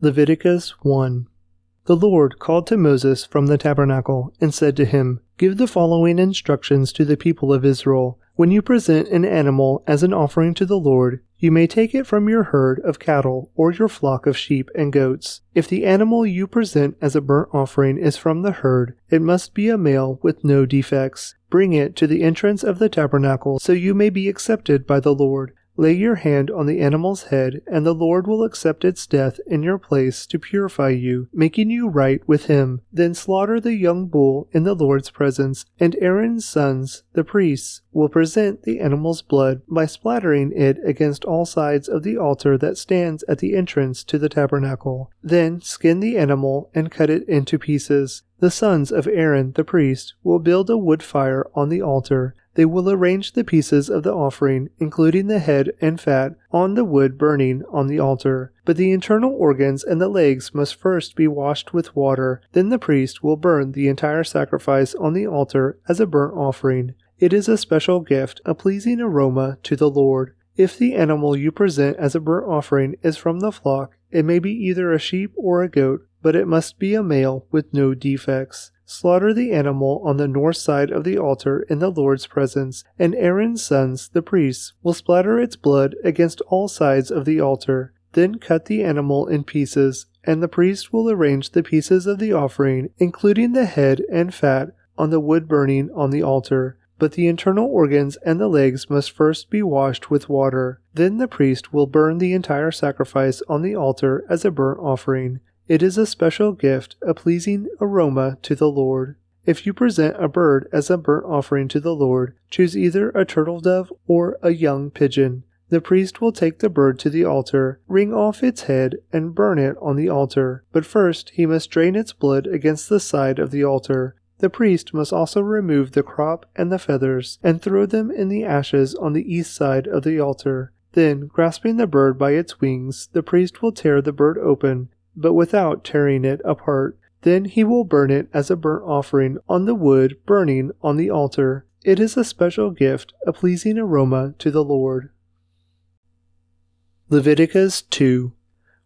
Leviticus 1. The Lord called to Moses from the tabernacle and said to him, "Give the following instructions to the people of Israel. When you present an animal as an offering to the Lord, you may take it from your herd of cattle or your flock of sheep and goats. If the animal you present as a burnt offering is from the herd, it must be a male with no defects. Bring it to the entrance of the tabernacle so you may be accepted by the Lord. Lay your hand on the animal's head, and the Lord will accept its death in your place to purify you, making you right with him. Then slaughter the young bull in the Lord's presence, and Aaron's sons, the priests, will present the animal's blood by splattering it against all sides of the altar that stands at the entrance to the tabernacle. Then skin the animal and cut it into pieces. The sons of Aaron the priest will build a wood fire on the altar. They will arrange the pieces of the offering, including the head and fat, on the wood burning on the altar. But the internal organs and the legs must first be washed with water. Then the priest will burn the entire sacrifice on the altar as a burnt offering. It is a special gift, a pleasing aroma to the Lord. If the animal you present as a burnt offering is from the flock, it may be either a sheep or a goat, but it must be a male with no defects. Slaughter the animal on the north side of the altar in the Lord's presence, and Aaron's sons, the priests, will splatter its blood against all sides of the altar. Then cut the animal in pieces, and the priest will arrange the pieces of the offering, including the head and fat, on the wood burning on the altar. But the internal organs and the legs must first be washed with water. Then the priest will burn the entire sacrifice on the altar as a burnt offering. It is a special gift, a pleasing aroma to the Lord. If you present a bird as a burnt offering to the Lord, choose either a turtle dove or a young pigeon. The priest will take the bird to the altar, wring off its head, and burn it on the altar. But first he must drain its blood against the side of the altar. The priest must also remove the crop and the feathers, and throw them in the ashes on the east side of the altar. Then, grasping the bird by its wings, the priest will tear the bird open, but without tearing it apart. Then he will burn it as a burnt offering on the wood burning on the altar. It is a special gift, a pleasing aroma to the Lord. Leviticus 2.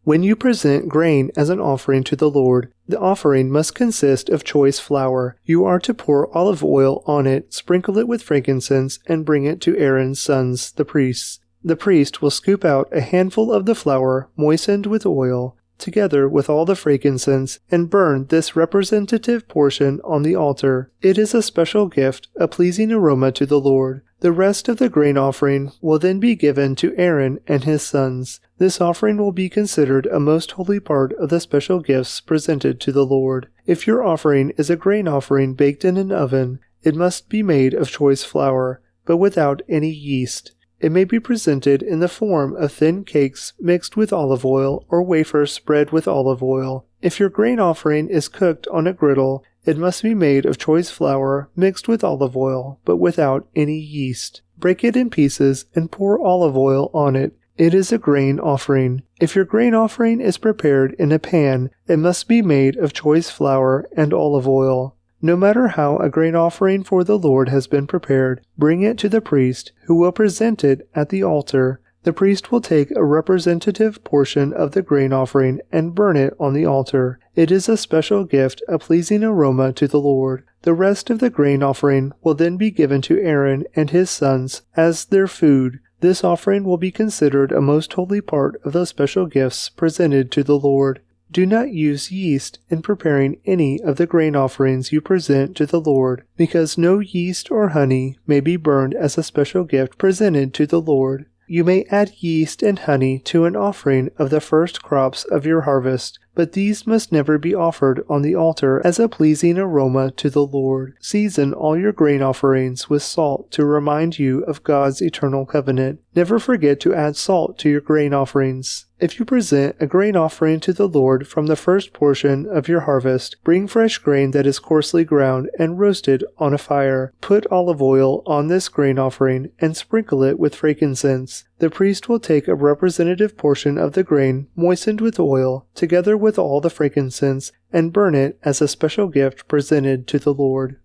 When you present grain as an offering to the Lord, the offering must consist of choice flour. You are to pour olive oil on it, sprinkle it with frankincense, and bring it to Aaron's sons, the priests. The priest will scoop out a handful of the flour moistened with oil, together with all the frankincense, and burn this representative portion on the altar. It is a special gift, a pleasing aroma to the Lord. The rest of the grain offering will then be given to Aaron and his sons. This offering will be considered a most holy part of the special gifts presented to the Lord. If your offering is a grain offering baked in an oven, it must be made of choice flour, but without any yeast. It may be presented in the form of thin cakes mixed with olive oil or wafers spread with olive oil. If your grain offering is cooked on a griddle, it must be made of choice flour mixed with olive oil, but without any yeast. Break it in pieces and pour olive oil on it. It is a grain offering. If your grain offering is prepared in a pan, it must be made of choice flour and olive oil. No matter how a grain offering for the Lord has been prepared, bring it to the priest, who will present it at the altar. The priest will take a representative portion of the grain offering and burn it on the altar. It is a special gift, a pleasing aroma to the Lord. The rest of the grain offering will then be given to Aaron and his sons as their food. This offering will be considered a most holy part of the special gifts presented to the Lord. Do not use yeast in preparing any of the grain offerings you present to the Lord, because no yeast or honey may be burned as a special gift presented to the Lord. You may add yeast and honey to an offering of the first crops of your harvest, but these must never be offered on the altar as a pleasing aroma to the Lord. Season all your grain offerings with salt to remind you of God's eternal covenant. Never forget to add salt to your grain offerings. If you present a grain offering to the Lord from the first portion of your harvest, bring fresh grain that is coarsely ground and roasted on a fire. Put olive oil on this grain offering and sprinkle it with frankincense. The priest will take a representative portion of the grain moistened with oil, together with all the frankincense, and burn it as a special gift presented to the Lord.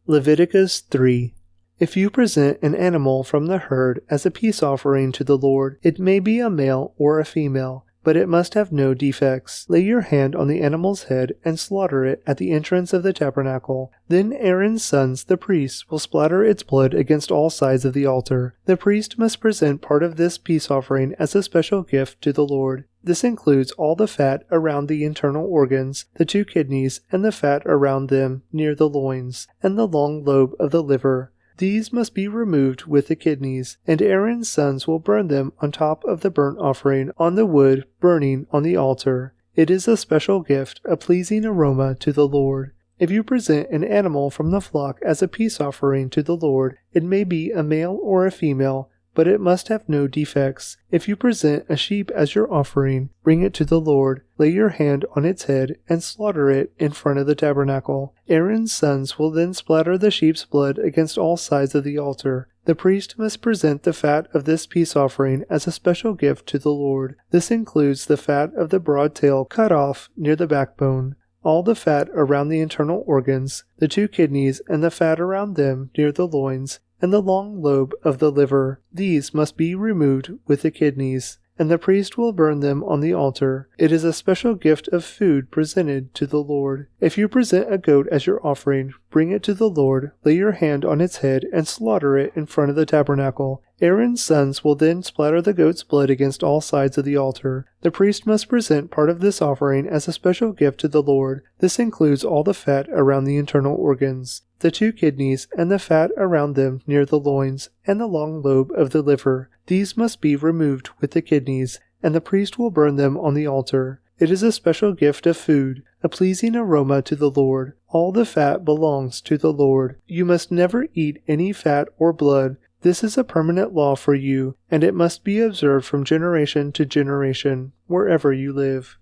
Leviticus 3. If you present an animal from the herd as a peace offering to the Lord, it may be a male or a female, but it must have no defects. Lay your hand on the animal's head and slaughter it at the entrance of the tabernacle. Then Aaron's sons, the priests, will splatter its blood against all sides of the altar. The priest must present part of this peace offering as a special gift to the Lord. This includes all the fat around the internal organs, the 2 kidneys, and the fat around them near the loins, and the long lobe of the liver. These must be removed with the kidneys, and Aaron's sons will burn them on top of the burnt offering on the wood burning on the altar. It is a special gift, a pleasing aroma to the Lord. If you present an animal from the flock as a peace offering to the Lord, it may be a male or a female, but it must have no defects. If you present a sheep as your offering, bring it to the Lord, lay your hand on its head, and slaughter it in front of the tabernacle. Aaron's sons will then splatter the sheep's blood against all sides of the altar. The priest must present the fat of this peace offering as a special gift to the Lord. This includes the fat of the broad tail cut off near the backbone, all the fat around the internal organs, the 2 kidneys, and the fat around them near the loins, and the long lobe of the liver. These must be removed with the kidneys, and the priest will burn them on the altar. It is a special gift of food presented to the Lord. If you present a goat as your offering, bring it to the Lord, lay your hand on its head, and slaughter it in front of the tabernacle. Aaron's sons will then splatter the goat's blood against all sides of the altar. The priest must present part of this offering as a special gift to the Lord. This includes all the fat around the internal organs, the 2 kidneys, and the fat around them near the loins, and the long lobe of the liver. These must be removed with the kidneys, and the priest will burn them on the altar. It is a special gift of food, a pleasing aroma to the Lord. All the fat belongs to the Lord. You must never eat any fat or blood. This is a permanent law for you, and it must be observed from generation to generation, wherever you live.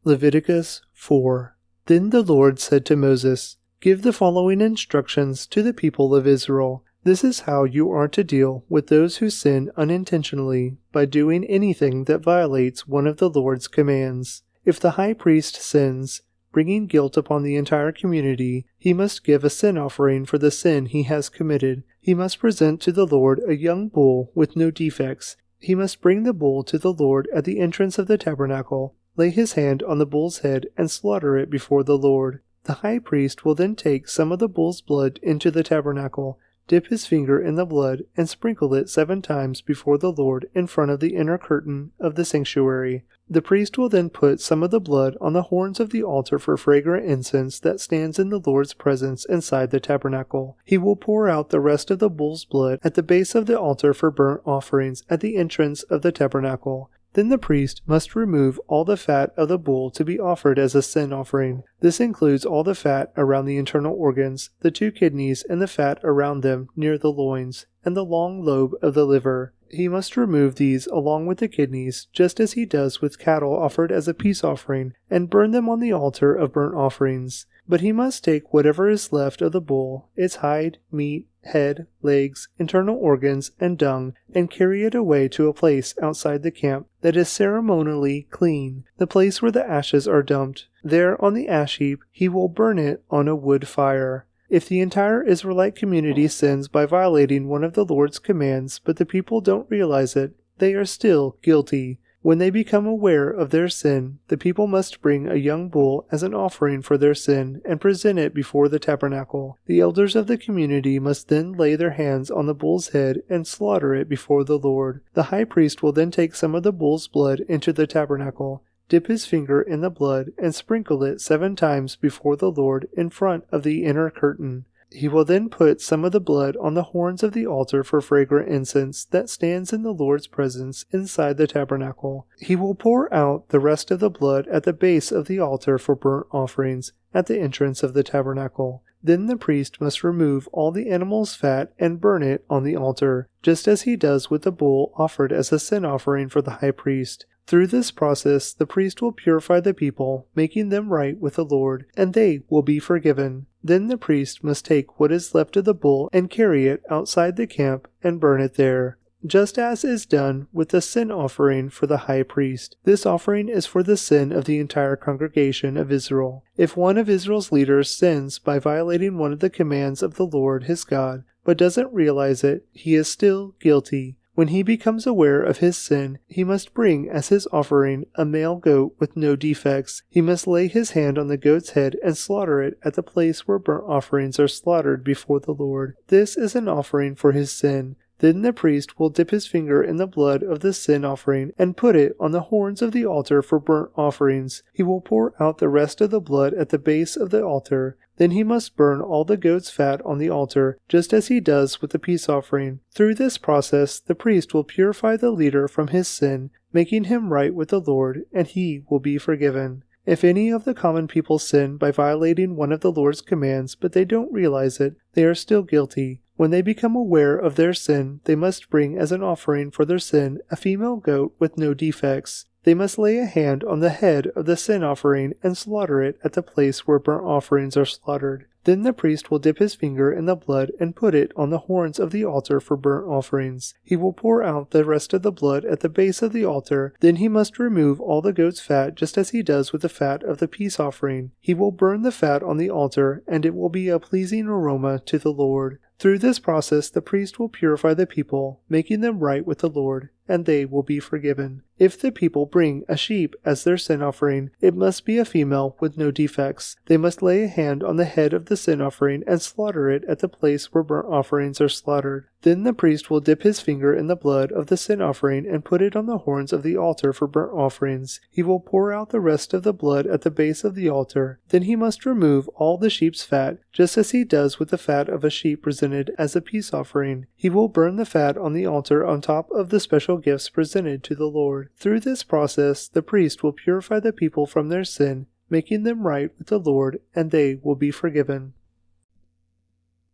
Leviticus 4. Then the Lord said to Moses, "Give the following instructions to the people of Israel. This is how you are to deal with those who sin unintentionally by doing anything that violates one of the Lord's commands. If the high priest sins, bringing guilt upon the entire community, he must give a sin offering for the sin he has committed. He must present to the Lord a young bull with no defects. He must bring the bull to the Lord at the entrance of the tabernacle, lay his hand on the bull's head, and slaughter it before the Lord. The high priest will then take some of the bull's blood into the tabernacle, dip his finger in the blood, and sprinkle it 7 times before the Lord in front of the inner curtain of the sanctuary. The priest will then put some of the blood on the horns of the altar for fragrant incense that stands in the Lord's presence inside the tabernacle. He will pour out the rest of the bull's blood at the base of the altar for burnt offerings at the entrance of the tabernacle. Then the priest must remove all the fat of the bull to be offered as a sin offering. This includes all the fat around the internal organs, the 2 kidneys, and the fat around them near the loins, and the long lobe of the liver. He must remove these along with the kidneys, just as he does with cattle offered as a peace offering, and burn them on the altar of burnt offerings. But he must take whatever is left of the bull, its hide, meat, head, legs, internal organs, and dung, and carry it away to a place outside the camp that is ceremonially clean, the place where the ashes are dumped. There on the ash heap he will burn it on a wood fire. If the entire Israelite community sins by violating one of the Lord's commands, but the people don't realize it, they are still guilty. When they become aware of their sin, the people must bring a young bull as an offering for their sin and present it before the tabernacle. The elders of the community must then lay their hands on the bull's head and slaughter it before the Lord. The high priest will then take some of the bull's blood into the tabernacle, dip his finger in the blood, and sprinkle it 7 times before the Lord in front of the inner curtain. He will then put some of the blood on the horns of the altar for fragrant incense that stands in the Lord's presence inside the tabernacle. He will pour out the rest of the blood at the base of the altar for burnt offerings at the entrance of the tabernacle. Then the priest must remove all the animal's fat and burn it on the altar, just as he does with the bull offered as a sin offering for the high priest. Through this process, the priest will purify the people, making them right with the Lord, and they will be forgiven. Then the priest must take what is left of the bull and carry it outside the camp and burn it there. just as is done with the sin offering for the high priest. This offering is for the sin of the entire congregation of Israel. If one of Israel's leaders sins by violating one of the commands of the Lord his God, but doesn't realize it, he is still guilty. When he becomes aware of his sin, he must bring as his offering a male goat with no defects. He must lay his hand on the goat's head and slaughter it at the place where burnt offerings are slaughtered before the Lord. This is an offering for his sin. Then the priest will dip his finger in the blood of the sin offering and put it on the horns of the altar for burnt offerings. He will pour out the rest of the blood at the base of the altar. Then he must burn all the goat's fat on the altar, just as he does with the peace offering. Through this process, the priest will purify the leader from his sin, making him right with the Lord, and he will be forgiven. If any of the common people sin by violating one of the Lord's commands, but they don't realize it, they are still guilty. When they become aware of their sin, they must bring as an offering for their sin a female goat with no defects. They must lay a hand on the head of the sin offering and slaughter it at the place where burnt offerings are slaughtered. Then the priest will dip his finger in the blood and put it on the horns of the altar for burnt offerings. He will pour out the rest of the blood at the base of the altar. Then he must remove all the goat's fat just as he does with the fat of the peace offering. He will burn the fat on the altar, and it will be a pleasing aroma to the Lord. Through this process, the priest will purify the people, making them right with the Lord, and they will be forgiven. If the people bring a sheep as their sin offering, it must be a female with no defects. They must lay a hand on the head of the sin offering and slaughter it at the place where burnt offerings are slaughtered. Then the priest will dip his finger in the blood of the sin offering and put it on the horns of the altar for burnt offerings. He will pour out the rest of the blood at the base of the altar. Then he must remove all the sheep's fat, just as he does with the fat of a sheep presented as a peace offering. He will burn the fat on the altar on top of the special gifts presented to the Lord. Through this process, the priest will purify the people from their sin, making them right with the Lord, and they will be forgiven.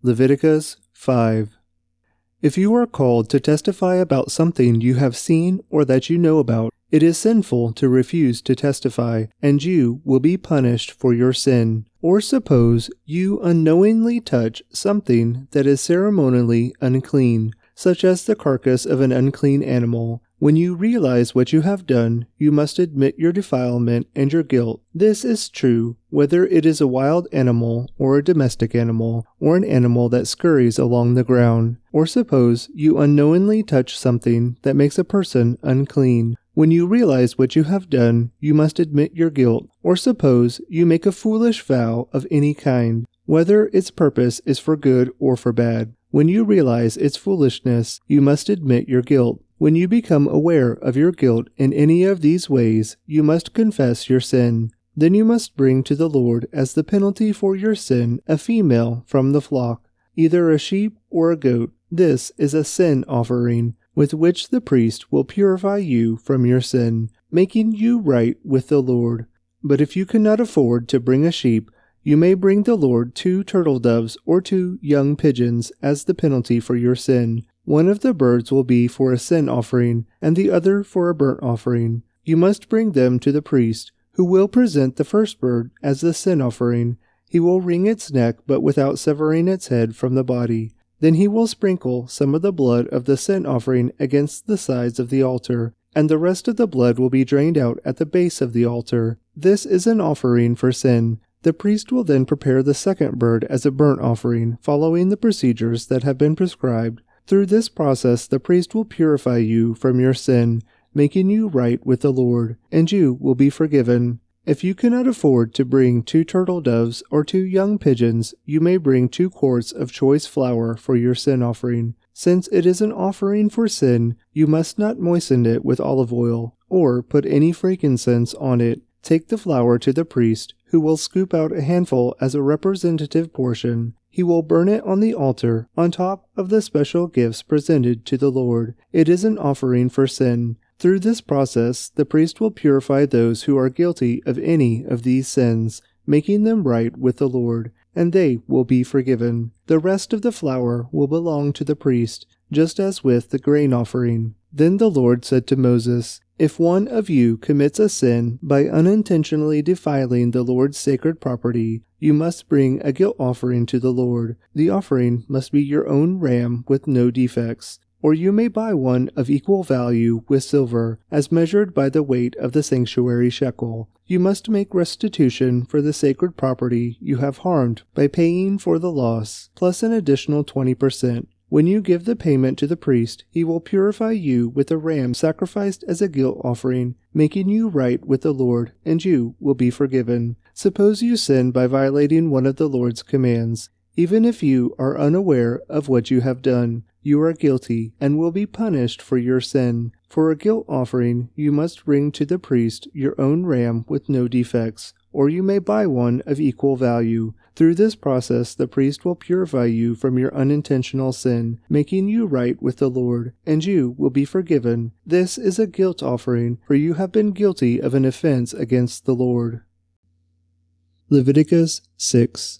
Leviticus 5. If you are called to testify about something you have seen or that you know about, it is sinful to refuse to testify, and you will be punished for your sin. Or suppose you unknowingly touch something that is ceremonially unclean, such as the carcass of an unclean animal. When you realize what you have done, you must admit your defilement and your guilt. This is true whether it is a wild animal or a domestic animal, or an animal that scurries along the ground. Or suppose you unknowingly touch something that makes a person unclean. When you realize what you have done, you must admit your guilt. Or suppose you make a foolish vow of any kind, whether its purpose is for good or for bad. When you realize its foolishness, you must admit your guilt. When you become aware of your guilt in any of these ways, you must confess your sin. Then you must bring to the Lord as the penalty for your sin a female from the flock, either a sheep or a goat. This is a sin offering, with which the priest will purify you from your sin, making you right with the Lord. But if you cannot afford to bring a sheep, you may bring the Lord 2 turtle doves or 2 young pigeons as the penalty for your sin. One of the birds will be for a sin offering, and the other for a burnt offering. You must bring them to the priest, who will present the first bird as the sin offering. He will wring its neck, but without severing its head from the body. Then he will sprinkle some of the blood of the sin offering against the sides of the altar, and the rest of the blood will be drained out at the base of the altar. This is an offering for sin. The priest will then prepare the second bird as a burnt offering, following the procedures that have been prescribed. Through this process, the priest will purify you from your sin, making you right with the Lord, and you will be forgiven. If you cannot afford to bring 2 turtle doves or 2 young pigeons, you may bring 2 quarts of choice flour for your sin offering. Since it is an offering for sin, you must not moisten it with olive oil, or put any frankincense on it. Take the flour to the priest, who will scoop out a handful as a representative portion. He will burn it on the altar, on top of the special gifts presented to the Lord. It is an offering for sin. Through this process, the priest will purify those who are guilty of any of these sins, making them right with the Lord, and they will be forgiven. The rest of the flour will belong to the priest, just as with the grain offering. Then the Lord said to Moses, "If one of you commits a sin by unintentionally defiling the Lord's sacred property, you must bring a guilt offering to the Lord. The offering must be your own ram with no defects. or you may buy one of equal value with silver, as measured by the weight of the sanctuary shekel. You must make restitution for the sacred property you have harmed by paying for the loss, plus an additional 20%. When you give the payment to the priest, he will purify you with a ram sacrificed as a guilt offering, making you right with the Lord, and you will be forgiven. Suppose you sin by violating one of the Lord's commands. Even if you are unaware of what you have done, you are guilty and will be punished for your sin. For a guilt offering, you must bring to the priest your own ram with no defects, or you may buy one of equal value. Through this process, the priest will purify you from your unintentional sin, making you right with the Lord, and you will be forgiven. This is a guilt offering, for you have been guilty of an offense against the Lord. Leviticus 6.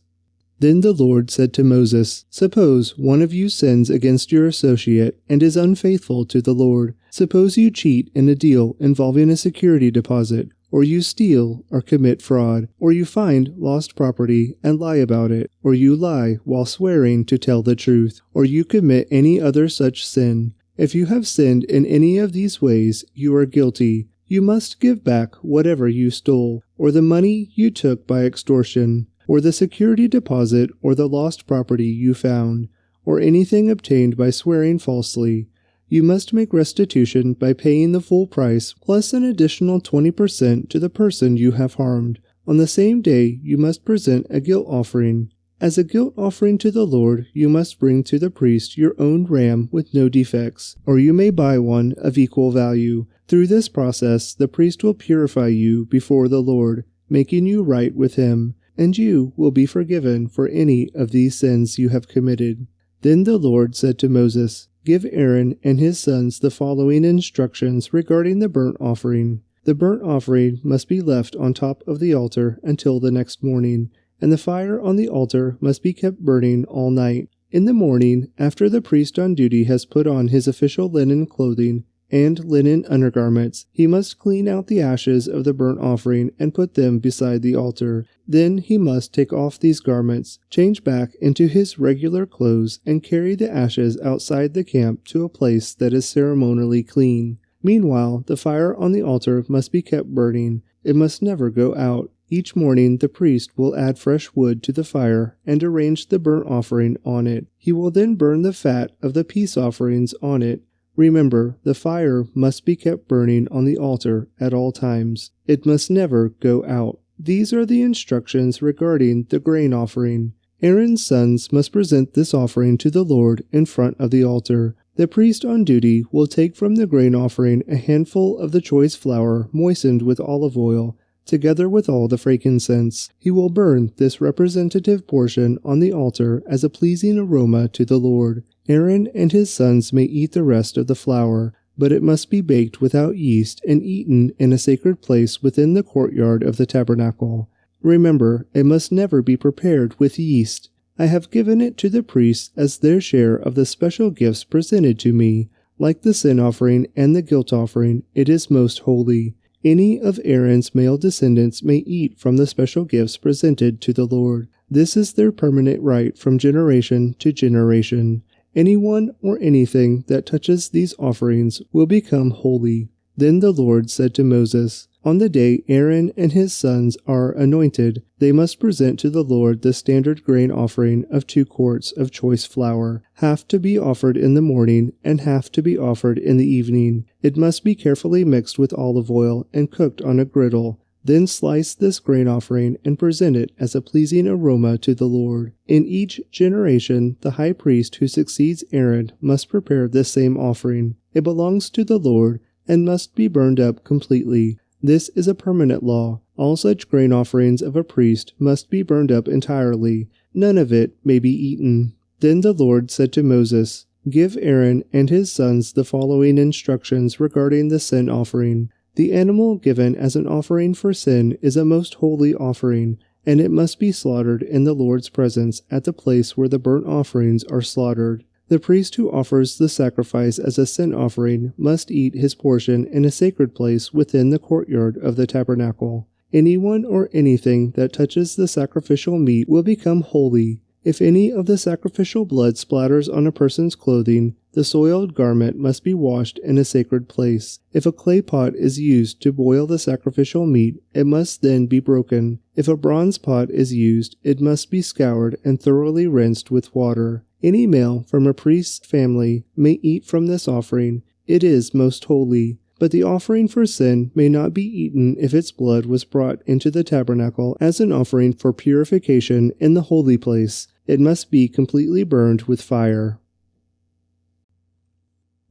Then the Lord said to Moses, Suppose one of you sins against your associate and is unfaithful to the Lord. Suppose you cheat in a deal involving a security deposit, or you steal or commit fraud, or you find lost property and lie about it, or you lie while swearing to tell the truth, or you commit any other such sin. If you have sinned in any of these ways, you are guilty. You must give back whatever you stole, or the money you took by extortion, or the security deposit or the lost property you found, or anything obtained by swearing falsely. You must make restitution by paying the full price plus an additional 20% to the person you have harmed. On the same day you must present a guilt offering. As a guilt offering to the Lord, you must bring to the priest your own ram with no defects, or you may buy one of equal value. Through this process, the priest will purify you before the Lord, making you right with him, and you will be forgiven for any of these sins you have committed. Then the Lord said to Moses, Give Aaron and his sons the following instructions regarding the burnt offering. The burnt offering must be left on top of the altar until the next morning, and the fire on the altar must be kept burning all night. In the morning, after the priest on duty has put on his official linen clothing and linen undergarments, he must clean out the ashes of the burnt offering and put them beside the altar. Then he must take off these garments, change back into his regular clothes, and carry the ashes outside the camp to a place that is ceremonially clean. Meanwhile, the fire on the altar must be kept burning. It must never go out. Each morning the priest will add fresh wood to the fire and arrange the burnt offering on it. He will then burn the fat of the peace offerings on it. Remember, the fire must be kept burning on the altar at all times. It must never go out. These are the instructions regarding the grain offering. Aaron's sons must present this offering to the Lord in front of the altar. The priest on duty will take from the grain offering a handful of the choice flour moistened with olive oil, together with all the frankincense. He will burn this representative portion on the altar as a pleasing aroma to the Lord. Aaron and his sons may eat the rest of the flour, but it must be baked without yeast and eaten in a sacred place within the courtyard of the tabernacle. Remember, it must never be prepared with yeast. I have given it to the priests as their share of the special gifts presented to me. Like the sin offering and the guilt offering, it is most holy. Any of Aaron's male descendants may eat from the special gifts presented to the Lord. This is their permanent right from generation to generation. Anyone or anything that touches these offerings will become holy. Then the Lord said to Moses, On the day Aaron and his sons are anointed, they must present to the Lord the standard grain offering of 2 quarts of choice flour, half to be offered in the morning and half to be offered in the evening. It must be carefully mixed with olive oil and cooked on a griddle. Then slice this grain offering and present it as a pleasing aroma to the Lord. In each generation, the high priest who succeeds Aaron must prepare this same offering. It belongs to the Lord and must be burned up completely. This is a permanent law. All such grain offerings of a priest must be burned up entirely. None of it may be eaten. Then the Lord said to Moses, Give Aaron and his sons the following instructions regarding the sin offering. The animal given as an offering for sin is a most holy offering, and it must be slaughtered in the Lord's presence at the place where the burnt offerings are slaughtered. The priest who offers the sacrifice as a sin offering must eat his portion in a sacred place within the courtyard of the tabernacle. Anyone or anything that touches the sacrificial meat will become holy. If any of the sacrificial blood splatters on a person's clothing, the soiled garment must be washed in a sacred place. If a clay pot is used to boil the sacrificial meat, it must then be broken. If a bronze pot is used, it must be scoured and thoroughly rinsed with water. Any male from a priest's family may eat from this offering. It is most holy. But the offering for sin may not be eaten if its blood was brought into the tabernacle as an offering for purification in the holy place. It must be completely burned with fire.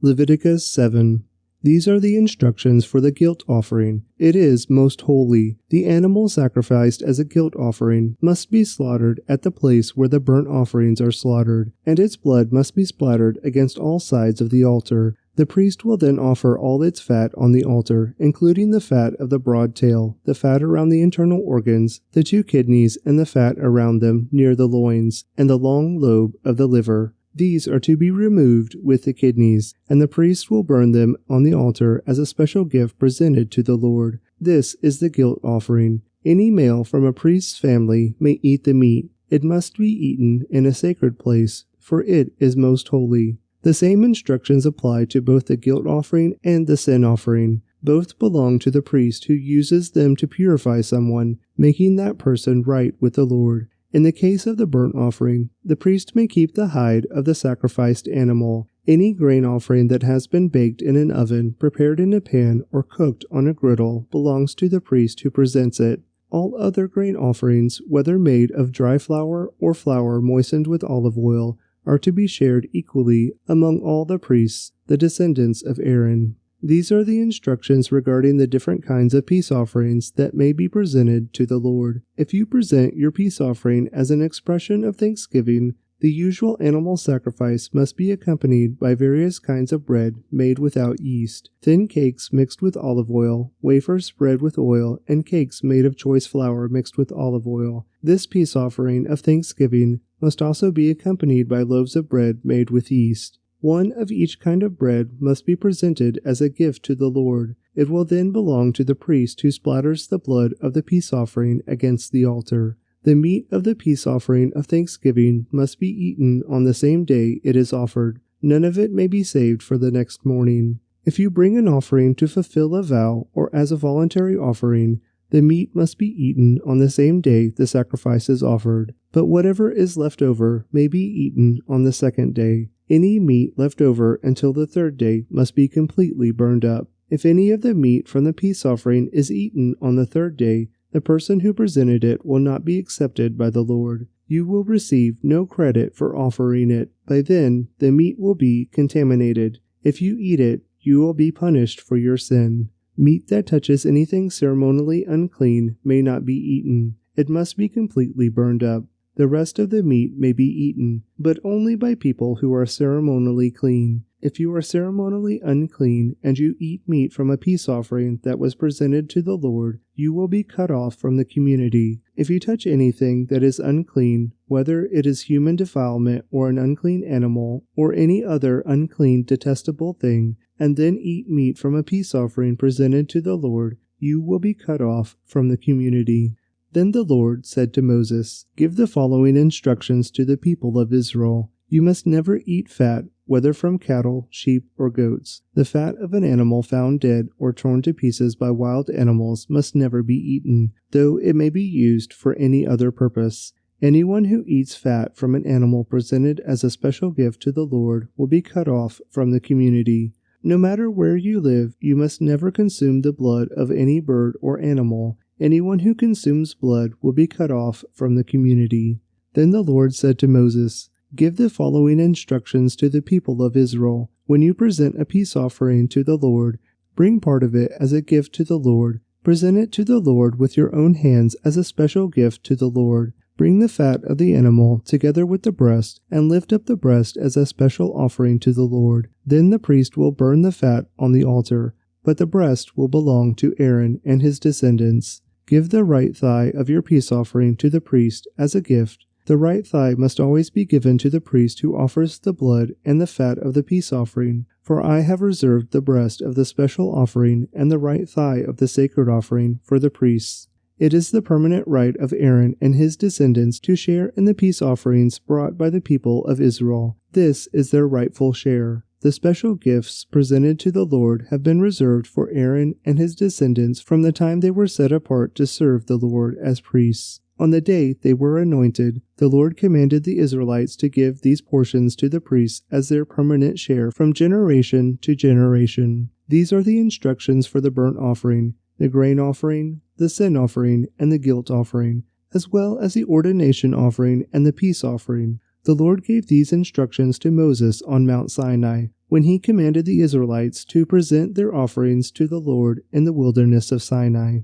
Leviticus 7. These are the instructions for the guilt offering. It is most holy. The animal sacrificed as a guilt offering must be slaughtered at the place where the burnt offerings are slaughtered, and its blood must be splattered against all sides of the altar. The priest will then offer all its fat on the altar, including the fat of the broad tail, the fat around the internal organs, the 2 kidneys and the fat around them near the loins, and the long lobe of the liver. These are to be removed with the kidneys, and the priest will burn them on the altar as a special gift presented to the Lord. This is the guilt offering. Any male from a priest's family may eat the meat. It must be eaten in a sacred place, for it is most holy. The same instructions apply to both the guilt offering and the sin offering. Both belong to the priest who uses them to purify someone, making that person right with the Lord. In the case of the burnt offering, the priest may keep the hide of the sacrificed animal. Any grain offering that has been baked in an oven, prepared in a pan, or cooked on a griddle belongs to the priest who presents it. All other grain offerings, whether made of dry flour or flour moistened with olive oil, are to be shared equally among all the priests, the descendants of Aaron. These are the instructions regarding the different kinds of peace offerings that may be presented to the Lord. If you present your peace offering as an expression of thanksgiving, the usual animal sacrifice must be accompanied by various kinds of bread made without yeast, thin cakes mixed with olive oil, wafers spread with oil, and cakes made of choice flour mixed with olive oil. This peace offering of thanksgiving must also be accompanied by loaves of bread made with yeast. One of each kind of bread must be presented as a gift to the Lord. It will then belong to the priest who splatters the blood of the peace offering against the altar. The meat of the peace offering of thanksgiving must be eaten on the same day it is offered. None of it may be saved for the next morning. If you bring an offering to fulfill a vow or as a voluntary offering, the meat must be eaten on the same day the sacrifice is offered, but whatever is left over may be eaten on the second day. Any meat left over until the third day must be completely burned up. If any of the meat from the peace offering is eaten on the third day, the person who presented it will not be accepted by the Lord. You will receive no credit for offering it. By then, the meat will be contaminated. If you eat it, you will be punished for your sin. Meat that touches anything ceremonially unclean may not be eaten. It must be completely burned up. The rest of the meat may be eaten, but only by people who are ceremonially clean. If you are ceremonially unclean and you eat meat from a peace offering that was presented to the Lord, you will be cut off from the community. If you touch anything that is unclean, whether it is human defilement or an unclean animal or any other unclean, detestable thing, and then eat meat from a peace offering presented to the Lord, you will be cut off from the community. Then the Lord said to Moses, "Give the following instructions to the people of Israel. You must never eat fat, whether from cattle, sheep, or goats. The fat of an animal found dead or torn to pieces by wild animals must never be eaten, though it may be used for any other purpose. Anyone who eats fat from an animal presented as a special gift to the Lord will be cut off from the community. No matter where you live, you must never consume the blood of any bird or animal. Anyone who consumes blood will be cut off from the community." Then the Lord said to Moses, "Give the following instructions to the people of Israel. When you present a peace offering to the Lord, bring part of it as a gift to the Lord. Present it to the Lord with your own hands as a special gift to the Lord. Bring the fat of the animal together with the breast, and lift up the breast as a special offering to the Lord. Then the priest will burn the fat on the altar, but the breast will belong to Aaron and his descendants. Give the right thigh of your peace offering to the priest as a gift. The right thigh must always be given to the priest who offers the blood and the fat of the peace offering, for I have reserved the breast of the special offering and the right thigh of the sacred offering for the priests. It is the permanent right of Aaron and his descendants to share in the peace offerings brought by the people of Israel. This is their rightful share. The special gifts presented to the Lord have been reserved for Aaron and his descendants from the time they were set apart to serve the Lord as priests. On the day they were anointed, the Lord commanded the Israelites to give these portions to the priests as their permanent share from generation to generation. These are the instructions for the burnt offering, the grain offering, the sin offering, and the guilt offering, as well as the ordination offering and the peace offering. The Lord gave these instructions to Moses on Mount Sinai, when he commanded the Israelites to present their offerings to the Lord in the wilderness of Sinai.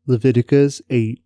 Leviticus 8.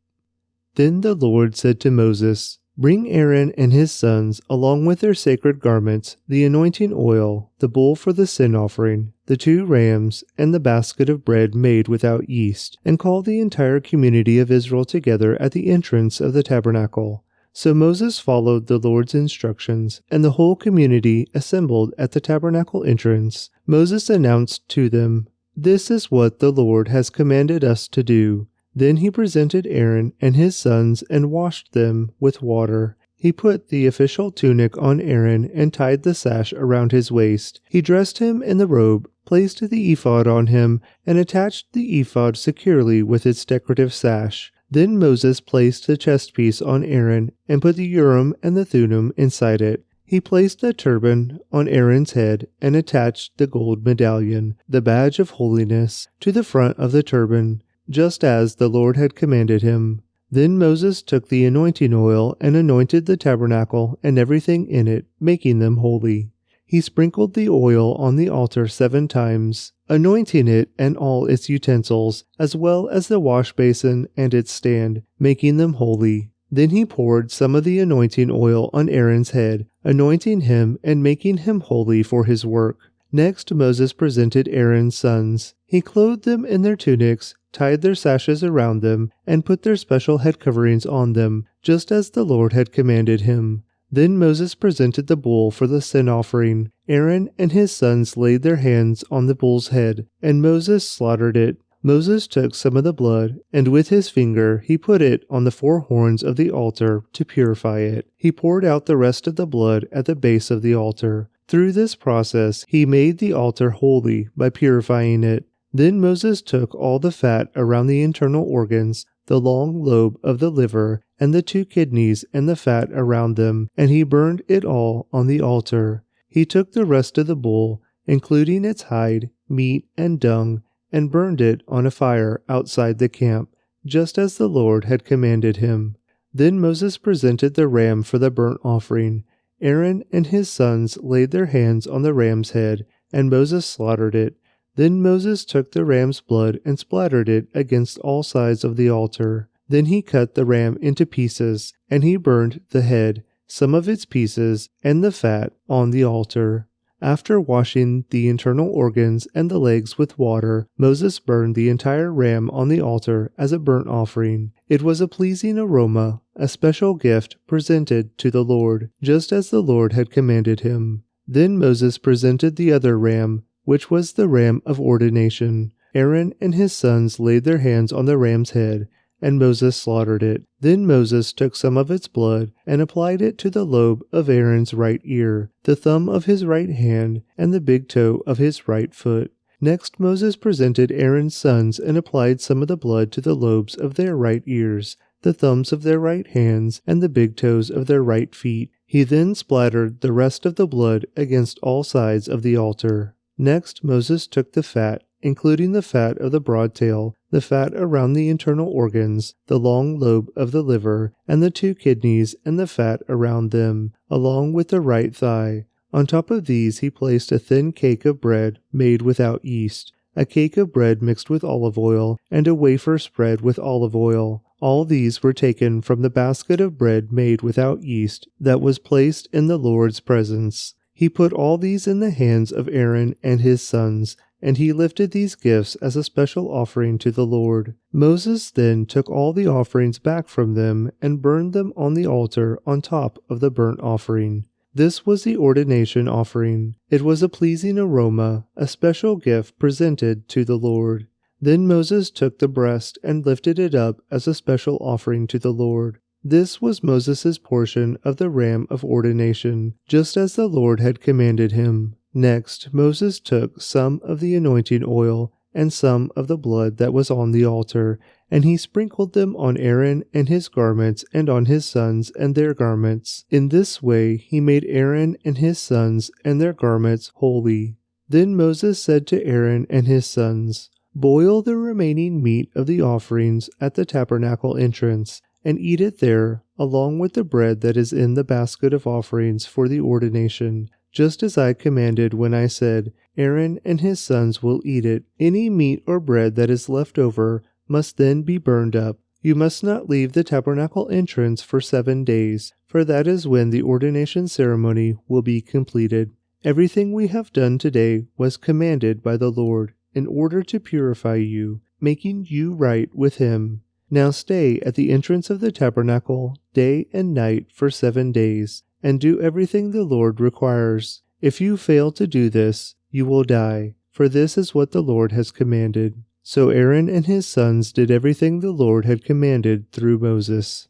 Then the Lord said to Moses, "Bring Aaron and his sons, along with their sacred garments, the anointing oil, the bull for the sin offering, the 2 rams, and the basket of bread made without yeast, and call the entire community of Israel together at the entrance of the tabernacle." So Moses followed the Lord's instructions, and the whole community assembled at the tabernacle entrance. Moses announced to them, "This is what the Lord has commanded us to do." Then he presented Aaron and his sons and washed them with water. He put the official tunic on Aaron and tied the sash around his waist. He dressed him in the robe, placed the ephod on him, and attached the ephod securely with its decorative sash. Then Moses placed the chestpiece on Aaron and put the Urim and the Thummim inside it. He placed a turban on Aaron's head and attached the gold medallion, the badge of holiness, to the front of the turban, just as the Lord had commanded him. Then Moses took the anointing oil and anointed the tabernacle and everything in it, making them holy. He sprinkled the oil on the altar 7 times, anointing it and all its utensils, as well as the wash basin and its stand, making them holy. Then he poured some of the anointing oil on Aaron's head, anointing him and making him holy for his work. Next Moses presented Aaron's sons. He clothed them in their tunics, tied their sashes around them, and put their special head coverings on them, just as the Lord had commanded him. Then Moses presented the bull for the sin offering. Aaron and his sons laid their hands on the bull's head, and Moses slaughtered it. Moses took some of the blood, and with his finger he put it on the 4 horns of the altar to purify it. He poured out the rest of the blood at the base of the altar. Through this process he made the altar holy by purifying it. Then Moses took all the fat around the internal organs, the long lobe of the liver, and the 2 kidneys and the fat around them, and he burned it all on the altar. He took the rest of the bull, including its hide, meat, and dung, and burned it on a fire outside the camp, just as the Lord had commanded him. Then Moses presented the ram for the burnt offering. Aaron and his sons laid their hands on the ram's head, and Moses slaughtered it. Then Moses took the ram's blood and splattered it against all sides of the altar. Then he cut the ram into pieces, and he burned the head, some of its pieces, and the fat on the altar. After washing the internal organs and the legs with water, Moses burned the entire ram on the altar as a burnt offering. It was a pleasing aroma, a special gift presented to the Lord, just as the Lord had commanded him. Then Moses presented the other ram, which was the ram of ordination. Aaron and his sons laid their hands on the ram's head, and Moses slaughtered it. Then Moses took some of its blood and applied it to the lobe of Aaron's right ear, the thumb of his right hand, and the big toe of his right foot. Next Moses presented Aaron's sons and applied some of the blood to the lobes of their right ears, the thumbs of their right hands, and the big toes of their right feet. He then splattered the rest of the blood against all sides of the altar. Next Moses took the fat, including the fat of the broad tail, the fat around the internal organs, the long lobe of the liver, and the 2 kidneys and the fat around them, along with the right thigh. On top of these he placed a thin cake of bread made without yeast, a cake of bread mixed with olive oil, and a wafer spread with olive oil. All these were taken from the basket of bread made without yeast that was placed in the Lord's presence. He put all these in the hands of Aaron and his sons, and he lifted these gifts as a special offering to the Lord. Moses then took all the offerings back from them and burned them on the altar on top of the burnt offering. This was the ordination offering. It was a pleasing aroma, a special gift presented to the Lord. Then Moses took the breast and lifted it up as a special offering to the Lord. This was Moses' portion of the ram of ordination, just as the Lord had commanded him. Next, Moses took some of the anointing oil and some of the blood that was on the altar, and he sprinkled them on Aaron and his garments and on his sons and their garments. In this way he made Aaron and his sons and their garments holy. Then Moses said to Aaron and his sons, "Boil the remaining meat of the offerings at the tabernacle entrance, and eat it there, along with the bread that is in the basket of offerings for the ordination, just as I commanded when I said, Aaron and his sons will eat it. Any meat or bread that is left over must then be burned up. You must not leave the tabernacle entrance for 7 days, for that is when the ordination ceremony will be completed. Everything we have done today was commanded by the Lord in order to purify you, making you right with him. Now stay at the entrance of the tabernacle day and night for 7 days, and do everything the Lord requires. If you fail to do this, you will die, for this is what the Lord has commanded." So Aaron and his sons did everything the Lord had commanded through Moses.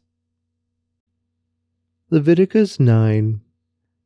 Leviticus 9.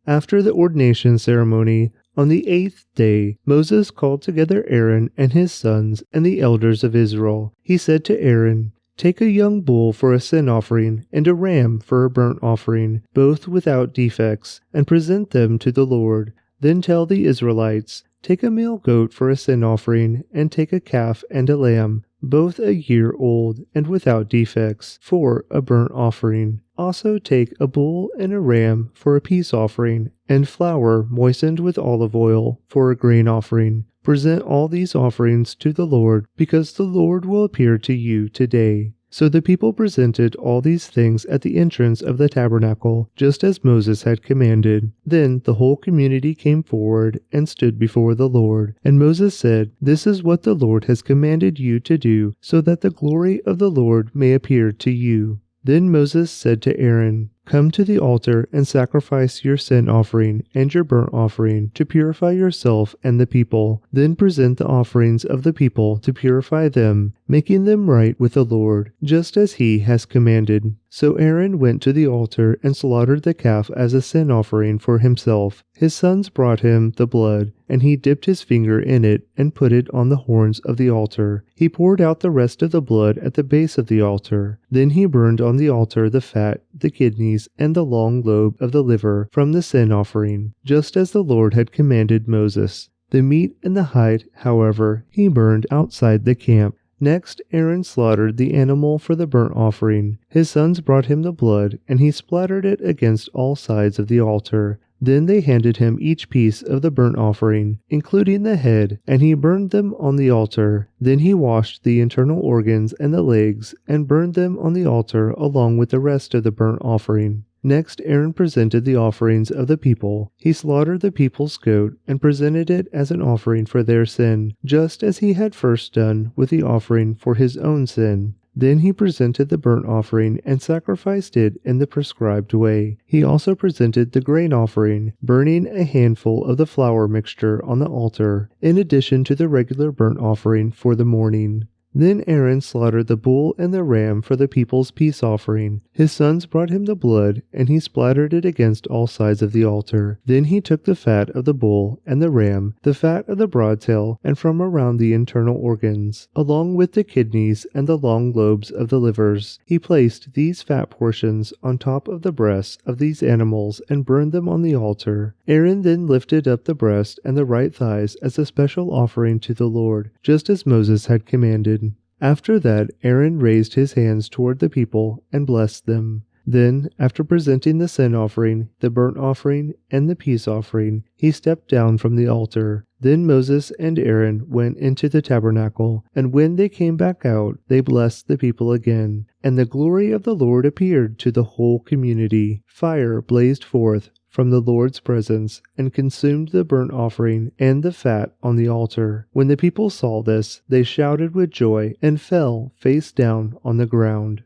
After the ordination ceremony, on the 8th day, Moses called together Aaron and his sons and the elders of Israel. He said to Aaron, "Take a young bull for a sin offering and a ram for a burnt offering, both without defects, and present them to the Lord. Then tell the Israelites, take a male goat for a sin offering, and take a calf and a lamb, both a year old and without defects, for a burnt offering. Also take a bull and a ram for a peace offering, and flour moistened with olive oil for a grain offering. Present all these offerings to the Lord, because the Lord will appear to you today." So the people presented all these things at the entrance of the tabernacle, just as Moses had commanded. Then the whole community came forward and stood before the Lord. And Moses said, "This is what the Lord has commanded you to do, so that the glory of the Lord may appear to you." Then Moses said to Aaron, "Come to the altar and sacrifice your sin offering and your burnt offering to purify yourself and the people. Then present the offerings of the people to purify them, making them right with the Lord, just as he has commanded." So Aaron went to the altar and slaughtered the calf as a sin offering for himself. His sons brought him the blood, and he dipped his finger in it and put it on the horns of the altar. He poured out the rest of the blood at the base of the altar. Then he burned on the altar the fat, the kidneys, and the long lobe of the liver from the sin offering, just as the Lord had commanded Moses. The meat and the hide, however, he burned outside the camp. Next, Aaron slaughtered the animal for the burnt offering. His sons brought him the blood, and he splattered it against all sides of the altar. Then they handed him each piece of the burnt offering, including the head, and he burned them on the altar. Then he washed the internal organs and the legs, and burned them on the altar along with the rest of the burnt offering. Next, Aaron presented the offerings of the people. He slaughtered the people's goat and presented it as an offering for their sin, just as he had first done with the offering for his own sin. Then he presented the burnt offering and sacrificed it in the prescribed way. He also presented the grain offering, burning a handful of the flour mixture on the altar, in addition to the regular burnt offering for the morning. Then Aaron slaughtered the bull and the ram for the people's peace offering. His sons brought him the blood, and he splattered it against all sides of the altar. Then he took the fat of the bull and the ram, the fat of the broadtail, and from around the internal organs, along with the kidneys and the long lobes of the livers. He placed these fat portions on top of the breasts of these animals and burned them on the altar. Aaron then lifted up the breast and the right thighs as a special offering to the Lord, just as Moses had commanded. After that, Aaron raised his hands toward the people and blessed them. Then, after presenting the sin offering, the burnt offering, and the peace offering, he stepped down from the altar. Then Moses and Aaron went into the tabernacle, and when they came back out, they blessed the people again. And the glory of the Lord appeared to the whole community. Fire blazed forth from the Lord's presence, and consumed the burnt offering and the fat on the altar. When the people saw this, they shouted with joy and fell face down on the ground.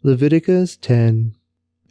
Leviticus 10.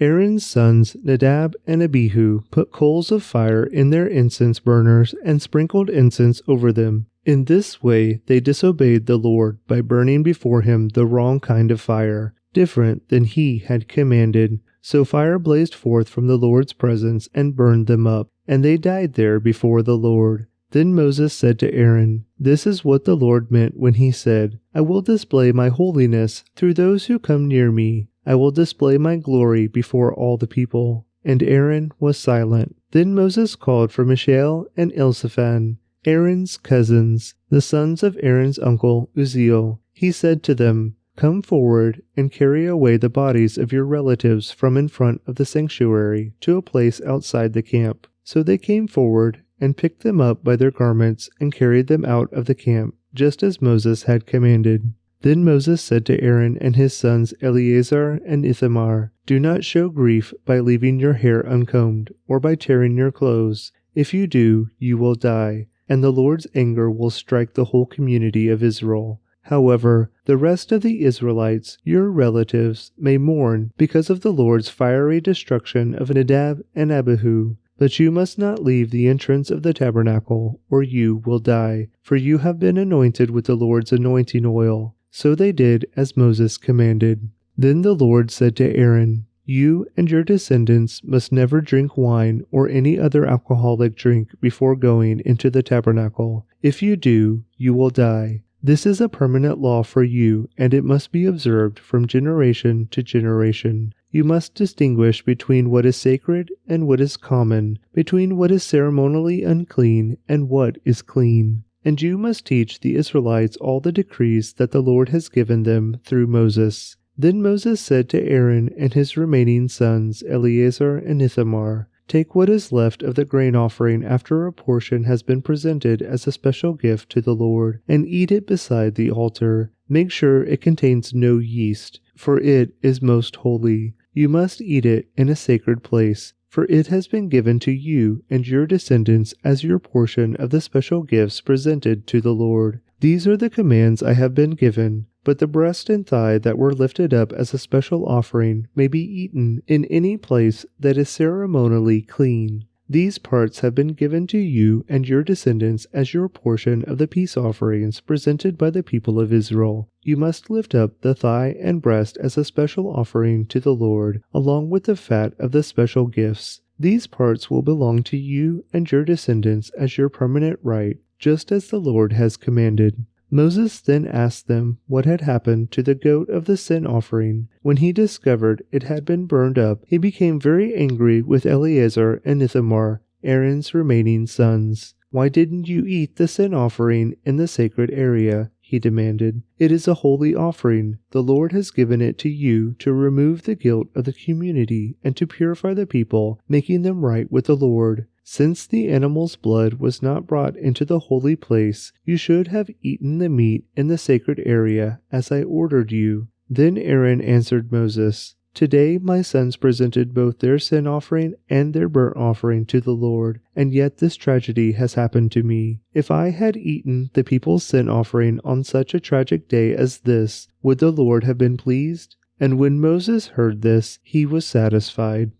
Aaron's sons Nadab and Abihu put coals of fire in their incense burners and sprinkled incense over them. In this way they disobeyed the Lord by burning before him the wrong kind of fire, different than he had commanded. So fire blazed forth from the Lord's presence and burned them up, and they died there before the Lord. Then Moses said to Aaron, "This is what the Lord meant when he said, 'I will display my holiness through those who come near me. I will display my glory before all the people.'" And Aaron was silent. Then Moses called for Mishael and Elzaphan, Aaron's cousins, the sons of Aaron's uncle Uzziel. He said to them, "Come forward and carry away the bodies of your relatives from in front of the sanctuary to a place outside the camp." So they came forward and picked them up by their garments and carried them out of the camp, just as Moses had commanded. Then Moses said to Aaron and his sons Eleazar and Ithamar, "Do not show grief by leaving your hair uncombed or by tearing your clothes. If you do, you will die, and the Lord's anger will strike the whole community of Israel. However, the rest of the Israelites, your relatives, may mourn because of the Lord's fiery destruction of Nadab and Abihu. But you must not leave the entrance of the tabernacle, or you will die, for you have been anointed with the Lord's anointing oil." So they did as Moses commanded. Then the Lord said to Aaron, "You and your descendants must never drink wine or any other alcoholic drink before going into the tabernacle. If you do, you will die. This is a permanent law for you, and it must be observed from generation to generation. You must distinguish between what is sacred and what is common, between what is ceremonially unclean and what is clean. And you must teach the Israelites all the decrees that the Lord has given them through Moses." Then Moses said to Aaron and his remaining sons, Eleazar and Ithamar, "Take what is left of the grain offering after a portion has been presented as a special gift to the Lord, and eat it beside the altar. Make sure it contains no yeast, for it is most holy. You must eat it in a sacred place, for it has been given to you and your descendants as your portion of the special gifts presented to the Lord. These are the commands I have been given. But the breast and thigh that were lifted up as a special offering may be eaten in any place that is ceremonially clean. These parts have been given to you and your descendants as your portion of the peace offerings presented by the people of Israel. You must lift up the thigh and breast as a special offering to the Lord, along with the fat of the special gifts. These parts will belong to you and your descendants as your permanent right, just as the Lord has commanded." Moses then asked them what had happened to the goat of the sin offering. When he discovered it had been burned up, he became very angry with Eleazar and Ithamar, Aaron's remaining sons. "Why didn't you eat the sin offering in the sacred area?" he demanded. "It is a holy offering. The Lord has given it to you to remove the guilt of the community and to purify the people, making them right with the Lord. Since the animal's blood was not brought into the holy place, you should have eaten the meat in the sacred area as I ordered you." Then Aaron answered Moses, "Today my sons presented both their sin offering and their burnt offering to the Lord, and yet this tragedy has happened to me. If I had eaten the people's sin offering on such a tragic day as this, would the Lord have been pleased?" And when Moses heard this, he was satisfied.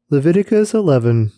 Leviticus 11.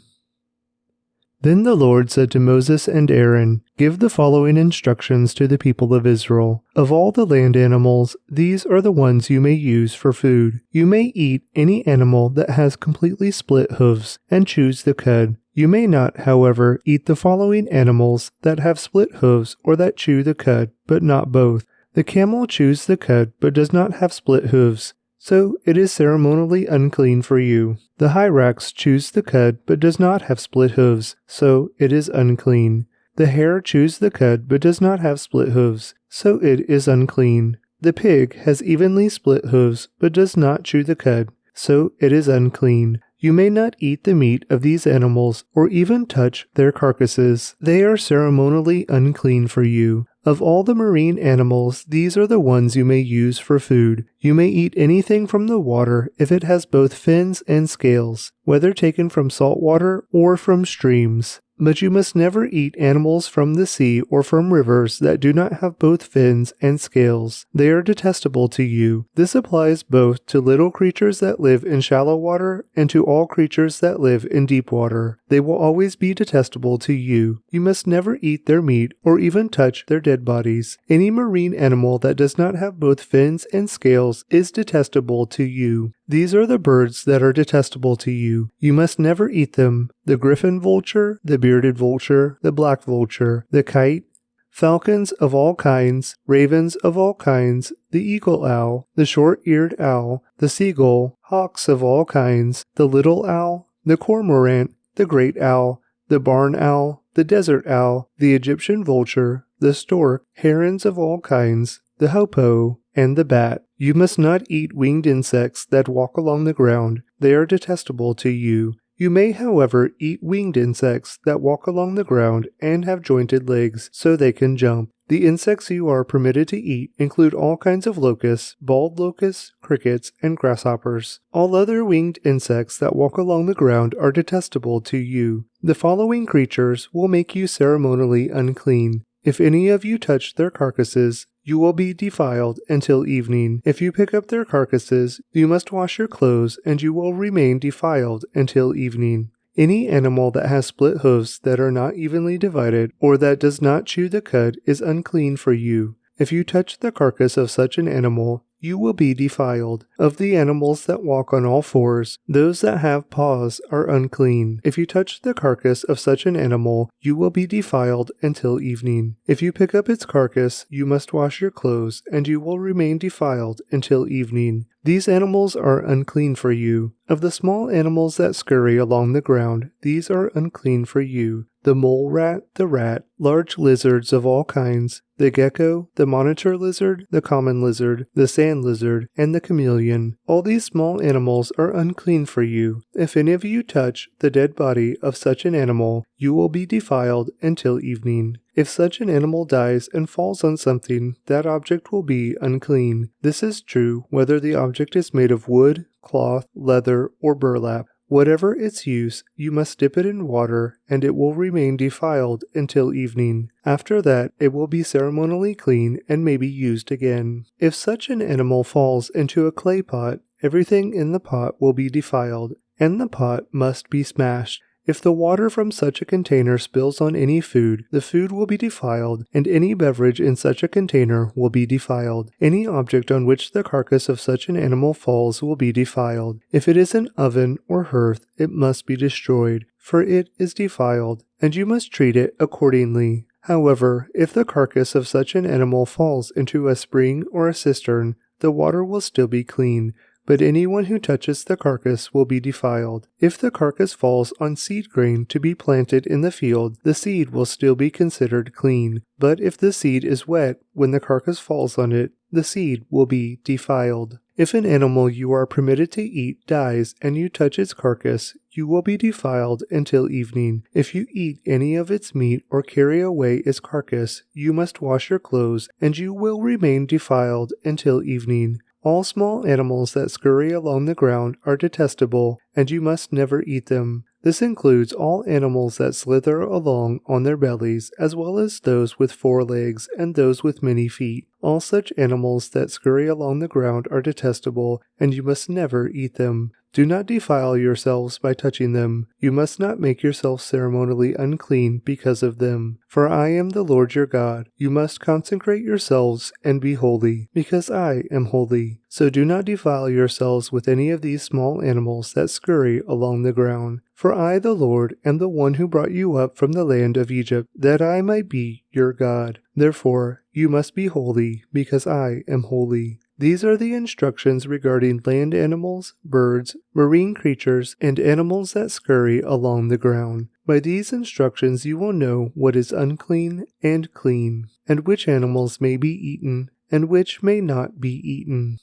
Then the Lord said to Moses and Aaron, "Give the following instructions to the people of Israel. Of all the land animals, these are the ones you may use for food. You may eat any animal that has completely split hooves, and choose the cud. You may not, however, eat the following animals that have split hooves or that chew the cud, but not both. The camel chews the cud, but does not have split hooves, so it is ceremonially unclean for you. The hyrax chews the cud, but does not have split hooves, so it is unclean. The hare chews the cud, but does not have split hooves, so it is unclean. The pig has evenly split hooves, but does not chew the cud, so it is unclean. You may not eat the meat of these animals, or even touch their carcasses. They are ceremonially unclean for you. Of all the marine animals, these are the ones you may use for food. You may eat anything from the water if it has both fins and scales, whether taken from salt water or from streams. But you must never eat animals from the sea or from rivers that do not have both fins and scales. They are detestable to you. This applies both to little creatures that live in shallow water and to all creatures that live in deep water. They will always be detestable to you. You must never eat their meat or even touch their dead bodies. Any marine animal that does not have both fins and scales is detestable to you. These are the birds that are detestable to you. You must never eat them: the griffin vulture, the bearded vulture, the black vulture, the kite, falcons of all kinds, ravens of all kinds, the eagle owl, the short-eared owl, the seagull, hawks of all kinds, the little owl, the cormorant, the great owl, the barn owl, the desert owl, the Egyptian vulture, the stork, herons of all kinds, the hoopoe, and the bat. You must not eat winged insects that walk along the ground. They are detestable to you. You may, however, eat winged insects that walk along the ground and have jointed legs so they can jump. The insects you are permitted to eat include all kinds of locusts, bald locusts, crickets, and grasshoppers. All other winged insects that walk along the ground are detestable to you. The following creatures will make you ceremonially unclean. If any of you touch their carcasses, you will be defiled until evening. If you pick up their carcasses, you must wash your clothes, and you will remain defiled until evening. Any animal that has split hooves that are not evenly divided, or that does not chew the cud, is unclean for you. If you touch the carcass of such an animal, you will be defiled. Of the animals that walk on all fours, those that have paws are unclean. If you touch the carcass of such an animal, you will be defiled until evening. If you pick up its carcass, you must wash your clothes, and you will remain defiled until evening. These animals are unclean for you. Of the small animals that scurry along the ground, these are unclean for you: the mole rat, the rat, large lizards of all kinds, the gecko, the monitor lizard, the common lizard, the sand lizard, and the chameleon. All these small animals are unclean for you. If any of you touch the dead body of such an animal, you will be defiled until evening. If such an animal dies and falls on something, that object will be unclean. This is true whether the object is made of wood, cloth, leather, or burlap. Whatever its use, you must dip it in water, and it will remain defiled until evening. After that, it will be ceremonially clean and may be used again. If such an animal falls into a clay pot, everything in the pot will be defiled, and the pot must be smashed. If the water from such a container spills on any food, the food will be defiled, and any beverage in such a container will be defiled. Any object on which the carcass of such an animal falls will be defiled. If it is an oven or hearth, it must be destroyed, for it is defiled, and you must treat it accordingly. However, if the carcass of such an animal falls into a spring or a cistern, the water will still be clean, but anyone who touches the carcass will be defiled. If the carcass falls on seed grain to be planted in the field, the seed will still be considered clean. But if the seed is wet when the carcass falls on it, the seed will be defiled. If an animal you are permitted to eat dies and you touch its carcass, you will be defiled until evening. If you eat any of its meat or carry away its carcass, you must wash your clothes, and you will remain defiled until evening. All small animals that scurry along the ground are detestable, and you must never eat them. This includes all animals that slither along on their bellies, as well as those with 4 legs and those with many feet. All such animals that scurry along the ground are detestable, and you must never eat them. Do not defile yourselves by touching them. You must not make yourselves ceremonially unclean because of them. For I am the Lord your God. You must consecrate yourselves and be holy, because I am holy. So do not defile yourselves with any of these small animals that scurry along the ground. For I, the Lord, am the one who brought you up from the land of Egypt, that I might be your God. Therefore, you must be holy, because I am holy. These are the instructions regarding land animals, birds, marine creatures, and animals that scurry along the ground. By these instructions you will know what is unclean and clean, and which animals may be eaten, and which may not be eaten.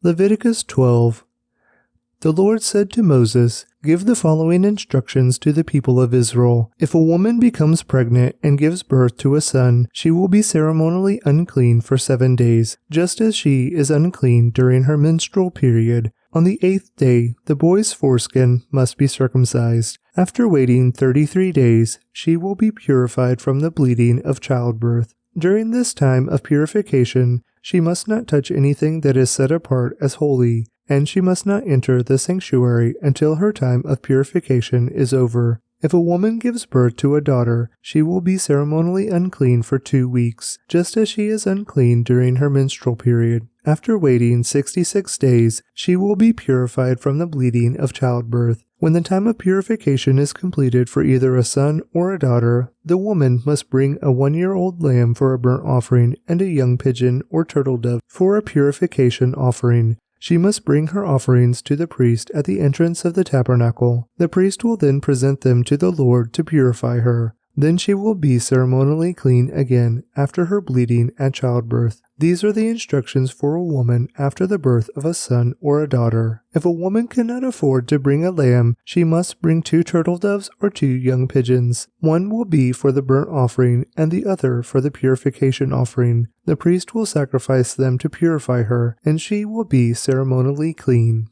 Leviticus 12. The Lord said to Moses, "Give the following instructions to the people of Israel. If a woman becomes pregnant and gives birth to a son, she will be ceremonially unclean for 7 days, just as she is unclean during her menstrual period. On the 8th day, the boy's foreskin must be circumcised. After waiting 33 days, she will be purified from the bleeding of childbirth. During this time of purification, she must not touch anything that is set apart as holy, and she must not enter the sanctuary until her time of purification is over. If a woman gives birth to a daughter, she will be ceremonially unclean for 2 weeks, just as she is unclean during her menstrual period. After waiting 66 days, she will be purified from the bleeding of childbirth. When the time of purification is completed for either a son or a daughter, the woman must bring a 1-year-old lamb for a burnt offering and a young pigeon or turtle dove for a purification offering. She must bring her offerings to the priest at the entrance of the tabernacle. The priest will then present them to the Lord to purify her. Then she will be ceremonially clean again after her bleeding at childbirth. These are the instructions for a woman after the birth of a son or a daughter. If a woman cannot afford to bring a lamb, she must bring 2 turtle doves or 2 young pigeons. One will be for the burnt offering and the other for the purification offering. The priest will sacrifice them to purify her, and she will be ceremonially clean.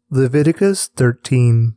Leviticus 13.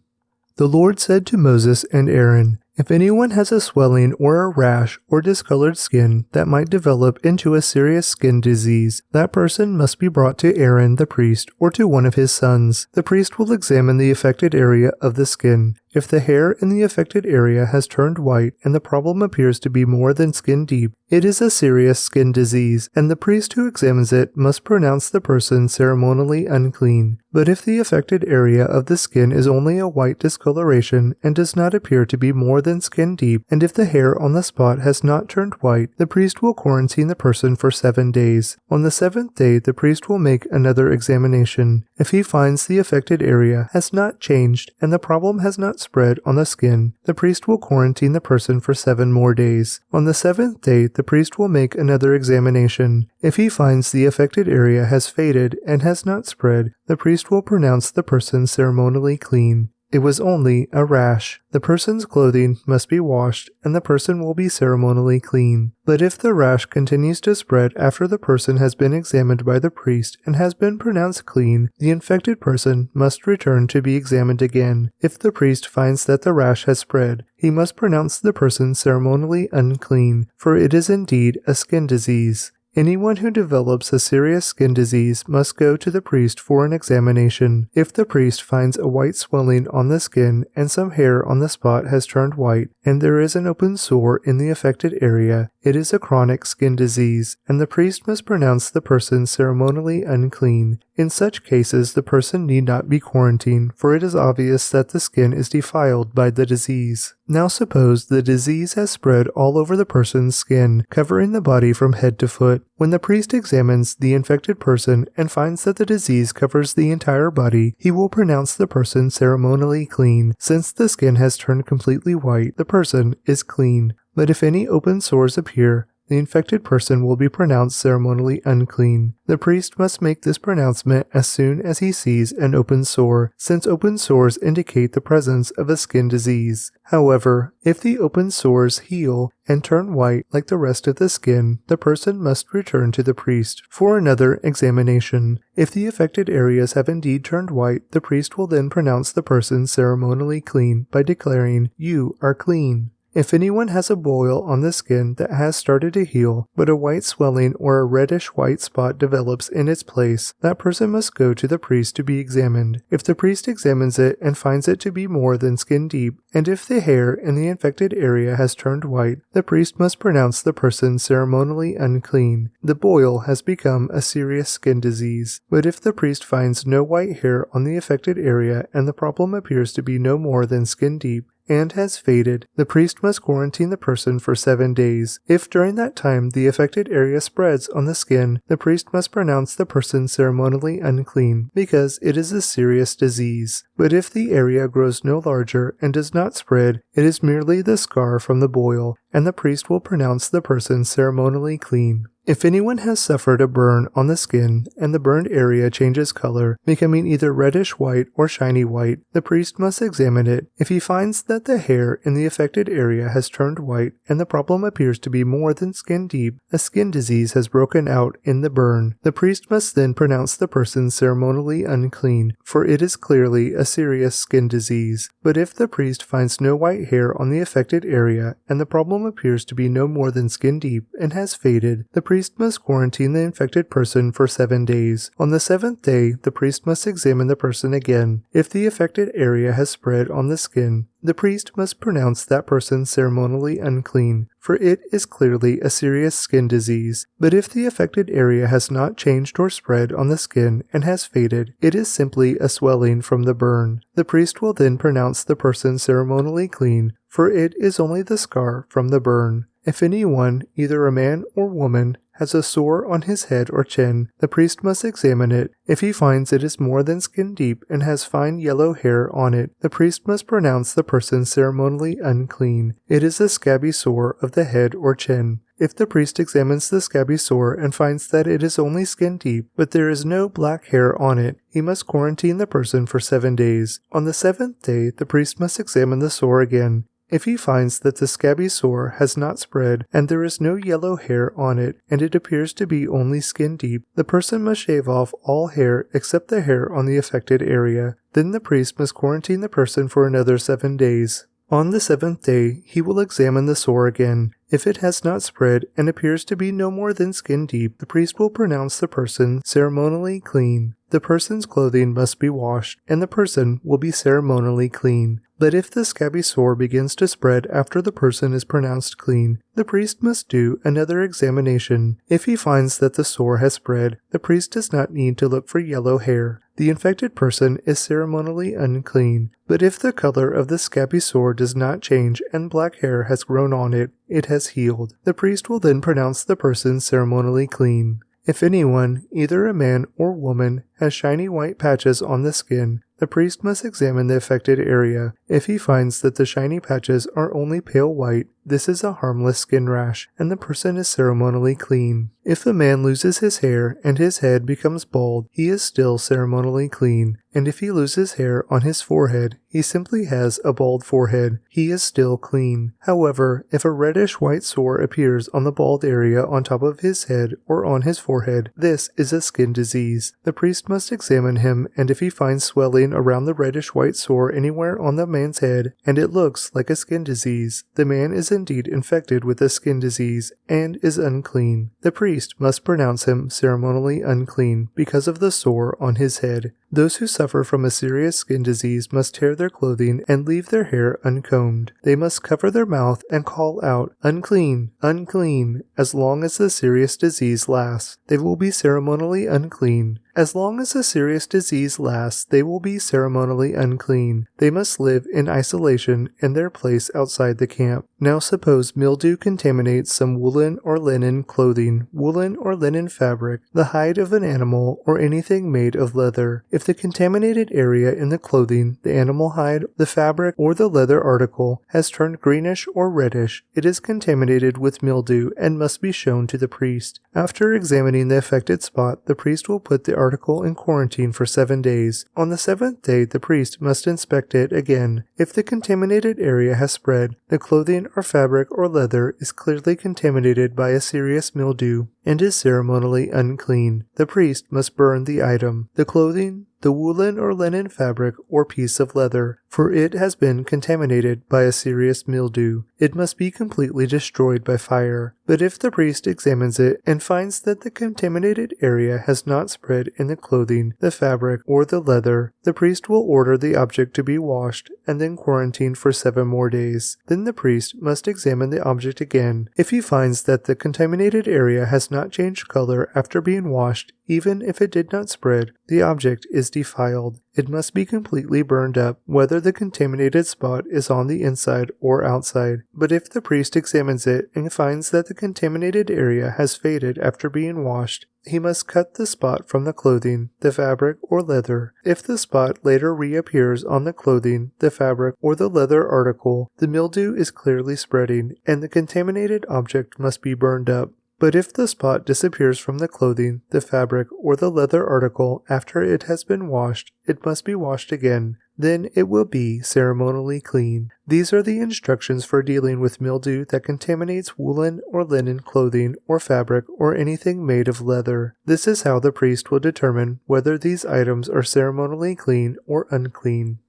The Lord said to Moses and Aaron, "If anyone has a swelling or a rash or discolored skin that might develop into a serious skin disease, that person must be brought to Aaron the priest or to one of his sons. The priest will examine the affected area of the skin. If the hair in the affected area has turned white and the problem appears to be more than skin deep, it is a serious skin disease, and the priest who examines it must pronounce the person ceremonially unclean. But if the affected area of the skin is only a white discoloration and does not appear to be more than skin deep, and if the hair on the spot has not turned white, the priest will quarantine the person for 7 days. On the 7th day, the priest will make another examination. If he finds the affected area has not changed and the problem has not spread on the skin, the priest will quarantine the person for 7 more days. On the 7th day, the priest will make another examination. If he finds the affected area has faded and has not spread, the priest will pronounce the person ceremonially clean. It was only a rash. The person's clothing must be washed, and the person will be ceremonially clean. But if the rash continues to spread after the person has been examined by the priest and has been pronounced clean, the infected person must return to be examined again. If the priest finds that the rash has spread, he must pronounce the person ceremonially unclean, for it is indeed a skin disease. Anyone who develops a serious skin disease must go to the priest for an examination. If the priest finds a white swelling on the skin and some hair on the spot has turned white, and there is an open sore in the affected area, it is a chronic skin disease, and the priest must pronounce the person ceremonially unclean. In such cases, the person need not be quarantined, for it is obvious that the skin is defiled by the disease. Now suppose the disease has spread all over the person's skin, covering the body from head to foot. When the priest examines the infected person and finds that the disease covers the entire body, he will pronounce the person ceremonially clean. Since the skin has turned completely white, the person is clean. But if any open sores appear, the infected person will be pronounced ceremonially unclean. The priest must make this pronouncement as soon as he sees an open sore, since open sores indicate the presence of a skin disease. However, if the open sores heal and turn white like the rest of the skin, the person must return to the priest for another examination. If the affected areas have indeed turned white, the priest will then pronounce the person ceremonially clean by declaring, "You are clean." If anyone has a boil on the skin that has started to heal, but a white swelling or a reddish-white spot develops in its place, that person must go to the priest to be examined. If the priest examines it and finds it to be more than skin deep, and if the hair in the infected area has turned white, the priest must pronounce the person ceremonially unclean. The boil has become a serious skin disease. But if the priest finds no white hair on the affected area and the problem appears to be no more than skin deep, and has faded, the priest must quarantine the person for 7 days. If during that time the affected area spreads on the skin, the priest must pronounce the person ceremonially unclean, because it is a serious disease. But if the area grows no larger and does not spread, it is merely the scar from the boil, and the priest will pronounce the person ceremonially clean. If anyone has suffered a burn on the skin and the burned area changes color, becoming either reddish white or shiny white, the priest must examine it. If he finds that the hair in the affected area has turned white and the problem appears to be more than skin deep, a skin disease has broken out in the burn. The priest must then pronounce the person ceremonially unclean, for it is clearly a serious skin disease. But if the priest finds no white hair on the affected area and the problem appears to be no more than skin deep and has faded, the priest must quarantine the infected person for 7 days. On the 7th day, the priest must examine the person again. If the affected area has spread on the skin, the priest must pronounce that person ceremonially unclean, for it is clearly a serious skin disease. But if the affected area has not changed or spread on the skin and has faded, it is simply a swelling from the burn. The priest will then pronounce the person ceremonially clean, for it is only the scar from the burn. If anyone, either a man or woman, has a sore on his head or chin, the priest must examine it. If he finds it is more than skin deep and has fine yellow hair on it, the priest must pronounce the person ceremonially unclean. It is a scabby sore of the head or chin. If the priest examines the scabby sore and finds that it is only skin deep, but there is no black hair on it, he must quarantine the person for 7 days. On the 7th day, the priest must examine the sore again. If he finds that the scabby sore has not spread and there is no yellow hair on it and it appears to be only skin deep, the person must shave off all hair except the hair on the affected area. Then the priest must quarantine the person for another 7 days. On the 7th day, he will examine the sore again. If it has not spread and appears to be no more than skin deep, the priest will pronounce the person ceremonially clean. The person's clothing must be washed, and the person will be ceremonially clean. But if the scabby sore begins to spread after the person is pronounced clean, the priest must do another examination. If he finds that the sore has spread, the priest does not need to look for yellow hair. The infected person is ceremonially unclean. But if the color of the scabby sore does not change and black hair has grown on it, it has healed. The priest will then pronounce the person ceremonially clean. If anyone, either a man or woman, has shiny white patches on the skin, the priest must examine the affected area. If he finds that the shiny patches are only pale white, this is a harmless skin rash, and the person is ceremonially clean. If a man loses his hair and his head becomes bald, he is still ceremonially clean. And if he loses hair on his forehead, he simply has a bald forehead. He is still clean. However, if a reddish white sore appears on the bald area on top of his head or on his forehead, this is a skin disease. The priest must examine him, and if he finds swelling around the reddish white sore anywhere on the man's head, and it looks like a skin disease, the man is indeed infected with a skin disease and is unclean. The priest must pronounce him ceremonially unclean because of the sore on his head. Those who suffer from a serious skin disease must tear their clothing and leave their hair uncombed. They must cover their mouth and call out, "Unclean, unclean," as long as the serious disease lasts. They will be ceremonially unclean. As long as the serious disease lasts, they will be ceremonially unclean. They must live in isolation in their place outside the camp. Now suppose mildew contaminates some woolen or linen clothing, woolen or linen fabric, the hide of an animal, or anything made of leather. If the contaminated area in the clothing, the animal hide, the fabric, or the leather article has turned greenish or reddish, it is contaminated with mildew and must be shown to the priest. After examining the affected spot, the priest will put the article in quarantine for 7 days. On the 7th day, the priest must inspect it again. If the contaminated area has spread, the clothing or fabric or leather is clearly contaminated by a serious mildew and is ceremonially unclean. The priest must burn the item, the clothing, the woolen or linen fabric or piece of leather, for it has been contaminated by a serious mildew. It must be completely destroyed by fire. But if the priest examines it and finds that the contaminated area has not spread in the clothing, the fabric, or the leather, the priest will order the object to be washed and then quarantined for 7 more days. Then the priest must examine the object again. If he finds that the contaminated area has not changed color after being washed, even if it did not spread, the object is defiled. It must be completely burned up, whether the contaminated spot is on the inside or outside. But if the priest examines it and finds that the contaminated area has faded after being washed, he must cut the spot from the clothing, the fabric, or leather. If the spot later reappears on the clothing, the fabric, or the leather article, the mildew is clearly spreading, and the contaminated object must be burned up. But if the spot disappears from the clothing, the fabric, or the leather article after it has been washed, it must be washed again. Then it will be ceremonially clean. These are the instructions for dealing with mildew that contaminates woolen or linen clothing or fabric or anything made of leather. This is how the priest will determine whether these items are ceremonially clean or unclean.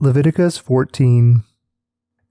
Leviticus 14.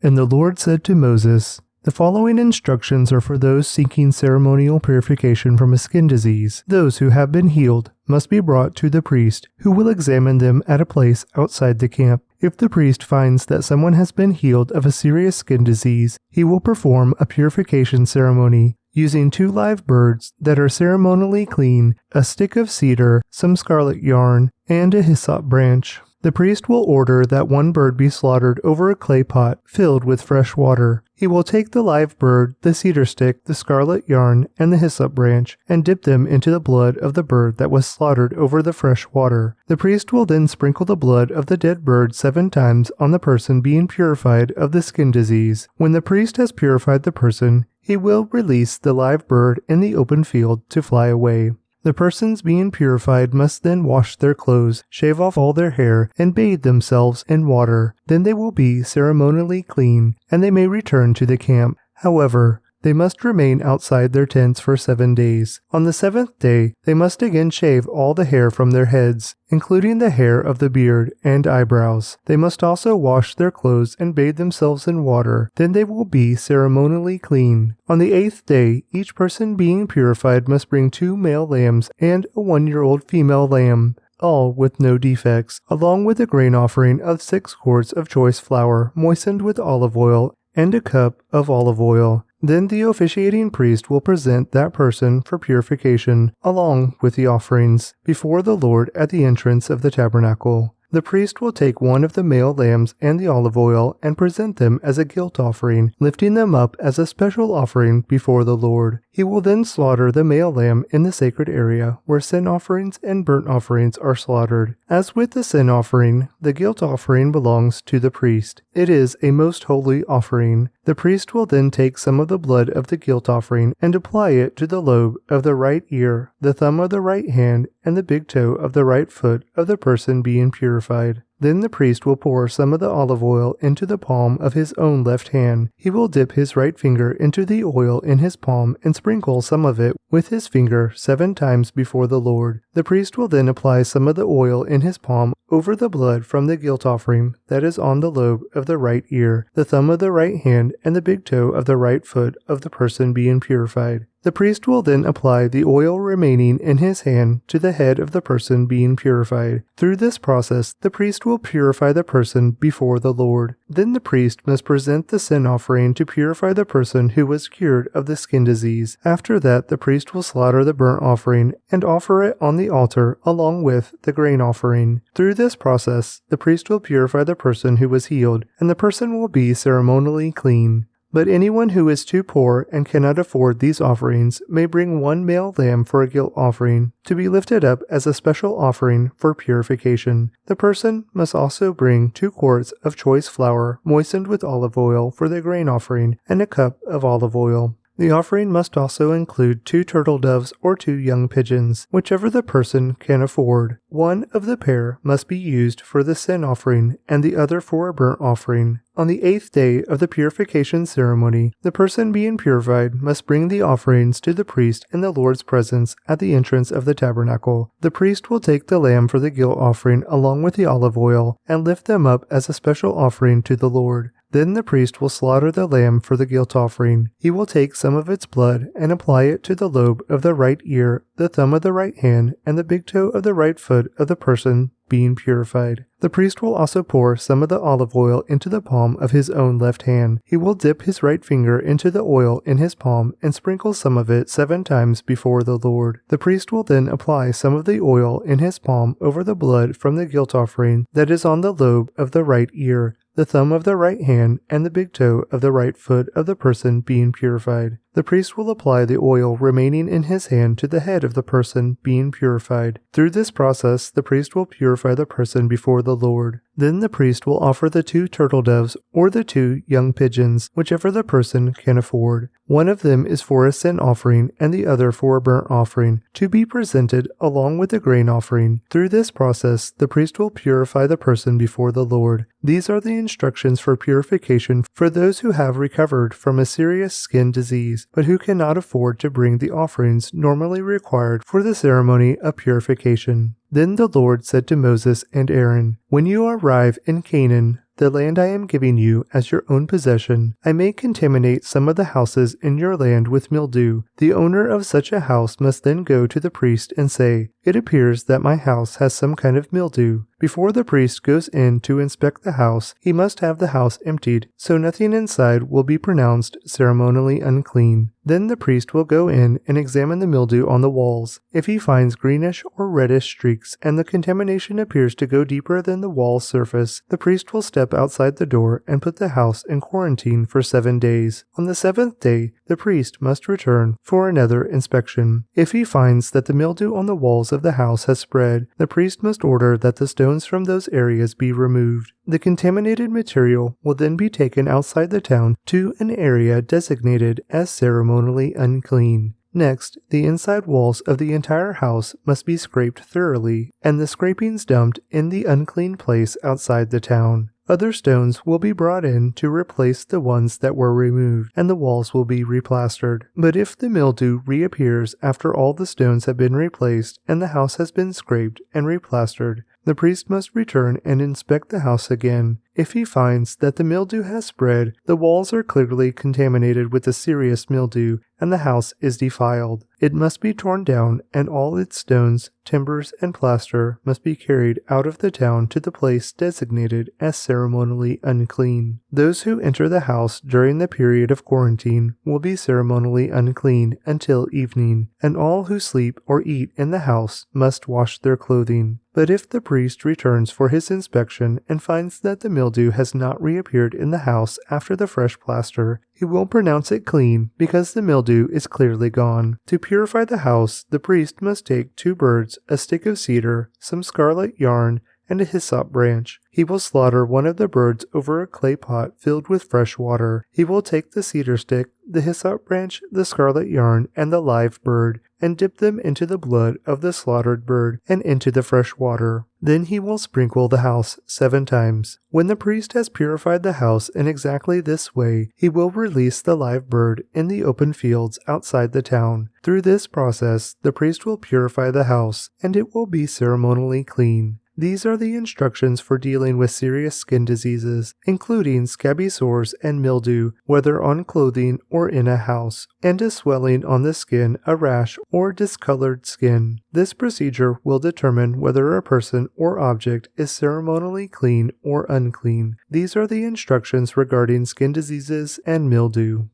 And the Lord said to Moses, "The following instructions are for those seeking ceremonial purification from a skin disease. Those who have been healed must be brought to the priest, who will examine them at a place outside the camp. If the priest finds that someone has been healed of a serious skin disease, he will perform a purification ceremony, using 2 live birds that are ceremonially clean, a stick of cedar, some scarlet yarn, and a hyssop branch. The priest will order that 1 bird be slaughtered over a clay pot filled with fresh water. He will take the live bird, the cedar stick, the scarlet yarn, and the hyssop branch, and dip them into the blood of the bird that was slaughtered over the fresh water. The priest will then sprinkle the blood of the dead bird 7 times on the person being purified of the skin disease. When the priest has purified the person, he will release the live bird in the open field to fly away. The persons being purified must then wash their clothes, shave off all their hair, and bathe themselves in water. Then they will be ceremonially clean, and they may return to the camp. However, they must remain outside their tents for 7 days. On the 7th day, they must again shave all the hair from their heads, including the hair of the beard and eyebrows. They must also wash their clothes and bathe themselves in water. Then they will be ceremonially clean. On the 8th day, each person being purified must bring 2 male lambs and a 1-year-old female lamb, all with no defects, along with a grain offering of 6 quarts of choice flour moistened with olive oil and a cup of olive oil. Then the officiating priest will present that person for purification, along with the offerings, before the Lord at the entrance of the tabernacle. The priest will take 1 of the male lambs and the olive oil and present them as a guilt offering, lifting them up as a special offering before the Lord. He will then slaughter the male lamb in the sacred area where sin offerings and burnt offerings are slaughtered. As with the sin offering, the guilt offering belongs to the priest. It is a most holy offering. The priest will then take some of the blood of the guilt offering and apply it to the lobe of the right ear, the thumb of the right hand, and the big toe of the right foot of the person being purified. Then the priest will pour some of the olive oil into the palm of his own left hand. He will dip his right finger into the oil in his palm and sprinkle some of it with his finger 7 times before the Lord. The priest will then apply some of the oil in his palm over the blood from the guilt offering that is on the lobe of the right ear, the thumb of the right hand, and the big toe of the right foot of the person being purified. The priest will then apply the oil remaining in his hand to the head of the person being purified. Through this process, the priest will purify the person before the Lord. Then the priest must present the sin offering to purify the person who was cured of the skin disease. After that, the priest will slaughter the burnt offering and offer it on the altar along with the grain offering. Through this process, the priest will purify the person who was healed, and the person will be ceremonially clean. But anyone who is too poor and cannot afford these offerings may bring 1 male lamb for a guilt offering, to be lifted up as a special offering for purification. The person must also bring 2 quarts of choice flour moistened with olive oil for the grain offering and a cup of olive oil. The offering must also include 2 turtle doves or 2 young pigeons, whichever the person can afford. 1 of the pair must be used for the sin offering and the other for a burnt offering. On the 8th day of the purification ceremony, the person being purified must bring the offerings to the priest in the Lord's presence at the entrance of the tabernacle. The priest will take the lamb for the guilt offering along with the olive oil and lift them up as a special offering to the Lord. Then the priest will slaughter the lamb for the guilt offering. He will take some of its blood and apply it to the lobe of the right ear, the thumb of the right hand, and the big toe of the right foot of the person being purified. The priest will also pour some of the olive oil into the palm of his own left hand. He will dip his right finger into the oil in his palm and sprinkle some of it 7 times before the Lord. The priest will then apply some of the oil in his palm over the blood from the guilt offering that is on the lobe of the right ear, the thumb of the right hand, and the big toe of the right foot of the person being purified. The priest will apply the oil remaining in his hand to the head of the person being purified. Through this process, the priest will purify the person before the Lord. Then the priest will offer the 2 turtle doves or the 2 young pigeons, whichever the person can afford. One of them is for a sin offering and the other for a burnt offering, to be presented along with the grain offering. Through this process, the priest will purify the person before the Lord. These are the instructions for purification for those who have recovered from a serious skin disease, but who cannot afford to bring the offerings normally required for the ceremony of purification. Then the Lord said to Moses and Aaron, "When you arrive in Canaan, the land I am giving you as your own possession, I may contaminate some of the houses in your land with mildew. The owner of such a house must then go to the priest and say, 'It appears that my house has some kind of mildew.' Before the priest goes in to inspect the house, he must have the house emptied, so nothing inside will be pronounced ceremonially unclean. Then the priest will go in and examine the mildew on the walls. If he finds greenish or reddish streaks and the contamination appears to go deeper than the wall surface, the priest will step outside the door and put the house in quarantine for 7 days. On the 7th day, the priest must return for another inspection. If he finds that the mildew on the walls of the house has spread, the priest must order that the stones from those areas be removed. The contaminated material will then be taken outside the town to an area designated as ceremonially unclean. Next, the inside walls of the entire house must be scraped thoroughly, and the scrapings dumped in the unclean place outside the town. Other stones will be brought in to replace the ones that were removed, and the walls will be replastered. But if the mildew reappears after all the stones have been replaced and the house has been scraped and replastered, the priest must return and inspect the house again. If he finds that the mildew has spread, the walls are clearly contaminated with a serious mildew, and the house is defiled. It must be torn down, and all its stones, timbers, and plaster must be carried out of the town to the place designated as ceremonially unclean. Those who enter the house during the period of quarantine will be ceremonially unclean until evening, and all who sleep or eat in the house must wash their clothing. But if the priest returns for his inspection and finds that the mildew has not reappeared in the house after the fresh plaster, he will pronounce it clean because the mildew is clearly gone. To purify the house, the priest must take 2 birds, a stick of cedar, some scarlet yarn, and a hyssop branch. He will slaughter one of the birds over a clay pot filled with fresh water. He will take the cedar stick, the hyssop branch, the scarlet yarn, and the live bird, and dip them into the blood of the slaughtered bird and into the fresh water. Then he will sprinkle the house 7 times. When the priest has purified the house in exactly this way, he will release the live bird in the open fields outside the town. Through this process, the priest will purify the house, and it will be ceremonially clean. These are the instructions for dealing with serious skin diseases, including scabby sores and mildew, whether on clothing or in a house, and a swelling on the skin, a rash, or discolored skin. This procedure will determine whether a person or object is ceremonially clean or unclean. These are the instructions regarding skin diseases and mildew.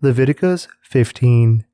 Leviticus 15.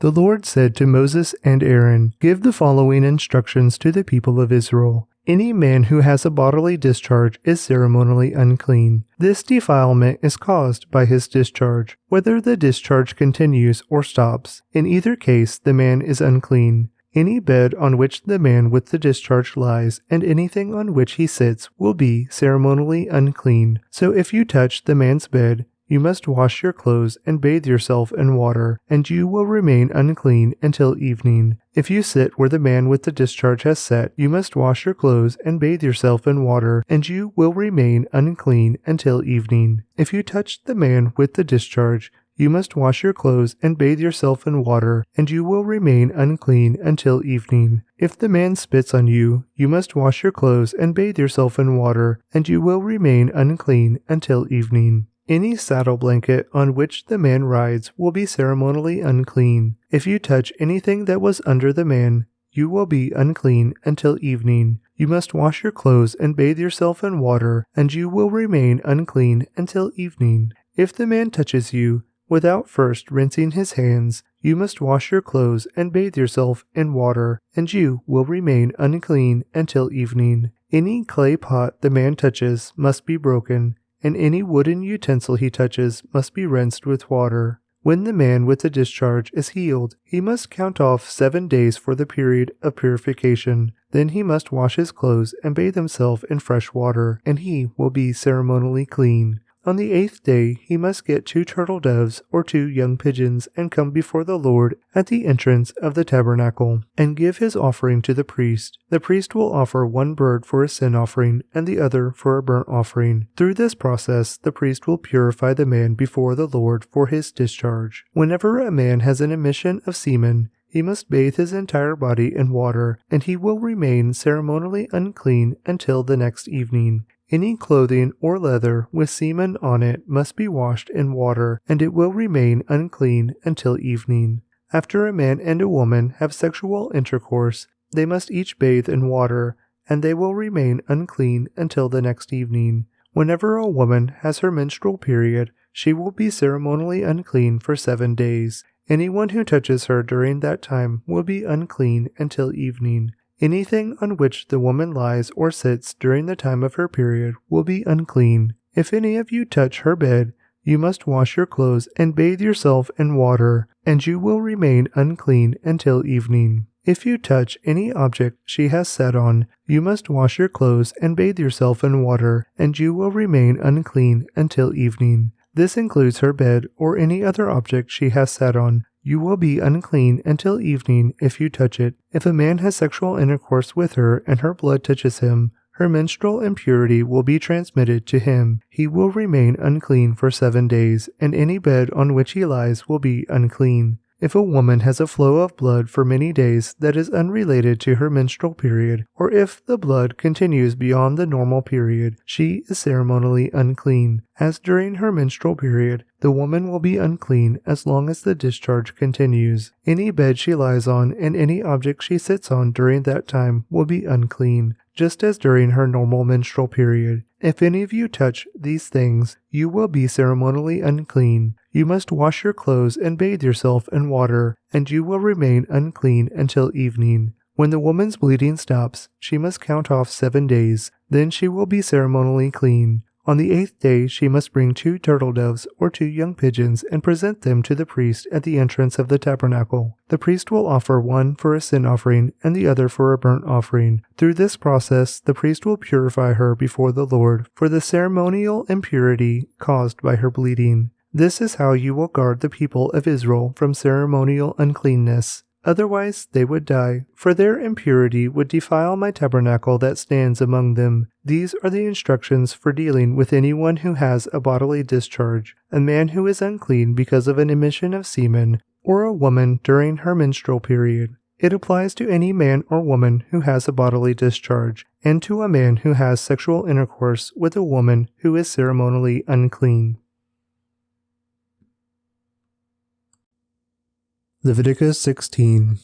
The Lord said to Moses and Aaron, "Give the following instructions to the people of Israel. Any man who has a bodily discharge is ceremonially unclean. This defilement is caused by his discharge, whether the discharge continues or stops. In either case, the man is unclean. Any bed on which the man with the discharge lies and anything on which he sits will be ceremonially unclean. So if you touch the man's bed, you must wash your clothes and bathe yourself in water, and you will remain unclean until evening. If you sit where the man with the discharge has sat, you must wash your clothes and bathe yourself in water, and you will remain unclean until evening. If you touch the man with the discharge, you must wash your clothes and bathe yourself in water, and you will remain unclean until evening. If the man spits on you, you must wash your clothes and bathe yourself in water, and you will remain unclean until evening. Any saddle blanket on which the man rides will be ceremonially unclean. If you touch anything that was under the man, you will be unclean until evening. You must wash your clothes and bathe yourself in water, and you will remain unclean until evening. If the man touches you, without first rinsing his hands, you must wash your clothes and bathe yourself in water, and you will remain unclean until evening. Any clay pot the man touches must be broken, and any wooden utensil he touches must be rinsed with water. When the man with the discharge is healed, he must count off 7 days for the period of purification. Then he must wash his clothes and bathe himself in fresh water, and he will be ceremonially clean. On the 8th day he must get 2 turtle doves or 2 young pigeons and come before the Lord at the entrance of the tabernacle and give his offering to the priest. The priest will offer 1 bird for a sin offering and the other for a burnt offering. Through this process, the priest will purify the man before the Lord for his discharge. Whenever a man has an emission of semen, he must bathe his entire body in water, and he will remain ceremonially unclean until the next evening. Any clothing or leather with semen on it must be washed in water, and it will remain unclean until evening. After a man and a woman have sexual intercourse, they must each bathe in water, and they will remain unclean until the next evening. Whenever a woman has her menstrual period, she will be ceremonially unclean for 7 days. Anyone who touches her during that time will be unclean until evening. Anything on which the woman lies or sits during the time of her period will be unclean. If any of you touch her bed, you must wash your clothes and bathe yourself in water, and you will remain unclean until evening. If you touch any object she has sat on, you must wash your clothes and bathe yourself in water, and you will remain unclean until evening. This includes her bed or any other object she has sat on. You will be unclean until evening if you touch it. If a man has sexual intercourse with her and her blood touches him, her menstrual impurity will be transmitted to him. He will remain unclean for 7 days, and any bed on which he lies will be unclean. If a woman has a flow of blood for many days that is unrelated to her menstrual period, or if the blood continues beyond the normal period, she is ceremonially unclean. As during her menstrual period, the woman will be unclean as long as the discharge continues. Any bed she lies on and any object she sits on during that time will be unclean, just as during her normal menstrual period. If any of you touch these things, you will be ceremonially unclean. You must wash your clothes and bathe yourself in water, and you will remain unclean until evening. When the woman's bleeding stops, she must count off 7 days. Then she will be ceremonially clean. On the 8th day she must bring 2 turtle doves or 2 young pigeons and present them to the priest at the entrance of the tabernacle. The priest will offer 1 for a sin offering and the other for a burnt offering. Through this process, the priest will purify her before the Lord for the ceremonial impurity caused by her bleeding. This is how you will guard the people of Israel from ceremonial uncleanness. Otherwise they would die, for their impurity would defile my tabernacle that stands among them. These are the instructions for dealing with anyone who has a bodily discharge, a man who is unclean because of an emission of semen, or a woman during her menstrual period. It applies to any man or woman who has a bodily discharge, and to a man who has sexual intercourse with a woman who is ceremonially unclean. Leviticus 16.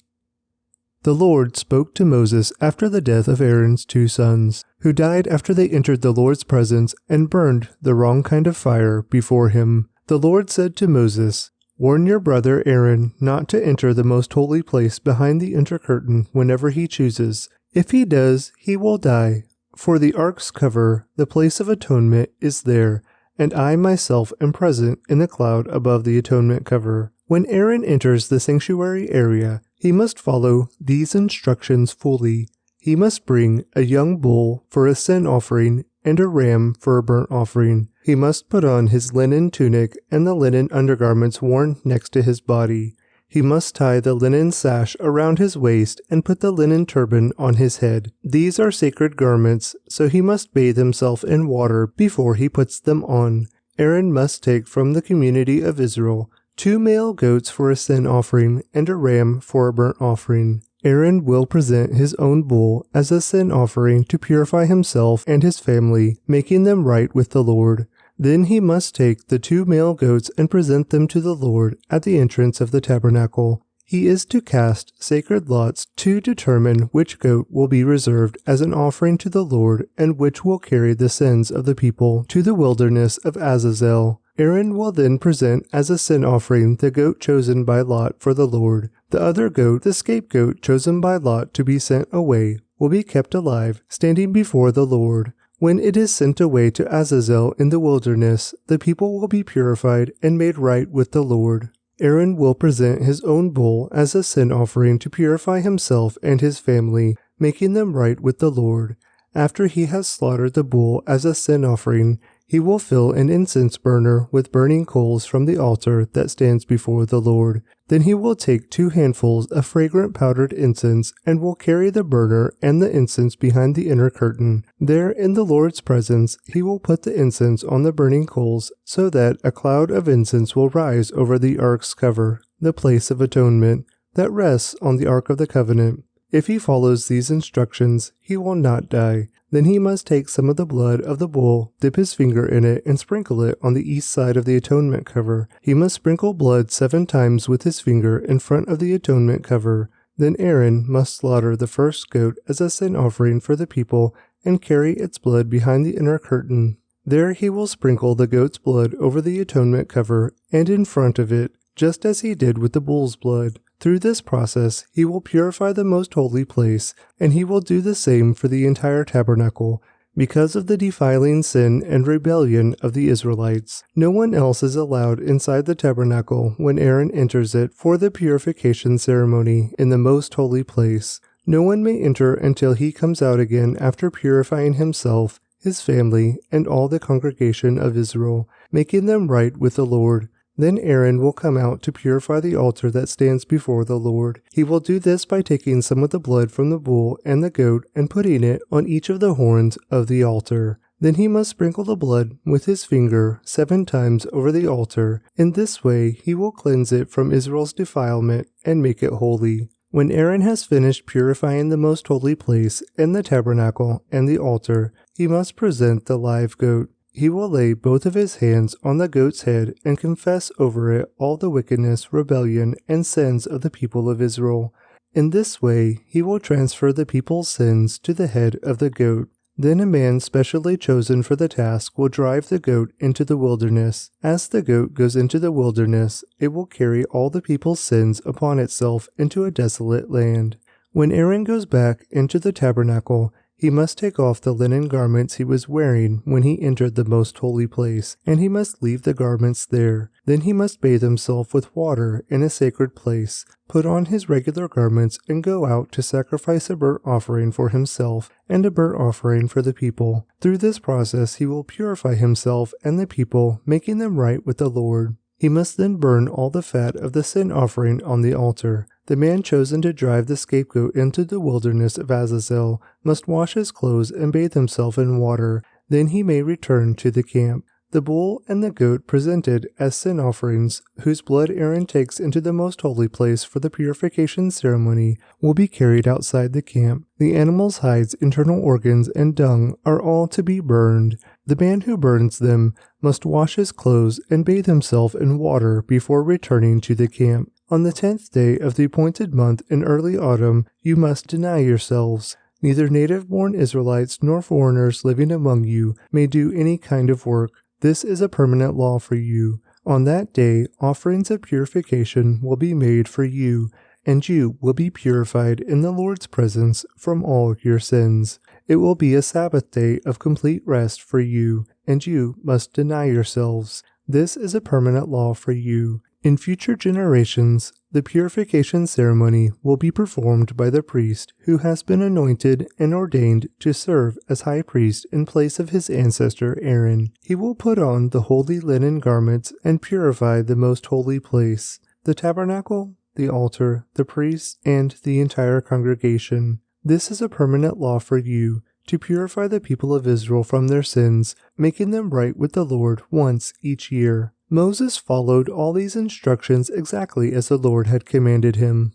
The Lord spoke to Moses after the death of Aaron's 2 sons, who died after they entered the Lord's presence and burned the wrong kind of fire before him. The Lord said to Moses, "Warn your brother Aaron not to enter the most holy place behind the inner curtain whenever he chooses. If he does, he will die. For the ark's cover, the place of atonement, is there, and I myself am present in the cloud above the atonement cover. When Aaron enters the sanctuary area, he must follow these instructions fully. He must bring a young bull for a sin offering and a ram for a burnt offering. He must put on his linen tunic and the linen undergarments worn next to his body. He must tie the linen sash around his waist and put the linen turban on his head. These are sacred garments, so he must bathe himself in water before he puts them on. Aaron must take from the community of Israel 2 male goats for a sin offering and a ram for a burnt offering. Aaron will present his own bull as a sin offering to purify himself and his family, making them right with the Lord. Then he must take the 2 male goats and present them to the Lord at the entrance of the tabernacle. He is to cast sacred lots to determine which goat will be reserved as an offering to the Lord and which will carry the sins of the people to the wilderness of Azazel. Aaron will then present as a sin offering the goat chosen by lot for the Lord. The other goat, the scapegoat chosen by lot to be sent away, will be kept alive, standing before the Lord. When it is sent away to Azazel in the wilderness, the people will be purified and made right with the Lord. Aaron will present his own bull as a sin offering to purify himself and his family, making them right with the Lord. After he has slaughtered the bull as a sin offering, he will fill an incense burner with burning coals from the altar that stands before the Lord. Then he will take 2 handfuls of fragrant powdered incense and will carry the burner and the incense behind the inner curtain. There, in the Lord's presence, he will put the incense on the burning coals so that a cloud of incense will rise over the ark's cover, the place of atonement, that rests on the Ark of the Covenant. If he follows these instructions, he will not die. Then he must take some of the blood of the bull, dip his finger in it, and sprinkle it on the east side of the atonement cover. He must sprinkle blood 7 times with his finger in front of the atonement cover. Then Aaron must slaughter the first goat as a sin offering for the people and carry its blood behind the inner curtain. There he will sprinkle the goat's blood over the atonement cover and in front of it, just as he did with the bull's blood. Through this process, he will purify the most holy place, and he will do the same for the entire tabernacle. Because of the defiling sin and rebellion of the Israelites, no one else is allowed inside the tabernacle when Aaron enters it for the purification ceremony in the most holy place. No one may enter until he comes out again after purifying himself, his family, and all the congregation of Israel, making them right with the Lord. Then Aaron will come out to purify the altar that stands before the Lord. He will do this by taking some of the blood from the bull and the goat and putting it on each of the horns of the altar. Then he must sprinkle the blood with his finger 7 times over the altar. In this way he will cleanse it from Israel's defilement and make it holy. When Aaron has finished purifying the most holy place and the tabernacle and the altar, he must present the live goat. He will lay both of his hands on the goat's head and confess over it all the wickedness, rebellion, and sins of the people of Israel. In this way, he will transfer the people's sins to the head of the goat. Then a man specially chosen for the task will drive the goat into the wilderness. As the goat goes into the wilderness, it will carry all the people's sins upon itself into a desolate land. When Aaron goes back into the tabernacle, he must take off the linen garments he was wearing when he entered the most holy place, and he must leave the garments there. Then he must bathe himself with water in a sacred place, put on his regular garments, and go out to sacrifice a burnt offering for himself and a burnt offering for the people. Through this process he will purify himself and the people, making them right with the Lord. He must then burn all the fat of the sin offering on the altar. The man chosen to drive the scapegoat into the wilderness of Azazel must wash his clothes and bathe himself in water. Then he may return to the camp. The bull and the goat presented as sin offerings, whose blood Aaron takes into the most holy place for the purification ceremony, will be carried outside the camp. The animal's hides, internal organs, and dung are all to be burned. The man who burns them must wash his clothes and bathe himself in water before returning to the camp. On the 10th day of the appointed month in early autumn, you must deny yourselves. Neither native-born Israelites nor foreigners living among you may do any kind of work. This is a permanent law for you. On that day, offerings of purification will be made for you, and you will be purified in the Lord's presence from all your sins. It will be a Sabbath day of complete rest for you, and you must deny yourselves. This is a permanent law for you. In future generations, the purification ceremony will be performed by the priest who has been anointed and ordained to serve as high priest in place of his ancestor Aaron. He will put on the holy linen garments and purify the most holy place, the tabernacle, the altar, the priests, and the entire congregation. This is a permanent law for you, to purify the people of Israel from their sins, making them right with the Lord once each year. Moses followed all these instructions exactly as the Lord had commanded him.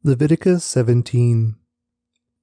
Leviticus 17.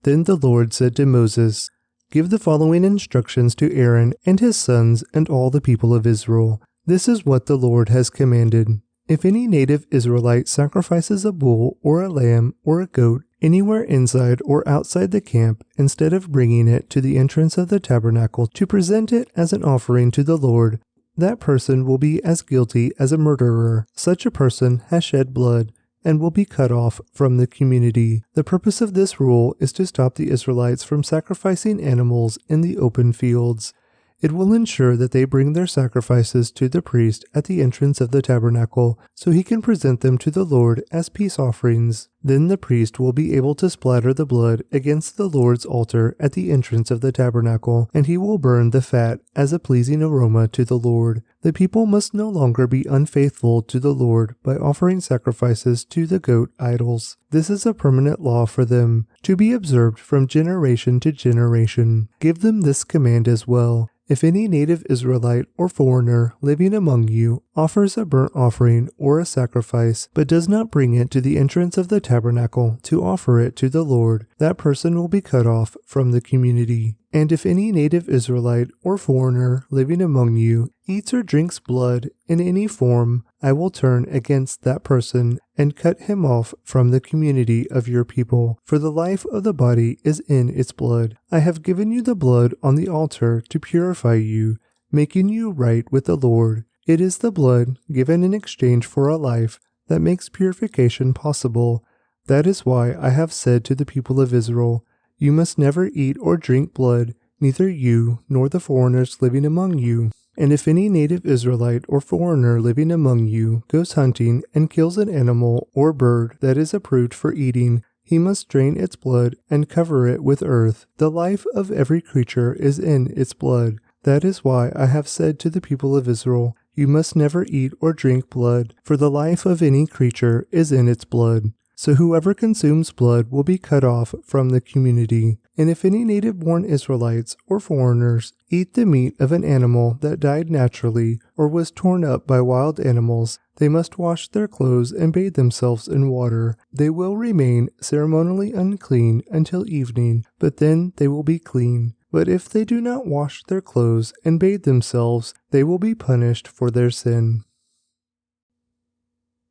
Then the Lord said to Moses, "Give the following instructions to Aaron and his sons and all the people of Israel. This is what the Lord has commanded. If any native Israelite sacrifices a bull or a lamb or a goat anywhere inside or outside the camp, instead of bringing it to the entrance of the tabernacle to present it as an offering to the Lord, that person will be as guilty as a murderer. Such a person has shed blood and will be cut off from the community. The purpose of this rule is to stop the Israelites from sacrificing animals in the open fields. It will ensure that they bring their sacrifices to the priest at the entrance of the tabernacle, so he can present them to the Lord as peace offerings. Then the priest will be able to splatter the blood against the Lord's altar at the entrance of the tabernacle, and he will burn the fat as a pleasing aroma to the Lord. The people must no longer be unfaithful to the Lord by offering sacrifices to the goat idols. This is a permanent law for them, to be observed from generation to generation. Give them this command as well. If any native Israelite or foreigner living among you offers a burnt offering or a sacrifice, but does not bring it to the entrance of the tabernacle to offer it to the Lord, that person will be cut off from the community. And if any native Israelite or foreigner living among you eats or drinks blood in any form, I will turn against that person and cut him off from the community of your people, for the life of the body is in its blood. I have given you the blood on the altar to purify you, making you right with the Lord. It is the blood given in exchange for a life that makes purification possible. That is why I have said to the people of Israel, you must never eat or drink blood, neither you nor the foreigners living among you. And if any native Israelite or foreigner living among you goes hunting and kills an animal or bird that is approved for eating, he must drain its blood and cover it with earth. The life of every creature is in its blood. That is why I have said to the people of Israel, you must never eat or drink blood, for the life of any creature is in its blood. So whoever consumes blood will be cut off from the community. And if any native-born Israelites or foreigners eat the meat of an animal that died naturally or was torn up by wild animals, they must wash their clothes and bathe themselves in water. They will remain ceremonially unclean until evening, but then they will be clean. But if they do not wash their clothes and bathe themselves, they will be punished for their sin.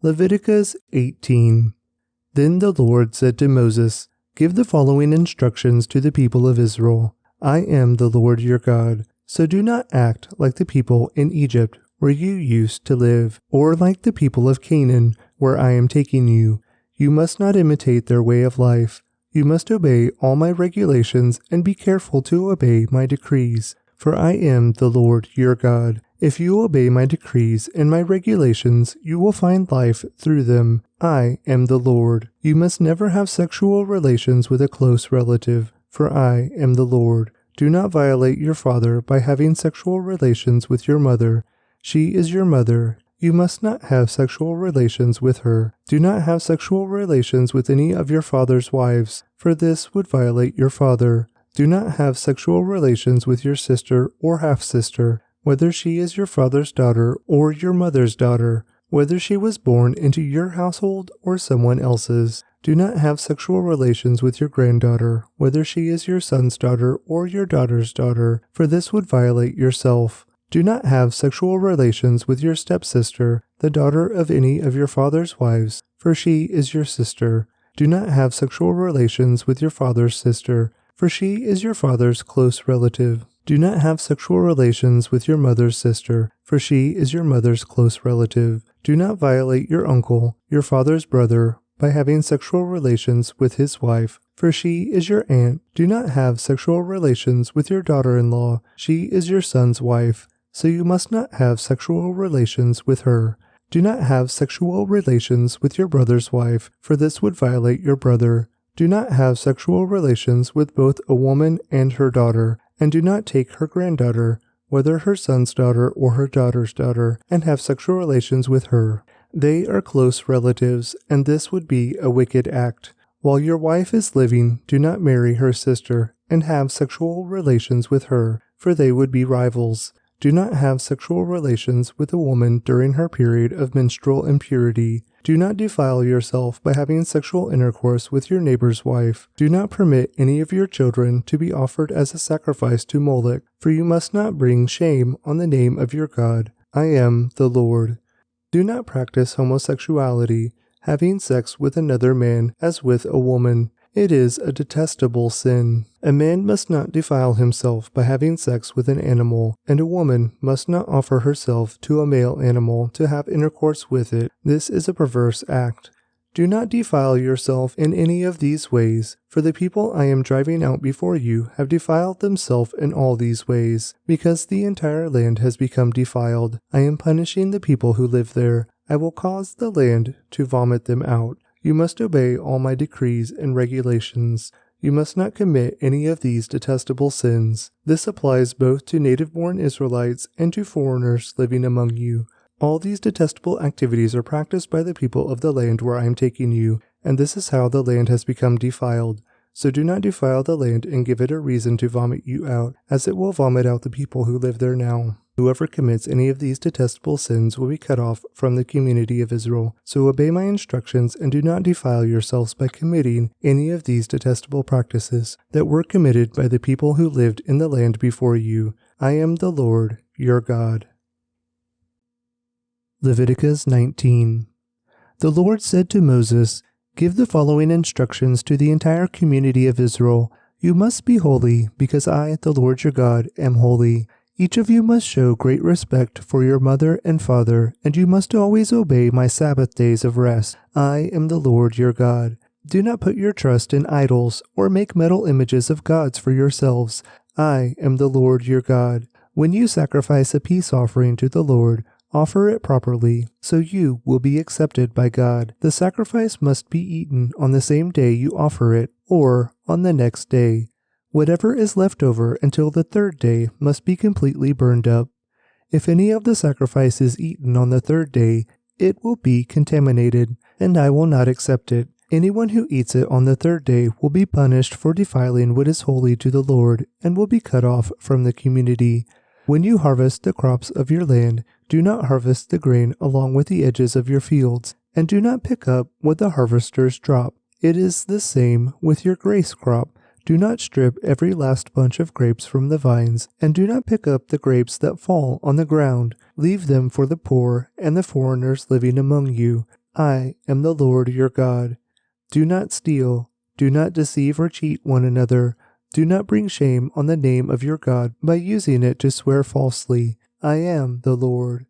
Leviticus 18. Then the Lord said to Moses, give the following instructions to the people of Israel. I am the Lord your God, so do not act like the people in Egypt, where you used to live, or like the people of Canaan, where I am taking you. You must not imitate their way of life. You must obey all my regulations and be careful to obey my decrees, for I am the Lord your God. If you obey my decrees and my regulations, you will find life through them. I am the Lord. You must never have sexual relations with a close relative, for I am the Lord. Do not violate your father by having sexual relations with your mother. She is your mother. You must not have sexual relations with her. Do not have sexual relations with any of your father's wives, for this would violate your father. Do not have sexual relations with your sister or half-sister, whether she is your father's daughter or your mother's daughter, whether she was born into your household or someone else's. Do not have sexual relations with your granddaughter, whether she is your son's daughter or your daughter's daughter, for this would violate yourself. Do not have sexual relations with your stepsister, the daughter of any of your father's wives, for she is your sister. Do not have sexual relations with your father's sister, for she is your father's close relative. Do not have sexual relations with your mother's sister, for she is your mother's close relative. Do not violate your uncle, your father's brother, by having sexual relations with his wife, for she is your aunt. Do not have sexual relations with your daughter-in-law, she is your son's wife, so you must not have sexual relations with her. Do not have sexual relations with your brother's wife, for this would violate your brother. Do not have sexual relations with both a woman and her daughter, and do not take her granddaughter, whether her son's daughter or her daughter's daughter, and have sexual relations with her. They are close relatives, and this would be a wicked act. While your wife is living, do not marry her sister and have sexual relations with her, for they would be rivals. Do not have sexual relations with a woman during her period of menstrual impurity. Do not defile yourself by having sexual intercourse with your neighbor's wife. Do not permit any of your children to be offered as a sacrifice to Moloch, for you must not bring shame on the name of your God. I am the Lord. Do not practice homosexuality, having sex with another man as with a woman. It is a detestable sin. A man must not defile himself by having sex with an animal, and a woman must not offer herself to a male animal to have intercourse with it. This is a perverse act. Do not defile yourself in any of these ways, for the people I am driving out before you have defiled themselves in all these ways. Because the entire land has become defiled, I am punishing the people who live there. I will cause the land to vomit them out. You must obey all my decrees and regulations. You must not commit any of these detestable sins. This applies both to native-born Israelites and to foreigners living among you. All these detestable activities are practiced by the people of the land where I am taking you, and this is how the land has become defiled. So do not defile the land and give it a reason to vomit you out, as it will vomit out the people who live there now. Whoever commits any of these detestable sins will be cut off from the community of Israel. So obey my instructions and do not defile yourselves by committing any of these detestable practices that were committed by the people who lived in the land before you. I am the Lord, your God. Leviticus 19. The Lord said to Moses, "Give the following instructions to the entire community of Israel. You must be holy, because I, the Lord your God, am holy. Each of you must show great respect for your mother and father, and you must always obey my Sabbath days of rest. I am the Lord your God. Do not put your trust in idols or make metal images of gods for yourselves. I am the Lord your God. When you sacrifice a peace offering to the Lord, offer it properly, so you will be accepted by God. The sacrifice must be eaten on the same day you offer it, or on the next day. Whatever is left over until the third day must be completely burned up. If any of the sacrifice is eaten on the third day, it will be contaminated, and I will not accept it. Anyone who eats it on the third day will be punished for defiling what is holy to the Lord, and will be cut off from the community. When you harvest the crops of your land, do not harvest the grain along with the edges of your fields, and do not pick up what the harvesters drop. It is the same with your grace crop. Do not strip every last bunch of grapes from the vines, and do not pick up the grapes that fall on the ground. Leave them for the poor and the foreigners living among you. I am the Lord your God. Do not steal. Do not deceive or cheat one another. Do not bring shame on the name of your God by using it to swear falsely. I am the Lord.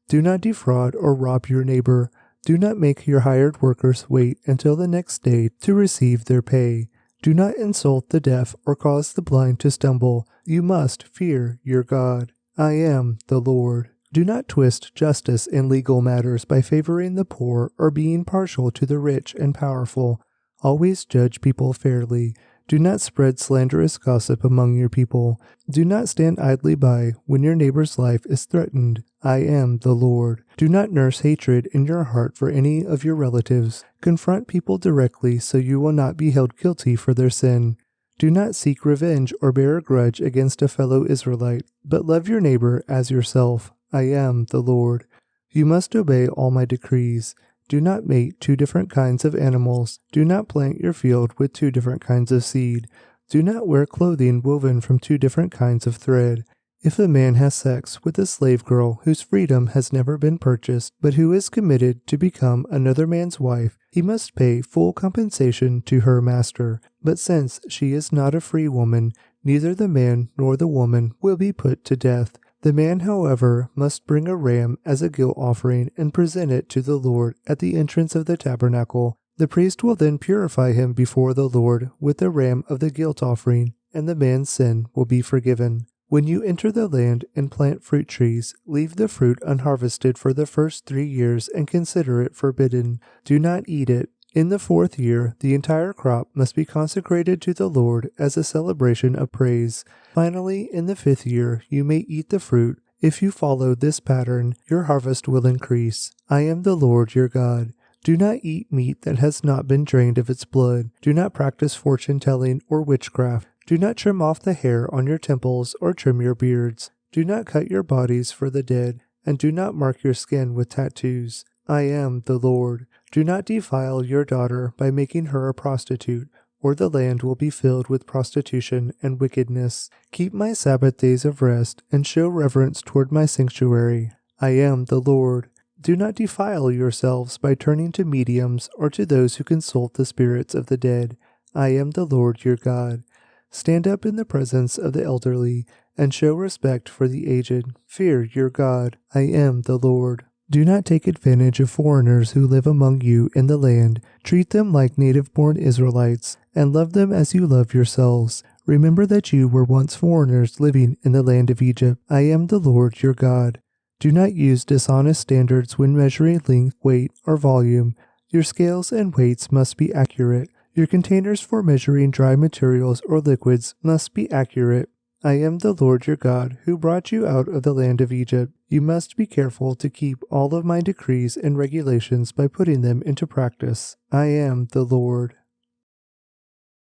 Do not defraud or rob your neighbor. Do not make your hired workers wait until the next day to receive their pay. Do not insult the deaf or cause the blind to stumble. You must fear your God. I am the Lord. Do not twist justice in legal matters by favoring the poor or being partial to the rich and powerful. Always judge people fairly. Do not spread slanderous gossip among your people. Do not stand idly by when your neighbor's life is threatened. I am the Lord. Do not nurse hatred in your heart for any of your relatives. Confront people directly so you will not be held guilty for their sin. Do not seek revenge or bear a grudge against a fellow Israelite, but love your neighbor as yourself. I am the Lord. You must obey all my decrees. Do not mate 2 different kinds of animals. Do not plant your field with 2 different kinds of seed. Do not wear clothing woven from 2 different kinds of thread. If a man has sex with a slave girl whose freedom has never been purchased, but who is committed to become another man's wife, he must pay full compensation to her master. But since she is not a free woman, neither the man nor the woman will be put to death. The man, however, must bring a ram as a guilt offering and present it to the Lord at the entrance of the tabernacle. The priest will then purify him before the Lord with the ram of the guilt offering, and the man's sin will be forgiven. When you enter the land and plant fruit trees, leave the fruit unharvested for the first 3 years and consider it forbidden. Do not eat it. In the 4th year, the entire crop must be consecrated to the Lord as a celebration of praise. Finally, in the 5th year, you may eat the fruit. If you follow this pattern, your harvest will increase. I am the Lord your God. Do not eat meat that has not been drained of its blood. Do not practice fortune-telling or witchcraft. Do not trim off the hair on your temples or trim your beards. Do not cut your bodies for the dead, and do not mark your skin with tattoos. I am the Lord. Do not defile your daughter by making her a prostitute, or the land will be filled with prostitution and wickedness. Keep my Sabbath days of rest and show reverence toward my sanctuary. I am the Lord. Do not defile yourselves by turning to mediums or to those who consult the spirits of the dead. I am the Lord your God. Stand up in the presence of the elderly and show respect for the aged. Fear your God. I am the Lord. Do not take advantage of foreigners who live among you in the land. Treat them like native-born Israelites, and love them as you love yourselves. Remember that you were once foreigners living in the land of Egypt. I am the Lord your God. Do not use dishonest standards when measuring length, weight, or volume. Your scales and weights must be accurate. Your containers for measuring dry materials or liquids must be accurate. I am the Lord your God, who brought you out of the land of Egypt. You must be careful to keep all of my decrees and regulations by putting them into practice. I am the Lord.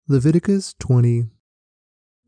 Leviticus 20.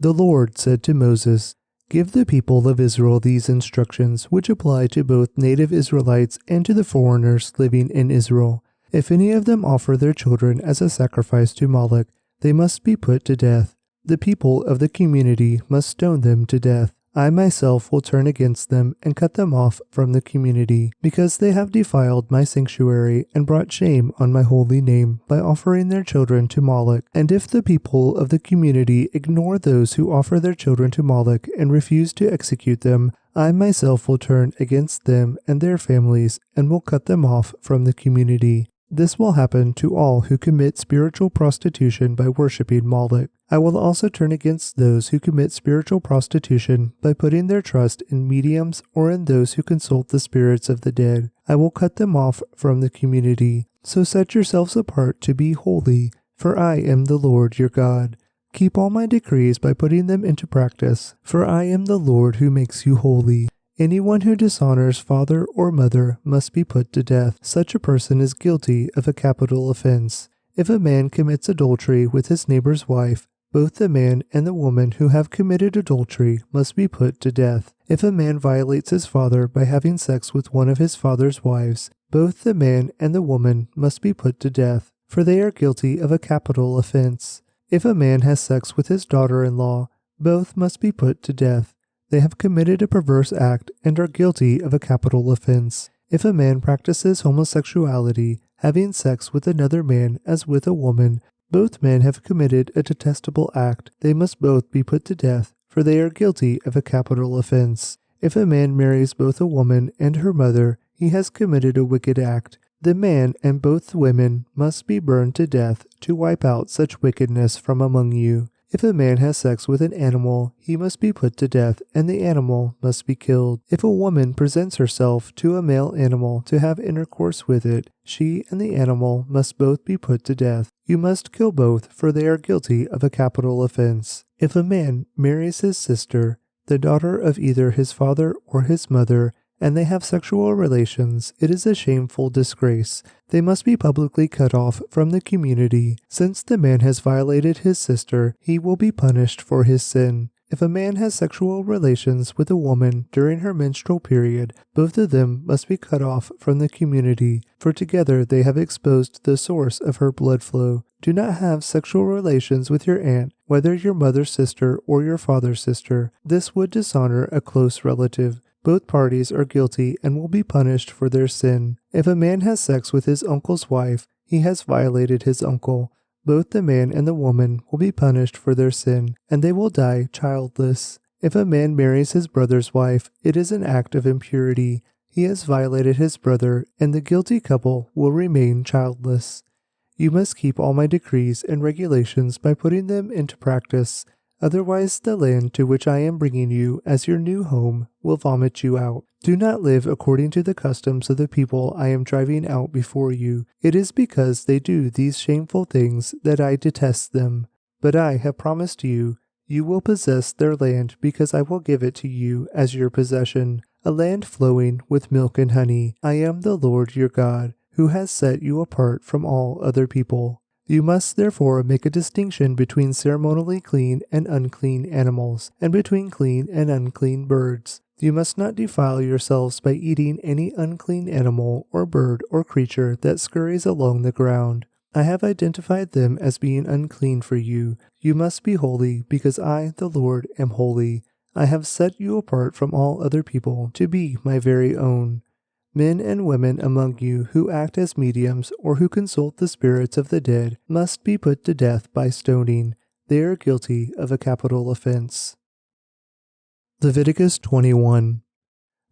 The Lord said to Moses, "Give the people of Israel these instructions, which apply to both native Israelites and to the foreigners living in Israel. If any of them offer their children as a sacrifice to Moloch, they must be put to death. The people of the community must stone them to death. I myself will turn against them and cut them off from the community, because they have defiled my sanctuary and brought shame on my holy name by offering their children to Moloch. And if the people of the community ignore those who offer their children to Moloch and refuse to execute them, I myself will turn against them and their families and will cut them off from the community. This will happen to all who commit spiritual prostitution by worshiping Moloch. I will also turn against those who commit spiritual prostitution by putting their trust in mediums or in those who consult the spirits of the dead. I will cut them off from the community. So set yourselves apart to be holy, for I am the Lord your God. Keep all my decrees by putting them into practice, for I am the Lord who makes you holy. Anyone who dishonors father or mother must be put to death. Such a person is guilty of a capital offense. If a man commits adultery with his neighbor's wife, both the man and the woman who have committed adultery must be put to death. If a man violates his father by having sex with one of his father's wives, both the man and the woman must be put to death, for they are guilty of a capital offense. If a man has sex with his daughter-in-law, both must be put to death. They have committed a perverse act and are guilty of a capital offense. If a man practices homosexuality, having sex with another man as with a woman, both men have committed a detestable act. They must both be put to death, for they are guilty of a capital offense. If a man marries both a woman and her mother, he has committed a wicked act. The man and both women must be burned to death to wipe out such wickedness from among you. If a man has sex with an animal, he must be put to death, and the animal must be killed. If a woman presents herself to a male animal to have intercourse with it, she and the animal must both be put to death. You must kill both, for they are guilty of a capital offense. If a man marries his sister, the daughter of either his father or his mother, and they have sexual relations, it is a shameful disgrace. They must be publicly cut off from the community. Since the man has violated his sister, he will be punished for his sin. If a man has sexual relations with a woman during her menstrual period, both of them must be cut off from the community, for together they have exposed the source of her blood flow. Do not have sexual relations with your aunt, whether your mother's sister or your father's sister. This would dishonor a close relative. Both parties are guilty and will be punished for their sin. If a man has sex with his uncle's wife, he has violated his uncle. Both the man and the woman will be punished for their sin, and they will die childless. If a man marries his brother's wife, it is an act of impurity. He has violated his brother, and the guilty couple will remain childless. You must keep all my decrees and regulations by putting them into practice. Otherwise, the land to which I am bringing you as your new home will vomit you out. Do not live according to the customs of the people I am driving out before you. It is because they do these shameful things that I detest them. But I have promised you, you will possess their land because I will give it to you as your possession, a land flowing with milk and honey. I am the Lord your God, who has set you apart from all other people. You must therefore make a distinction between ceremonially clean and unclean animals, and between clean and unclean birds. You must not defile yourselves by eating any unclean animal or bird or creature that scurries along the ground. I have identified them as being unclean for you. You must be holy, because I, the Lord, am holy. I have set you apart from all other people to be my very own. Men and women among you who act as mediums or who consult the spirits of the dead must be put to death by stoning. They are guilty of a capital offense. Leviticus 21.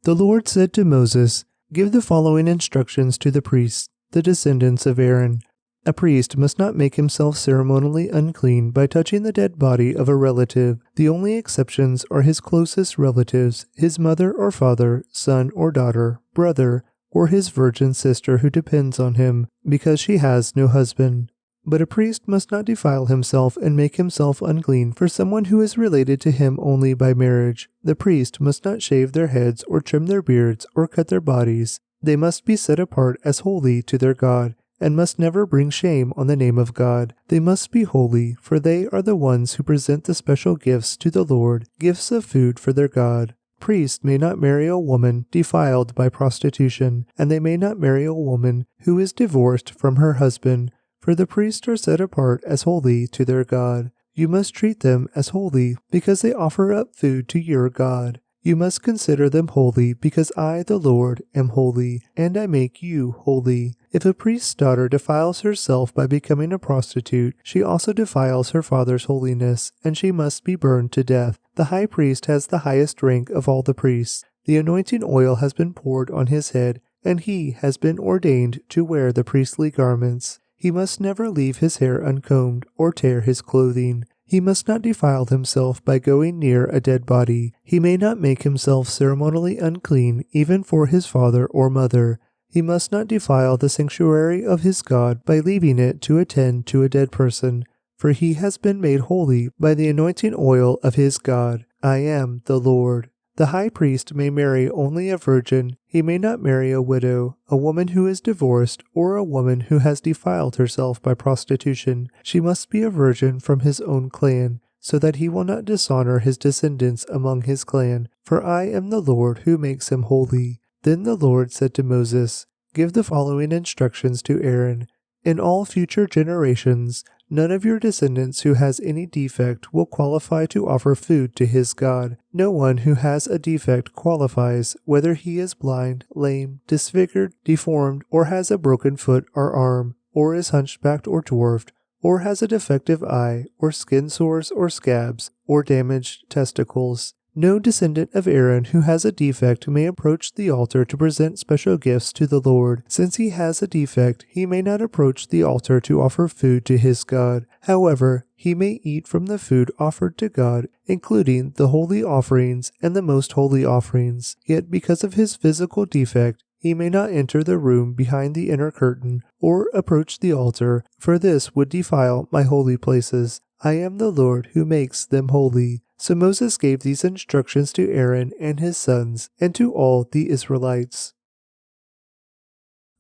The Lord said to Moses, Give the following instructions to the priests, the descendants of Aaron. A priest must not make himself ceremonially unclean by touching the dead body of a relative. The only exceptions are his closest relatives, his mother or father, son or daughter, brother, or his virgin sister who depends on him, because she has no husband. But a priest must not defile himself and make himself unclean for someone who is related to him only by marriage. The priest must not shave their heads or trim their beards or cut their bodies. They must be set apart as holy to their God, and must never bring shame on the name of God. They must be holy, for they are the ones who present the special gifts to the Lord, gifts of food for their God. Priests may not marry a woman defiled by prostitution, and they may not marry a woman who is divorced from her husband, for the priests are set apart as holy to their God. You must treat them as holy because they offer up food to your God. You must consider them holy because I, the Lord, am holy, and I make you holy. If a priest's daughter defiles herself by becoming a prostitute, she also defiles her father's holiness, and she must be burned to death. The high priest has the highest rank of all the priests. The anointing oil has been poured on his head, and he has been ordained to wear the priestly garments. He must never leave his hair uncombed or tear his clothing. He must not defile himself by going near a dead body. He may not make himself ceremonially unclean even for his father or mother. He must not defile the sanctuary of his God by leaving it to attend to a dead person, for he has been made holy by the anointing oil of his God. I am the Lord. The high priest may marry only a virgin. He may not marry a widow, a woman who is divorced, or a woman who has defiled herself by prostitution. She must be a virgin from his own clan, so that he will not dishonor his descendants among his clan, for I am the Lord who makes him holy. Then the Lord said to Moses, Give the following instructions to Aaron. In all future generations, none of your descendants who has any defect will qualify to offer food to his God. No one who has a defect qualifies, whether he is blind, lame, disfigured, deformed, or has a broken foot or arm, or is hunchbacked or dwarfed, or has a defective eye, or skin sores or scabs, or damaged testicles. No descendant of Aaron who has a defect may approach the altar to present special gifts to the Lord. Since he has a defect, he may not approach the altar to offer food to his God. However, he may eat from the food offered to God, including the holy offerings and the most holy offerings. Yet because of his physical defect, he may not enter the room behind the inner curtain or approach the altar, for this would defile my holy places. I am the Lord who makes them holy. So Moses gave these instructions to Aaron and his sons, and to all the Israelites.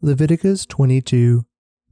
Leviticus 22.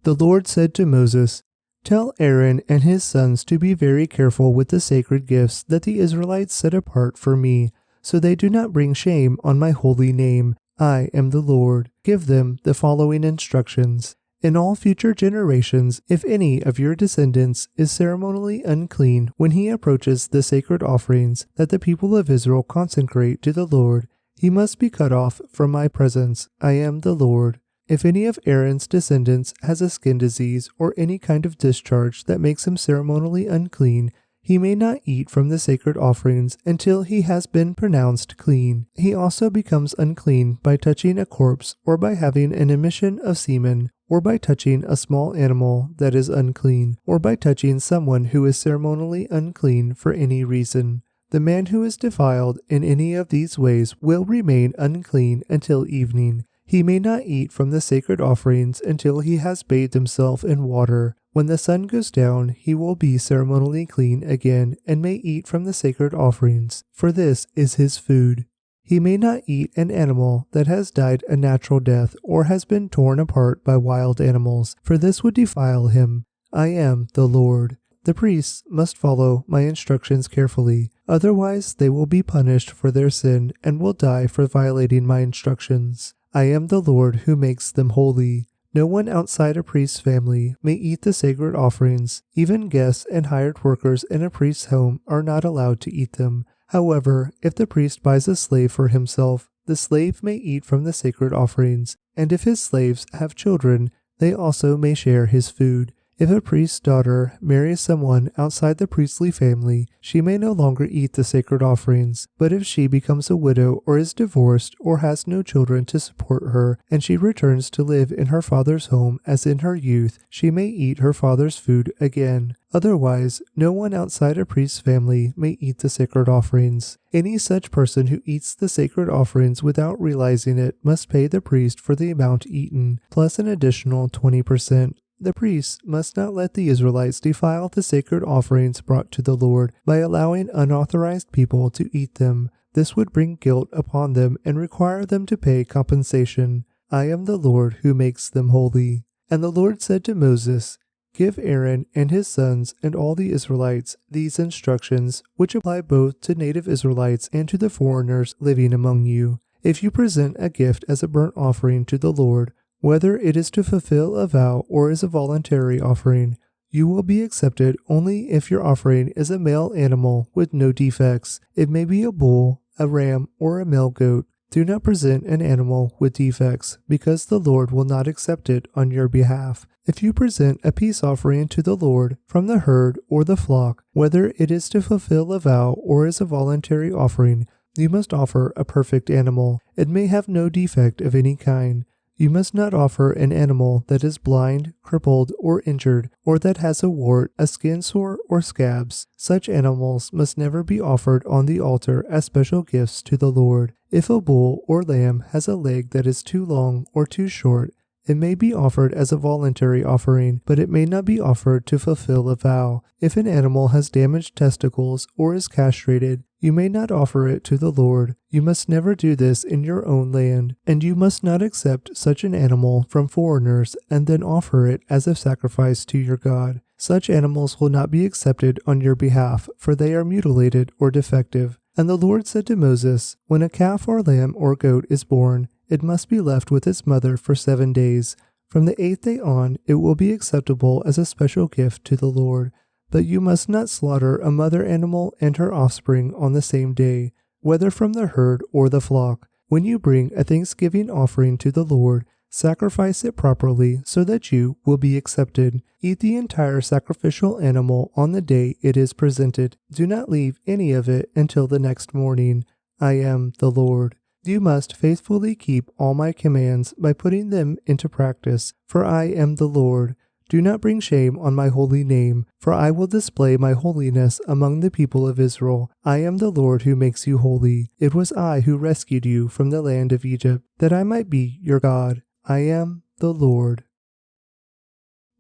The Lord said to Moses, Tell Aaron and his sons to be very careful with the sacred gifts that the Israelites set apart for me, so they do not bring shame on my holy name. I am the Lord. Give them the following instructions. In all future generations, if any of your descendants is ceremonially unclean when he approaches the sacred offerings that the people of Israel consecrate to the Lord, he must be cut off from my presence. I am the Lord. If any of Aaron's descendants has a skin disease or any kind of discharge that makes him ceremonially unclean, he may not eat from the sacred offerings until he has been pronounced clean. He also becomes unclean by touching a corpse or by having an emission of semen, or by touching a small animal that is unclean, or by touching someone who is ceremonially unclean for any reason. The man who is defiled in any of these ways will remain unclean until evening. He may not eat from the sacred offerings until he has bathed himself in water. When the sun goes down, he will be ceremonially clean again and may eat from the sacred offerings, for this is his food. He may not eat an animal that has died a natural death or has been torn apart by wild animals, for this would defile him. I am the Lord. The priests must follow my instructions carefully, otherwise they will be punished for their sin and will die for violating my instructions. I am the Lord who makes them holy. No one outside a priest's family may eat the sacred offerings. Even guests and hired workers in a priest's home are not allowed to eat them. However, if the priest buys a slave for himself, the slave may eat from the sacred offerings, and if his slaves have children, they also may share his food. If a priest's daughter marries someone outside the priestly family, she may no longer eat the sacred offerings. But if she becomes a widow or is divorced or has no children to support her, and she returns to live in her father's home as in her youth, she may eat her father's food again. Otherwise, no one outside a priest's family may eat the sacred offerings. Any such person who eats the sacred offerings without realizing it must pay the priest for the amount eaten, plus an additional 20%. The priests must not let the Israelites defile the sacred offerings brought to the Lord by allowing unauthorized people to eat them. This would bring guilt upon them and require them to pay compensation. I am the Lord who makes them holy. And the Lord said to Moses, Give Aaron and his sons and all the Israelites these instructions, which apply both to native Israelites and to the foreigners living among you. If you present a gift as a burnt offering to the Lord, whether it is to fulfill a vow or is a voluntary offering, you will be accepted only if your offering is a male animal with no defects. It may be a bull, a ram, or a male goat. Do not present an animal with defects, because the Lord will not accept it on your behalf. If you present a peace offering to the Lord from the herd or the flock, whether it is to fulfill a vow or is a voluntary offering, you must offer a perfect animal. It may have no defect of any kind. You must not offer an animal that is blind, crippled, or injured, or that has a wart, a skin sore, or scabs. Such animals must never be offered on the altar as special gifts to the Lord. If a bull or lamb has a leg that is too long or too short, it may be offered as a voluntary offering, but it may not be offered to fulfill a vow. If an animal has damaged testicles or is castrated, you may not offer it to the Lord. You must never do this in your own land, and you must not accept such an animal from foreigners and then offer it as a sacrifice to your God. Such animals will not be accepted on your behalf, for they are mutilated or defective. And the Lord said to Moses, When a calf or lamb or goat is born, it must be left with its mother for 7 days. From the 8th day on, it will be acceptable as a special gift to the Lord. But you must not slaughter a mother animal and her offspring on the same day, whether from the herd or the flock. When you bring a thanksgiving offering to the Lord, sacrifice it properly so that you will be accepted. Eat the entire sacrificial animal on the day it is presented. Do not leave any of it until the next morning. I am the Lord. You must faithfully keep all my commands by putting them into practice, for I am the Lord. Do not bring shame on my holy name, for I will display my holiness among the people of Israel. I am the Lord who makes you holy. It was I who rescued you from the land of Egypt, that I might be your God. I am the Lord.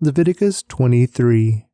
Leviticus 23.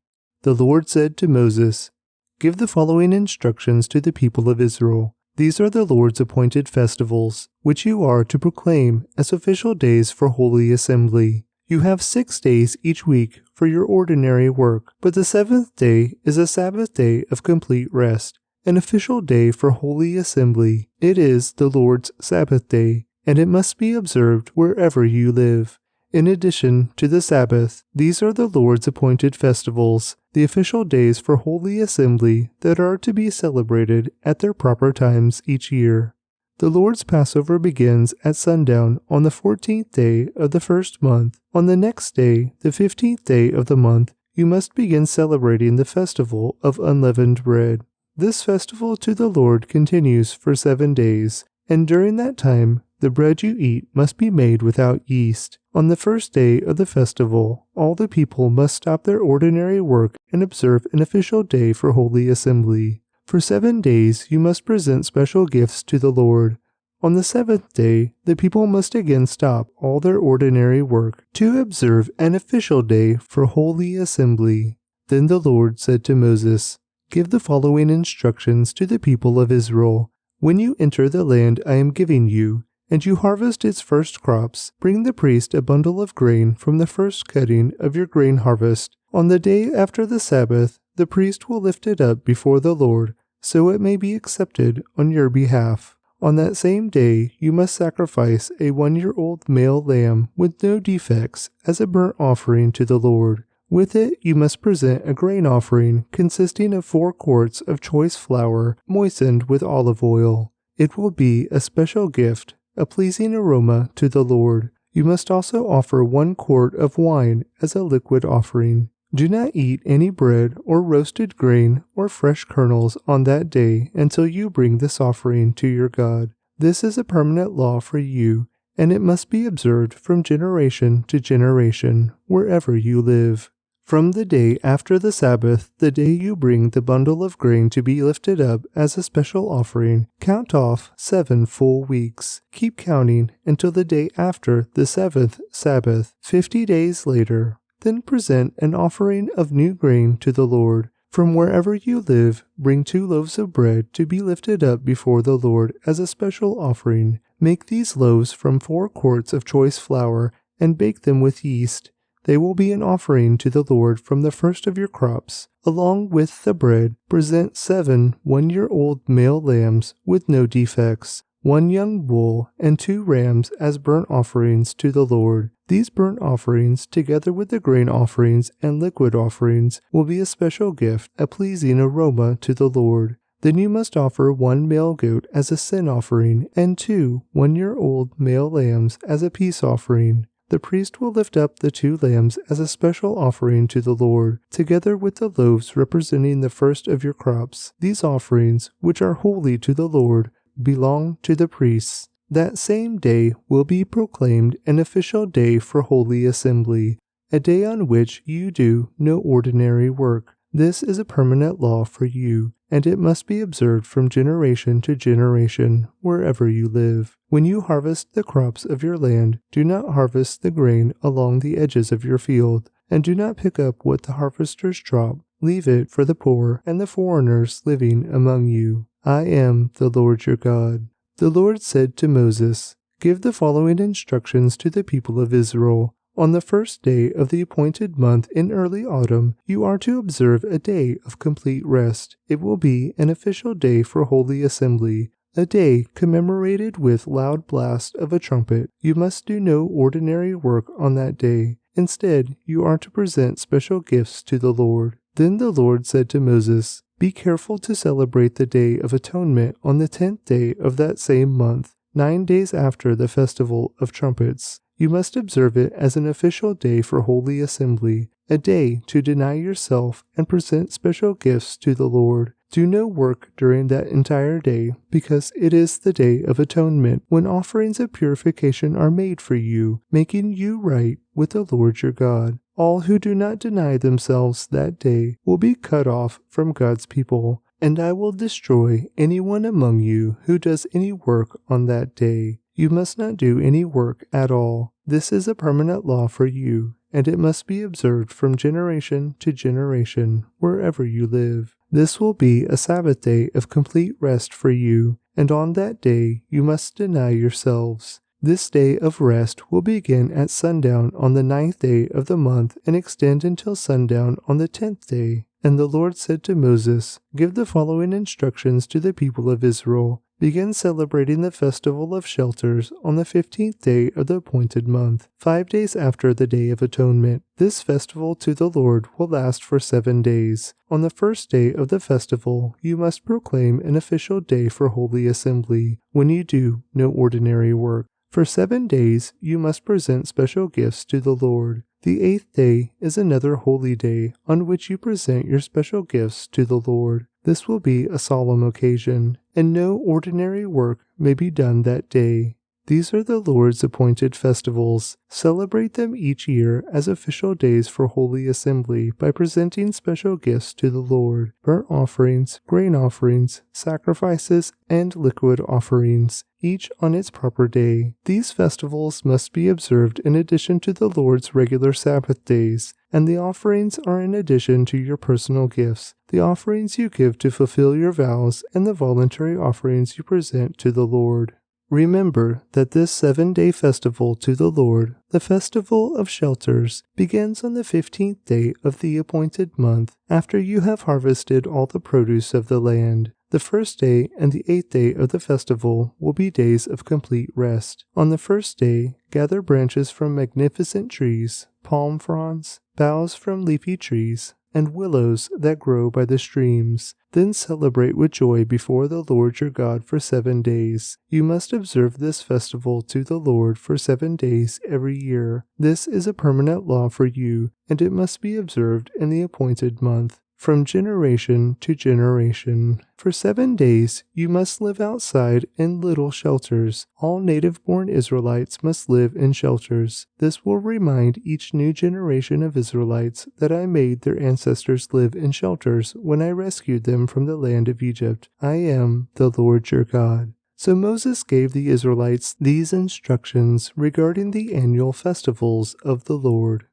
The Lord said to Moses, Give the following instructions to the people of Israel. These are the Lord's appointed festivals, which you are to proclaim as official days for holy assembly. You have 6 days each week for your ordinary work, but the 7th day is a Sabbath day of complete rest, an official day for holy assembly. It is the Lord's Sabbath day, and it must be observed wherever you live. In addition to the Sabbath, these are the Lord's appointed festivals, the official days for holy assembly that are to be celebrated at their proper times each year. The Lord's Passover begins at sundown on the 14th day of the first month. On the next day, the 15th day of the month, you must begin celebrating the festival of unleavened bread. This festival to the Lord continues for 7 days, and during that time, the bread you eat must be made without yeast. On the first day of the festival, all the people must stop their ordinary work and observe an official day for holy assembly. For 7 days you must present special gifts to the Lord. On the 7th day, the people must again stop all their ordinary work to observe an official day for holy assembly. Then the Lord said to Moses, Give the following instructions to the people of Israel. When you enter the land I am giving you, and you harvest its first crops, bring the priest a bundle of grain from the first cutting of your grain harvest. On the day after the Sabbath, the priest will lift it up before the Lord, so it may be accepted on your behalf. On that same day, you must sacrifice a 1-year-old male lamb with no defects as a burnt offering to the Lord. With it, you must present a grain offering consisting of 4 quarts of choice flour moistened with olive oil. It will be a special gift, a pleasing aroma to the Lord. You must also offer 1 quart of wine as a liquid offering. Do not eat any bread or roasted grain or fresh kernels on that day until you bring this offering to your God. This is a permanent law for you, and it must be observed from generation to generation, wherever you live. From the day after the Sabbath, the day you bring the bundle of grain to be lifted up as a special offering, count off 7 full weeks. Keep counting until the day after the 7th Sabbath, 50 days later. Then present an offering of new grain to the Lord. From wherever you live, bring 2 loaves of bread to be lifted up before the Lord as a special offering. Make these loaves from 4 quarts of choice flour and bake them with yeast. They will be an offering to the Lord from the first of your crops. Along with the bread, present 7 one-year-old male lambs with no defects, 1 young bull, and 2 rams as burnt offerings to the Lord. These burnt offerings, together with the grain offerings and liquid offerings, will be a special gift, a pleasing aroma to the Lord. Then you must offer 1 male goat as a sin offering, and 2 one-year-old male lambs as a peace offering. The priest will lift up the 2 lambs as a special offering to the Lord, together with the loaves representing the first of your crops. These offerings, which are holy to the Lord, belong to the priests. That same day will be proclaimed an official day for holy assembly, a day on which you do no ordinary work. This is a permanent law for you, and it must be observed from generation to generation, wherever you live. When you harvest the crops of your land, do not harvest the grain along the edges of your field, and do not pick up what the harvesters drop. Leave it for the poor and the foreigners living among you. I am the Lord your God. The Lord said to Moses, "Give the following instructions to the people of Israel. On the first day of the appointed month in early autumn, you are to observe a day of complete rest. It will be an official day for holy assembly, a day commemorated with loud blast of a trumpet. You must do no ordinary work on that day. Instead, you are to present special gifts to the Lord." Then the Lord said to Moses, "Be careful to celebrate the Day of Atonement on the 10th day of that same month, 9 days after the Festival of Trumpets. You must observe it as an official day for holy assembly, a day to deny yourself and present special gifts to the Lord. Do no work during that entire day, because it is the Day of Atonement, when offerings of purification are made for you, making you right with the Lord your God. All who do not deny themselves that day will be cut off from God's people, and I will destroy anyone among you who does any work on that day. You must not do any work at all. This is a permanent law for you, and it must be observed from generation to generation, wherever you live. This will be a Sabbath day of complete rest for you, and on that day you must deny yourselves. This day of rest will begin at sundown on the 9th day of the month and extend until sundown on the 10th day. And the Lord said to Moses, "Give the following instructions to the people of Israel. Begin celebrating the Festival of Shelters on the 15th day of the appointed month, 5 days after the Day of Atonement. This festival to the Lord will last for 7 days. On the first day of the festival, you must proclaim an official day for holy assembly, when you do no ordinary work. For 7 days you must present special gifts to the Lord. The 8th day is another holy day on which you present your special gifts to the Lord. This will be a solemn occasion, and no ordinary work may be done that day. These are the Lord's appointed festivals. Celebrate them each year as official days for holy assembly by presenting special gifts to the Lord, burnt offerings, grain offerings, sacrifices, and liquid offerings, each on its proper day. These festivals must be observed in addition to the Lord's regular Sabbath days, and the offerings are in addition to your personal gifts, the offerings you give to fulfill your vows, and the voluntary offerings you present to the Lord. Remember that this 7-day festival to the Lord, the Festival of Shelters, begins on the 15th day of the appointed month, after you have harvested all the produce of the land. The first day and the 8th day of the festival will be days of complete rest. On the first day, gather branches from magnificent trees, palm fronds, boughs from leafy trees, and willows that grow by the streams. Then celebrate with joy before the Lord your God for 7 days. You must observe this festival to the Lord for 7 days every year. This is a permanent law for you, and it must be observed in the appointed month, from generation to generation. For 7 days you must live outside in little shelters. All native-born Israelites must live in shelters. This will remind each new generation of Israelites that I made their ancestors live in shelters when I rescued them from the land of Egypt. I am the Lord your God. So Moses gave the Israelites these instructions regarding the annual festivals of the Lord.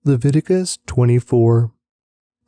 Leviticus 24.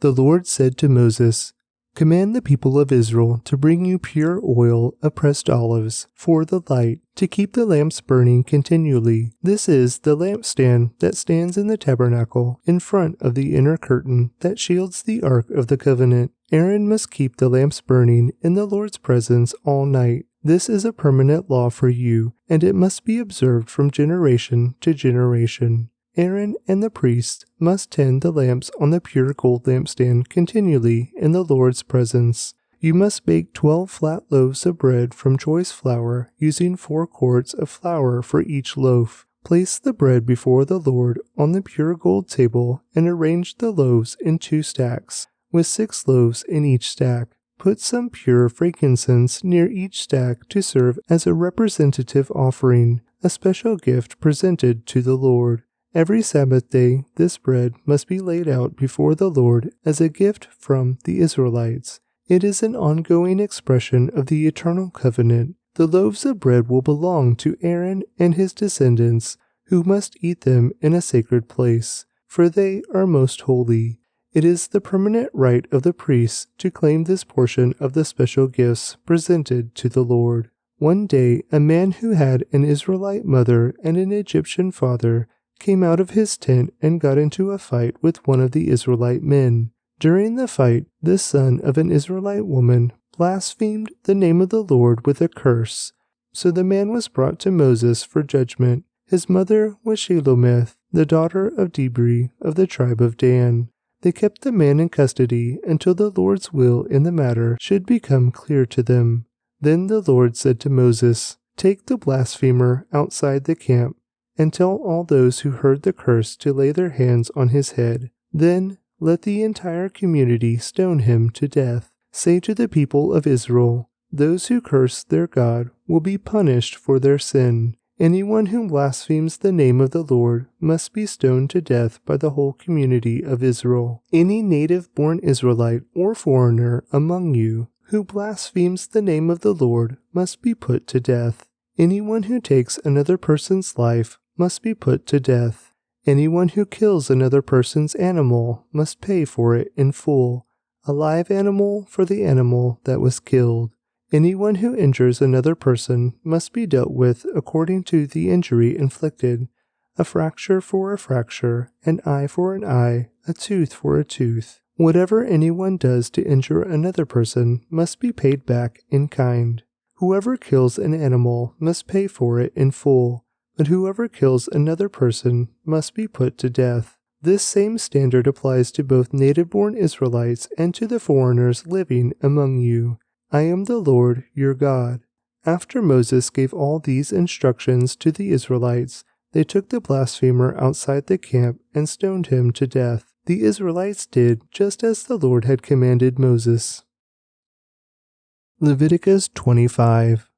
The Lord said to Moses, "Command the people of Israel to bring you pure oil of pressed olives for the light, to keep the lamps burning continually. This is the lampstand that stands in the tabernacle in front of the inner curtain that shields the ark of the covenant. Aaron must keep the lamps burning in the Lord's presence all night. This is a permanent law for you, and it must be observed from generation to generation. Aaron and the priests must tend the lamps on the pure gold lampstand continually in the Lord's presence. You must bake 12 flat loaves of bread from choice flour, using 4 quarts of flour for each loaf. Place the bread before the Lord on the pure gold table and arrange the loaves in 2 stacks, with 6 loaves in each stack. Put some pure frankincense near each stack to serve as a representative offering, a special gift presented to the Lord. Every Sabbath day, this bread must be laid out before the Lord as a gift from the Israelites. It is an ongoing expression of the eternal covenant. The loaves of bread will belong to Aaron and his descendants, who must eat them in a sacred place, for they are most holy. It is the permanent right of the priests to claim this portion of the special gifts presented to the Lord. One day, a man who had an Israelite mother and an Egyptian father came out of his tent and got into a fight with one of the Israelite men. During the fight, the son of an Israelite woman blasphemed the name of the Lord with a curse. So the man was brought to Moses for judgment. His mother was Shelomith, the daughter of Dibri of the tribe of Dan. They kept the man in custody until the Lord's will in the matter should become clear to them. Then the Lord said to Moses, "Take the blasphemer outside the camp, and tell all those who heard the curse to lay their hands on his head. Then let the entire community stone him to death. Say to the people of Israel, those who curse their God will be punished for their sin. Anyone who blasphemes the name of the Lord must be stoned to death by the whole community of Israel. Any native-born Israelite or foreigner among you who blasphemes the name of the Lord must be put to death. Anyone who takes another person's life must be put to death. Anyone who kills another person's animal must pay for it in full, a live animal for the animal that was killed. Anyone who injures another person must be dealt with according to the injury inflicted, a fracture for a fracture, an eye for an eye, a tooth for a tooth. Whatever anyone does to injure another person must be paid back in kind. Whoever kills an animal must pay for it in full, but whoever kills another person must be put to death. This same standard applies to both native-born Israelites and to the foreigners living among you. I am the Lord your God." After Moses gave all these instructions to the Israelites, they took the blasphemer outside the camp and stoned him to death. The Israelites did just as the Lord had commanded Moses. Leviticus 25.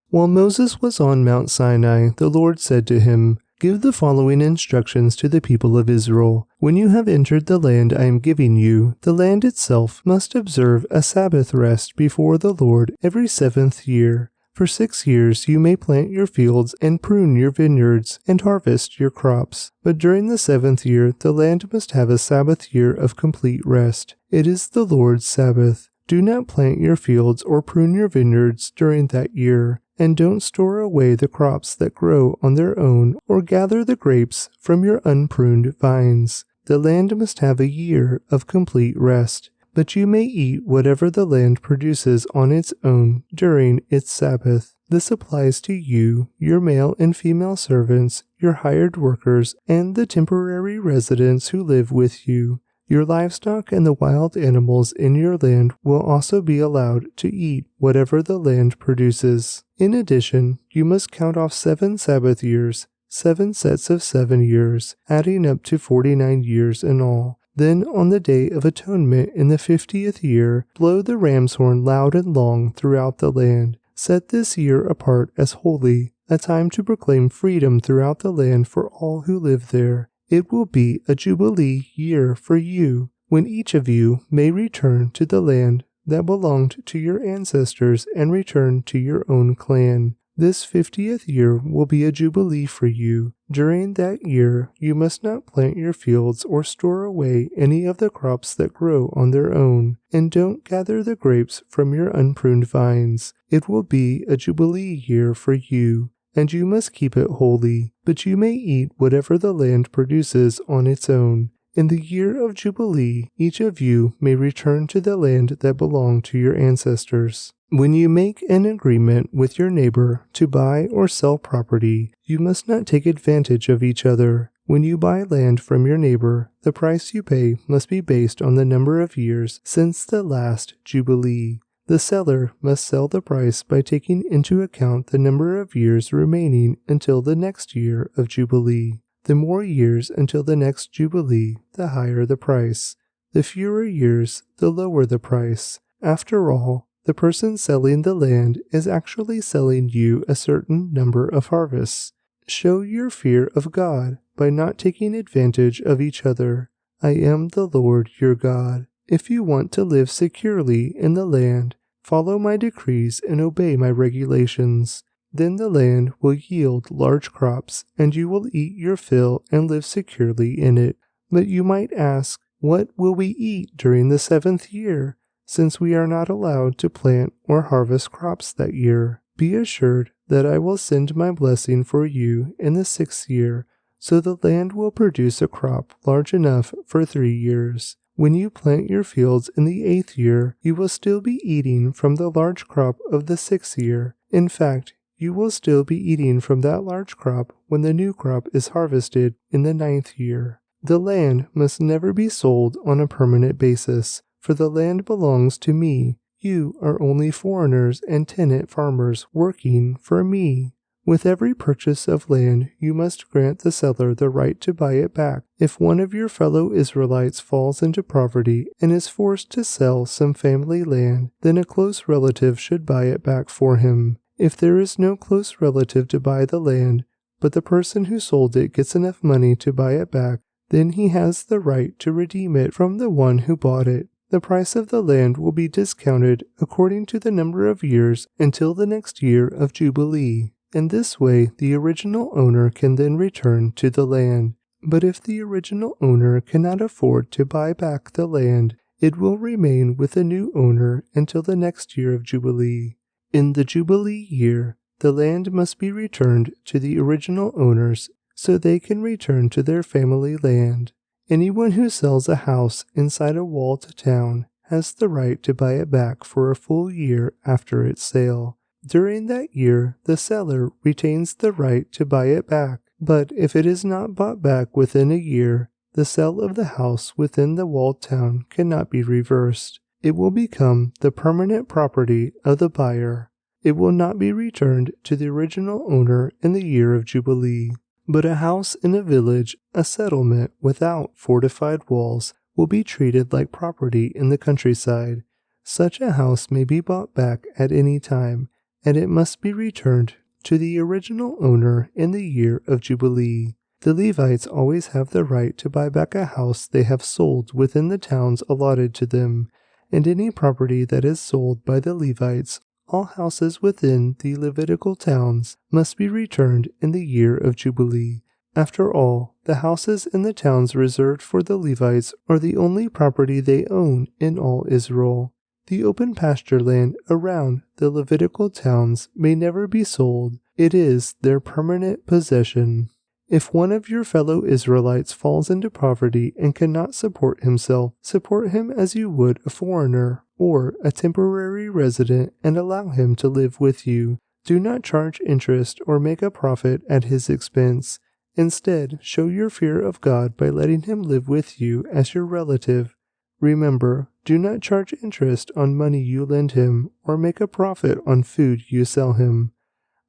While Moses was on Mount Sinai, the Lord said to him, "Give the following instructions to the people of Israel. When you have entered the land I am giving you, the land itself must observe a Sabbath rest before the Lord every 7th year. For 6 years you may plant your fields and prune your vineyards and harvest your crops. But during the 7th year the land must have a Sabbath year of complete rest. It is the Lord's Sabbath. Do not plant your fields or prune your vineyards during that year, and don't store away the crops that grow on their own or gather the grapes from your unpruned vines. The land must have a year of complete rest, but you may eat whatever the land produces on its own during its Sabbath. This applies to you, your male and female servants, your hired workers, and the temporary residents who live with you. Your livestock and the wild animals in your land will also be allowed to eat whatever the land produces. In addition, you must count off 7 Sabbath years, 7 sets of 7 years, adding up to 49 years in all. Then on the Day of Atonement in the 50th year, blow the ram's horn loud and long throughout the land. Set this year apart as holy, a time to proclaim freedom throughout the land for all who live there. It will be a jubilee year for you, when each of you may return to the land that belonged to your ancestors and return to your own clan. This 50th year will be a jubilee for you. During that year, you must not plant your fields or store away any of the crops that grow on their own, and don't gather the grapes from your unpruned vines. It will be a jubilee year for you, and you must keep it holy, but you may eat whatever the land produces on its own. In the year of Jubilee, each of you may return to the land that belonged to your ancestors. When you make an agreement with your neighbor to buy or sell property, you must not take advantage of each other. When you buy land from your neighbor, the price you pay must be based on the number of years since the last Jubilee. The seller must sell the price by taking into account the number of years remaining until the next year of Jubilee. The more years until the next Jubilee, the higher the price. The fewer years, the lower the price. After all, the person selling the land is actually selling you a certain number of harvests. Show your fear of God by not taking advantage of each other. I am the Lord your God. If you want to live securely in the land, follow my decrees and obey my regulations. Then the land will yield large crops, and you will eat your fill and live securely in it. But you might ask, what will we eat during the 7th year, since we are not allowed to plant or harvest crops that year? Be assured that I will send my blessing for you in the 6th year, so the land will produce a crop large enough for 3 years. When you plant your fields in the 8th year, you will still be eating from the large crop of the 6th year. In fact, you will still be eating from that large crop when the new crop is harvested in the 9th year. The land must never be sold on a permanent basis, for the land belongs to me. You are only foreigners and tenant farmers working for me. With every purchase of land, you must grant the seller the right to buy it back. If one of your fellow Israelites falls into poverty and is forced to sell some family land, then a close relative should buy it back for him. If there is no close relative to buy the land, but the person who sold it gets enough money to buy it back, then he has the right to redeem it from the one who bought it. The price of the land will be discounted according to the number of years until the next year of Jubilee. In this way, the original owner can then return to the land. But if the original owner cannot afford to buy back the land, it will remain with the new owner until the next year of Jubilee. In the Jubilee year, the land must be returned to the original owners so they can return to their family land. Anyone who sells a house inside a walled town has the right to buy it back for a full year after its sale. During that year, the seller retains the right to buy it back, but if it is not bought back within a year, the sale of the house within the walled town cannot be reversed. It will become the permanent property of the buyer. It will not be returned to the original owner in the year of Jubilee. But a house in a village, a settlement without fortified walls, will be treated like property in the countryside. Such a house may be bought back at any time, and it must be returned to the original owner in the year of Jubilee. The Levites always have the right to buy back a house they have sold within the towns allotted to them, and any property that is sold by the Levites, all houses within the Levitical towns, must be returned in the year of Jubilee. After all, the houses in the towns reserved for the Levites are the only property they own in all Israel. The open pasture land around the Levitical towns may never be sold. It is their permanent possession. If one of your fellow Israelites falls into poverty and cannot support himself, support him as you would a foreigner or a temporary resident and allow him to live with you. Do not charge interest or make a profit at his expense. Instead, show your fear of God by letting him live with you as your relative. Remember, do not charge interest on money you lend him or make a profit on food you sell him.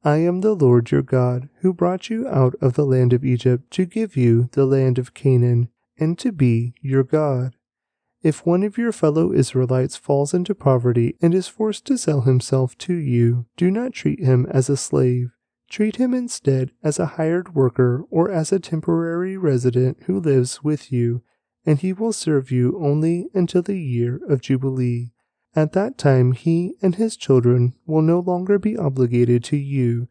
I am the Lord your God, who brought you out of the land of Egypt to give you the land of Canaan, and to be your God. If one of your fellow Israelites falls into poverty and is forced to sell himself to you, do not treat him as a slave. Treat him instead as a hired worker or as a temporary resident who lives with you, and he will serve you only until the year of Jubilee. At that time he and his children will no longer be obligated to you,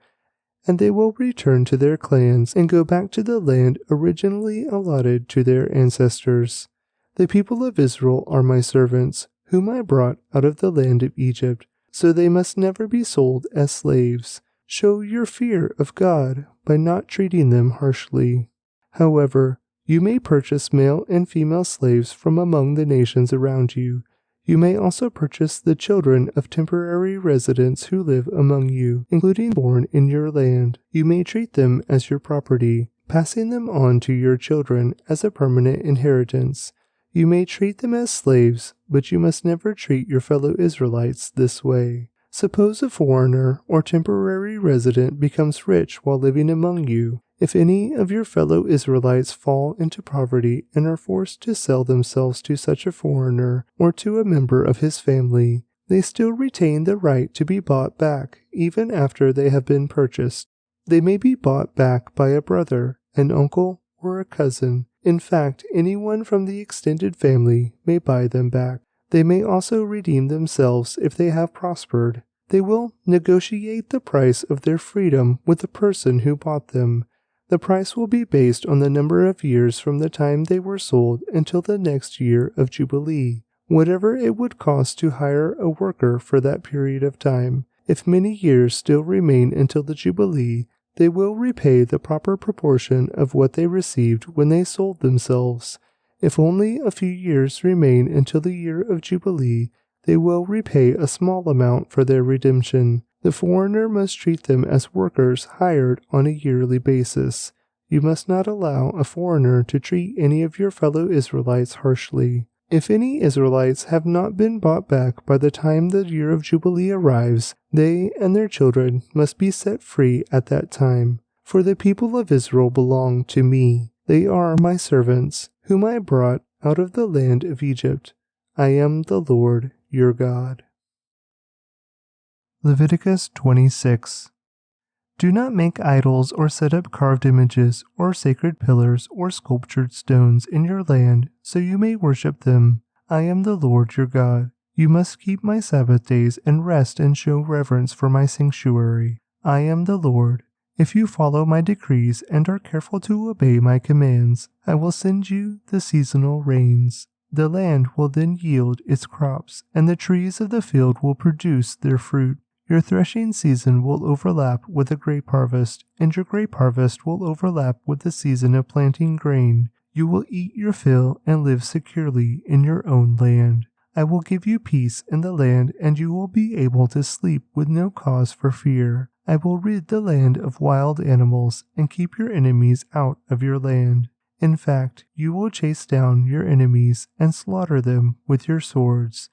and they will return to their clans and go back to the land originally allotted to their ancestors. The people of Israel are my servants, whom I brought out of the land of Egypt, so they must never be sold as slaves. Show your fear of God by not treating them harshly. However, you may purchase male and female slaves from among the nations around you. You may also purchase the children of temporary residents who live among you, including born in your land. You may treat them as your property, passing them on to your children as a permanent inheritance. You may treat them as slaves, but you must never treat your fellow Israelites this way. Suppose a foreigner or temporary resident becomes rich while living among you. If any of your fellow Israelites fall into poverty and are forced to sell themselves to such a foreigner or to a member of his family, they still retain the right to be bought back even after they have been purchased. They may be bought back by a brother, an uncle, or a cousin. In fact, anyone from the extended family may buy them back. They may also redeem themselves if they have prospered. They will negotiate the price of their freedom with the person who bought them. The price will be based on the number of years from the time they were sold until the next year of Jubilee, whatever it would cost to hire a worker for that period of time. If many years still remain until the Jubilee, they will repay the proper proportion of what they received when they sold themselves. If only a few years remain until the year of Jubilee, they will repay a small amount for their redemption. The foreigner must treat them as workers hired on a yearly basis. You must not allow a foreigner to treat any of your fellow Israelites harshly. If any Israelites have not been bought back by the time the year of Jubilee arrives, they and their children must be set free at that time. For the people of Israel belong to me. They are my servants, whom I brought out of the land of Egypt. I am the Lord your God. Leviticus 26. Do not make idols or set up carved images or sacred pillars or sculptured stones in your land so you may worship them. I am the Lord your God. You must keep my Sabbath days and rest and show reverence for my sanctuary. I am the Lord. If you follow my decrees and are careful to obey my commands, I will send you the seasonal rains. The land will then yield its crops, and the trees of the field will produce their fruit. Your threshing season will overlap with the grape harvest, and your grape harvest will overlap with the season of planting grain. You will eat your fill and live securely in your own land. I will give you peace in the land, and you will be able to sleep with no cause for fear. I will rid the land of wild animals and keep your enemies out of your land. In fact, you will chase down your enemies and slaughter them with your swords.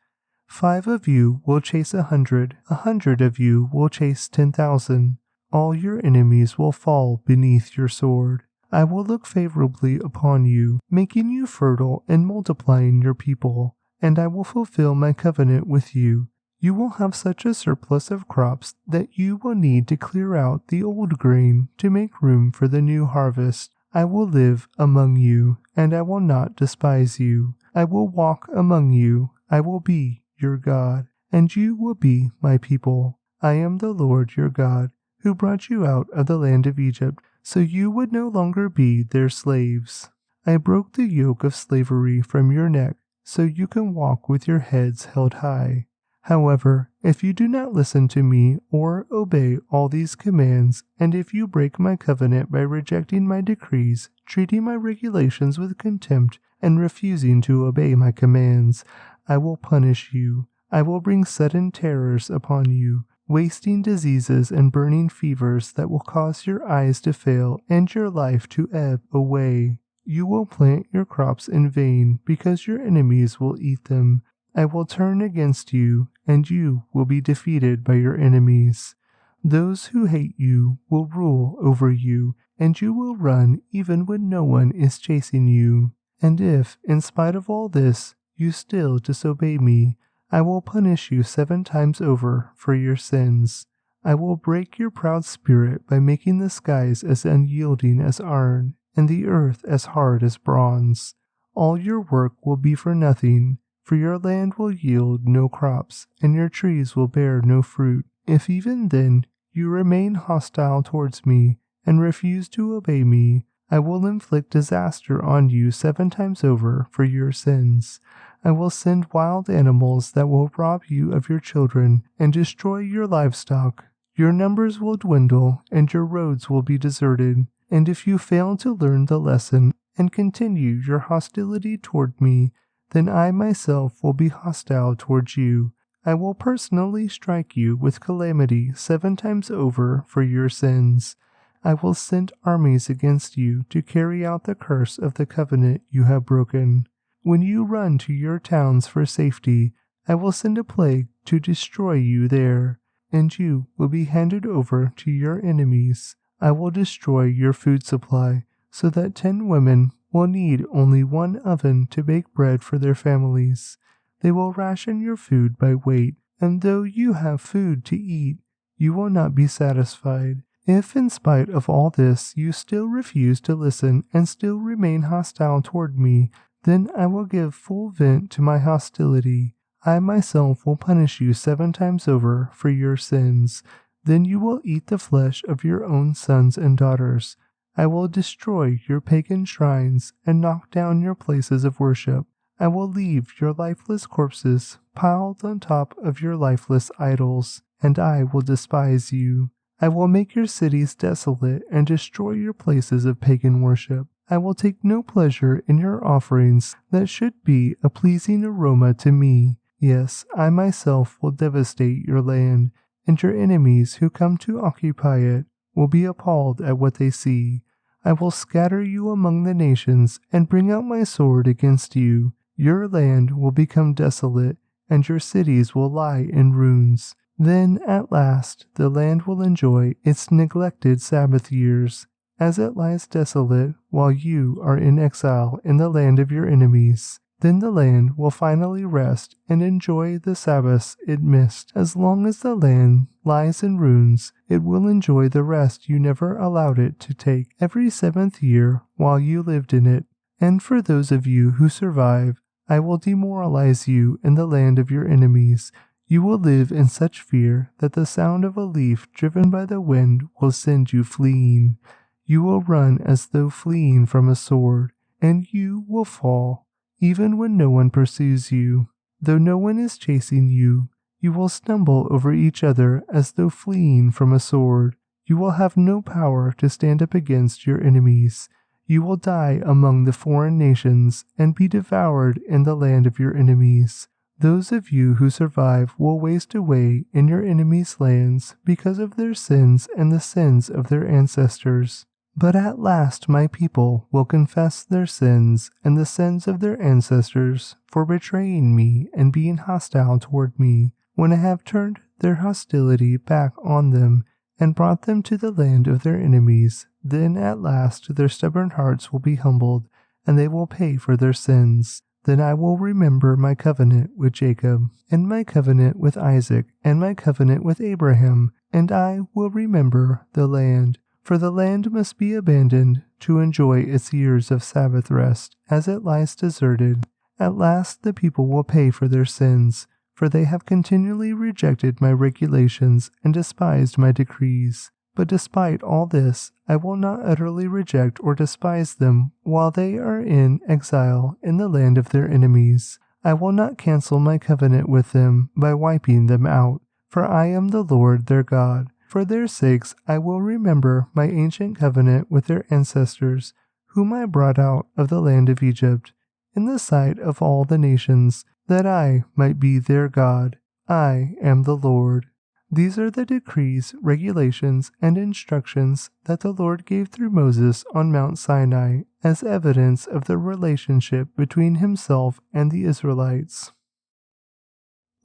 5 of you will chase 100, 100 of you will chase 10,000. All your enemies will fall beneath your sword. I will look favorably upon you, making you fertile and multiplying your people, and I will fulfill my covenant with you. You will have such a surplus of crops that you will need to clear out the old grain to make room for the new harvest. I will live among you, and I will not despise you. I will walk among you. I will be your God, and you will be my people. I am the Lord your God, who brought you out of the land of Egypt, so you would no longer be their slaves. I broke the yoke of slavery from your neck, so you can walk with your heads held high. However, if you do not listen to me or obey all these commands, and if you break my covenant by rejecting my decrees, treating my regulations with contempt, and refusing to obey my commands, I will punish you. I will bring sudden terrors upon you, wasting diseases and burning fevers that will cause your eyes to fail and your life to ebb away. You will plant your crops in vain because your enemies will eat them. I will turn against you, and you will be defeated by your enemies. Those who hate you will rule over you, and you will run even when no one is chasing you. And if, in spite of all this, you still disobey me, I will punish you 7 times over for your sins. I will break your proud spirit by making the skies as unyielding as iron, and the earth as hard as bronze. All your work will be for nothing, for your land will yield no crops, and your trees will bear no fruit. If even then you remain hostile towards me and refuse to obey me, I will inflict disaster on you 7 times over for your sins. I will send wild animals that will rob you of your children and destroy your livestock. Your numbers will dwindle, and your roads will be deserted. And if you fail to learn the lesson and continue your hostility toward me, then I myself will be hostile towards you. I will personally strike you with calamity 7 times over for your sins. I will send armies against you to carry out the curse of the covenant you have broken. When you run to your towns for safety, I will send a plague to destroy you there, and you will be handed over to your enemies. I will destroy your food supply, so that 10 women will need only 1 oven to bake bread for their families. They will ration your food by weight, and though you have food to eat, you will not be satisfied. If in spite of all this you still refuse to listen and still remain hostile toward me, then I will give full vent to my hostility. I myself will punish you 7 times over for your sins. Then you will eat the flesh of your own sons and daughters. I will destroy your pagan shrines and knock down your places of worship. I will leave your lifeless corpses piled on top of your lifeless idols, and I will despise you. I will make your cities desolate and destroy your places of pagan worship. I will take no pleasure in your offerings that should be a pleasing aroma to me. Yes, I myself will devastate your land, and your enemies who come to occupy it will be appalled at what they see. I will scatter you among the nations and bring out my sword against you. Your land will become desolate, and your cities will lie in ruins. Then, at last, the land will enjoy its neglected Sabbath years, as it lies desolate while you are in exile in the land of your enemies. Then the land will finally rest and enjoy the Sabbaths it missed. As long as the land lies in ruins, it will enjoy the rest you never allowed it to take every 7th year while you lived in it. And for those of you who survive, I will demoralize you in the land of your enemies. You will live in such fear that the sound of a leaf driven by the wind will send you fleeing. You will run as though fleeing from a sword, and you will fall, even when no one pursues you. Though no one is chasing you, you will stumble over each other as though fleeing from a sword. You will have no power to stand up against your enemies. You will die among the foreign nations and be devoured in the land of your enemies. Those of you who survive will waste away in your enemies' lands because of their sins and the sins of their ancestors. But at last my people will confess their sins and the sins of their ancestors for betraying me and being hostile toward me. When I have turned their hostility back on them and brought them to the land of their enemies, then at last their stubborn hearts will be humbled, and they will pay for their sins. Then I will remember my covenant with Jacob, and my covenant with Isaac, and my covenant with Abraham, and I will remember the land. For the land must be abandoned to enjoy its years of Sabbath rest, as it lies deserted. At last the people will pay for their sins, for they have continually rejected my regulations and despised my decrees. But despite all this, I will not utterly reject or despise them while they are in exile in the land of their enemies. I will not cancel my covenant with them by wiping them out, for I am the Lord their God. For their sakes I will remember my ancient covenant with their ancestors, whom I brought out of the land of Egypt, in the sight of all the nations, that I might be their God. I am the Lord. These are the decrees, regulations, and instructions that the Lord gave through Moses on Mount Sinai as evidence of the relationship between himself and the Israelites.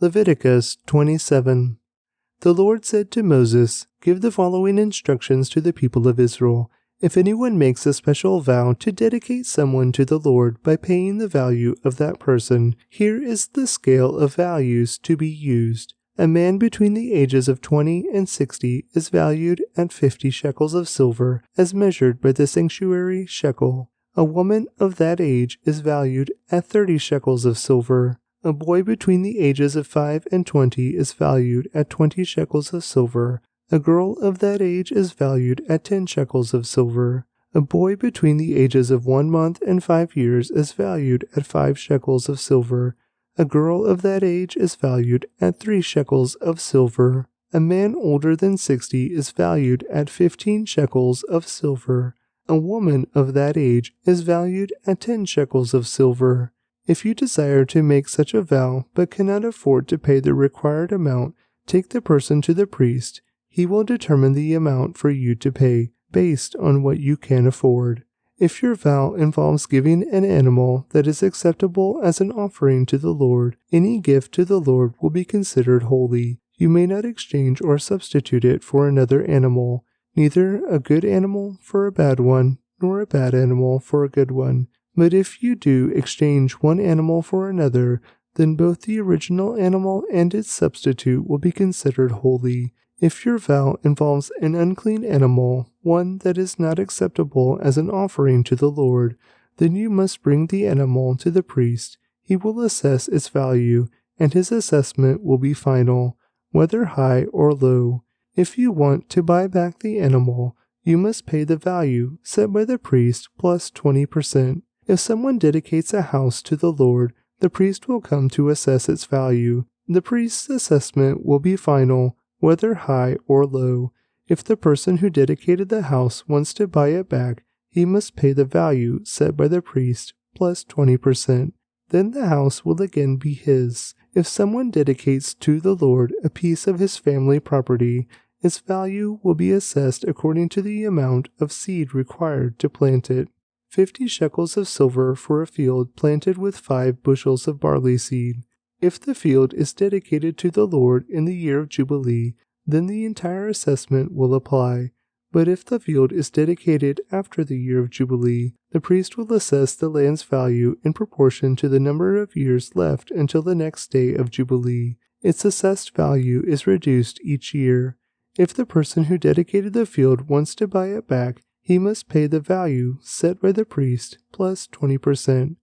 Leviticus 27. The Lord said to Moses, "Give the following instructions to the people of Israel. If anyone makes a special vow to dedicate someone to the Lord by paying the value of that person, here is the scale of values to be used. A man between the ages of 20 and 60 is valued at 50 shekels of silver, as measured by the sanctuary shekel. A woman of that age is valued at 30 shekels of silver. A boy between the ages of 5 and 20 is valued at 20 shekels of silver. A girl of that age is valued at 10 shekels of silver. A boy between the ages of 1 month and 5 years is valued at 5 shekels of silver. A girl of that age is valued at 3 shekels of silver. A man older than 60 is valued at 15 shekels of silver. A woman of that age is valued at 10 shekels of silver. If you desire to make such a vow but cannot afford to pay the required amount, take the person to the priest. He will determine the amount for you to pay based on what you can afford. If your vow involves giving an animal that is acceptable as an offering to the Lord, any gift to the Lord will be considered holy. You may not exchange or substitute it for another animal, neither a good animal for a bad one, nor a bad animal for a good one. But if you do exchange one animal for another, then both the original animal and its substitute will be considered holy. If your vow involves an unclean animal, one that is not acceptable as an offering to the Lord, then you must bring the animal to the priest. He will assess its value, and his assessment will be final, whether high or low. If you want to buy back the animal, you must pay the value set by the priest plus 20%. If someone dedicates a house to the Lord, the priest will come to assess its value. The priest's assessment will be final, whether high or low. If the person who dedicated the house wants to buy it back, he must pay the value set by the priest plus 20%. Then the house will again be his. If someone dedicates to the Lord a piece of his family property, its value will be assessed according to the amount of seed required to plant it. 50 shekels of silver for a field planted with 5 bushels of barley seed. If the field is dedicated to the Lord in the year of Jubilee, then the entire assessment will apply. But if the field is dedicated after the year of Jubilee, the priest will assess the land's value in proportion to the number of years left until the next day of Jubilee. Its assessed value is reduced each year. If the person who dedicated the field wants to buy it back, he must pay the value set by the priest plus 20%.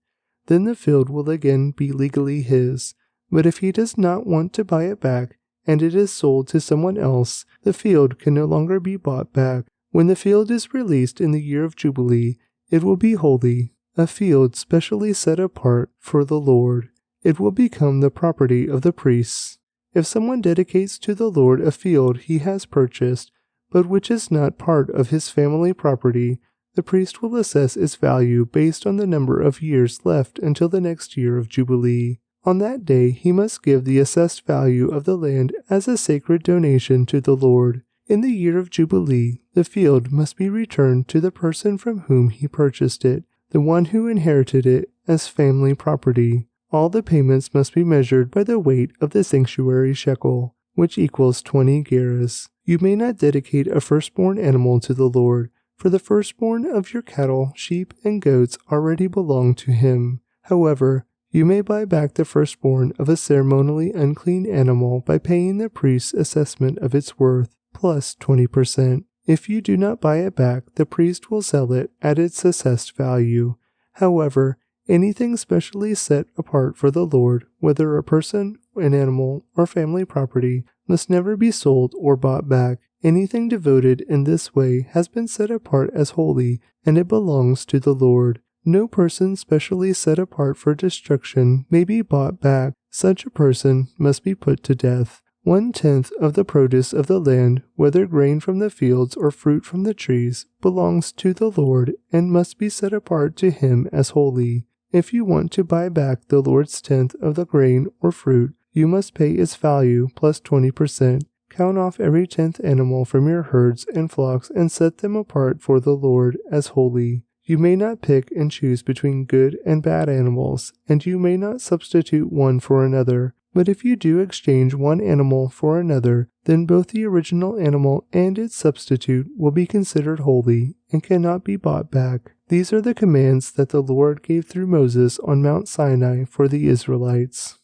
Then the field will again be legally his. But if he does not want to buy it back, and it is sold to someone else, the field can no longer be bought back. When the field is released in the year of Jubilee, it will be holy, a field specially set apart for the Lord. It will become the property of the priests. If someone dedicates to the Lord a field he has purchased, but which is not part of his family property, the priest will assess its value based on the number of years left until the next year of Jubilee. On that day he must give the assessed value of the land as a sacred donation to the Lord. In the year of Jubilee, the field must be returned to the person from whom he purchased it, the one who inherited it as family property. All the payments must be measured by the weight of the sanctuary shekel, which equals 20 gerahs. You may not dedicate a firstborn animal to the Lord, for the firstborn of your cattle, sheep, and goats already belong to him. However, you may buy back the firstborn of a ceremonially unclean animal by paying the priest's assessment of its worth, plus 20%. If you do not buy it back, the priest will sell it at its assessed value. However, anything specially set apart for the Lord, whether a person, an animal, or family property, must never be sold or bought back. Anything devoted in this way has been set apart as holy, and it belongs to the Lord. No person specially set apart for destruction may be bought back. Such a person must be put to death. 1/10 of the produce of the land, whether grain from the fields or fruit from the trees, belongs to the Lord and must be set apart to him as holy. If you want to buy back the Lord's 10th of the grain or fruit, you must pay its value plus 20%. Count off every 10th animal from your herds and flocks and set them apart for the Lord as holy. You may not pick and choose between good and bad animals, and you may not substitute one for another. But if you do exchange one animal for another, then both the original animal and its substitute will be considered holy and cannot be bought back. These are the commands that the Lord gave through Moses on Mount Sinai for the Israelites.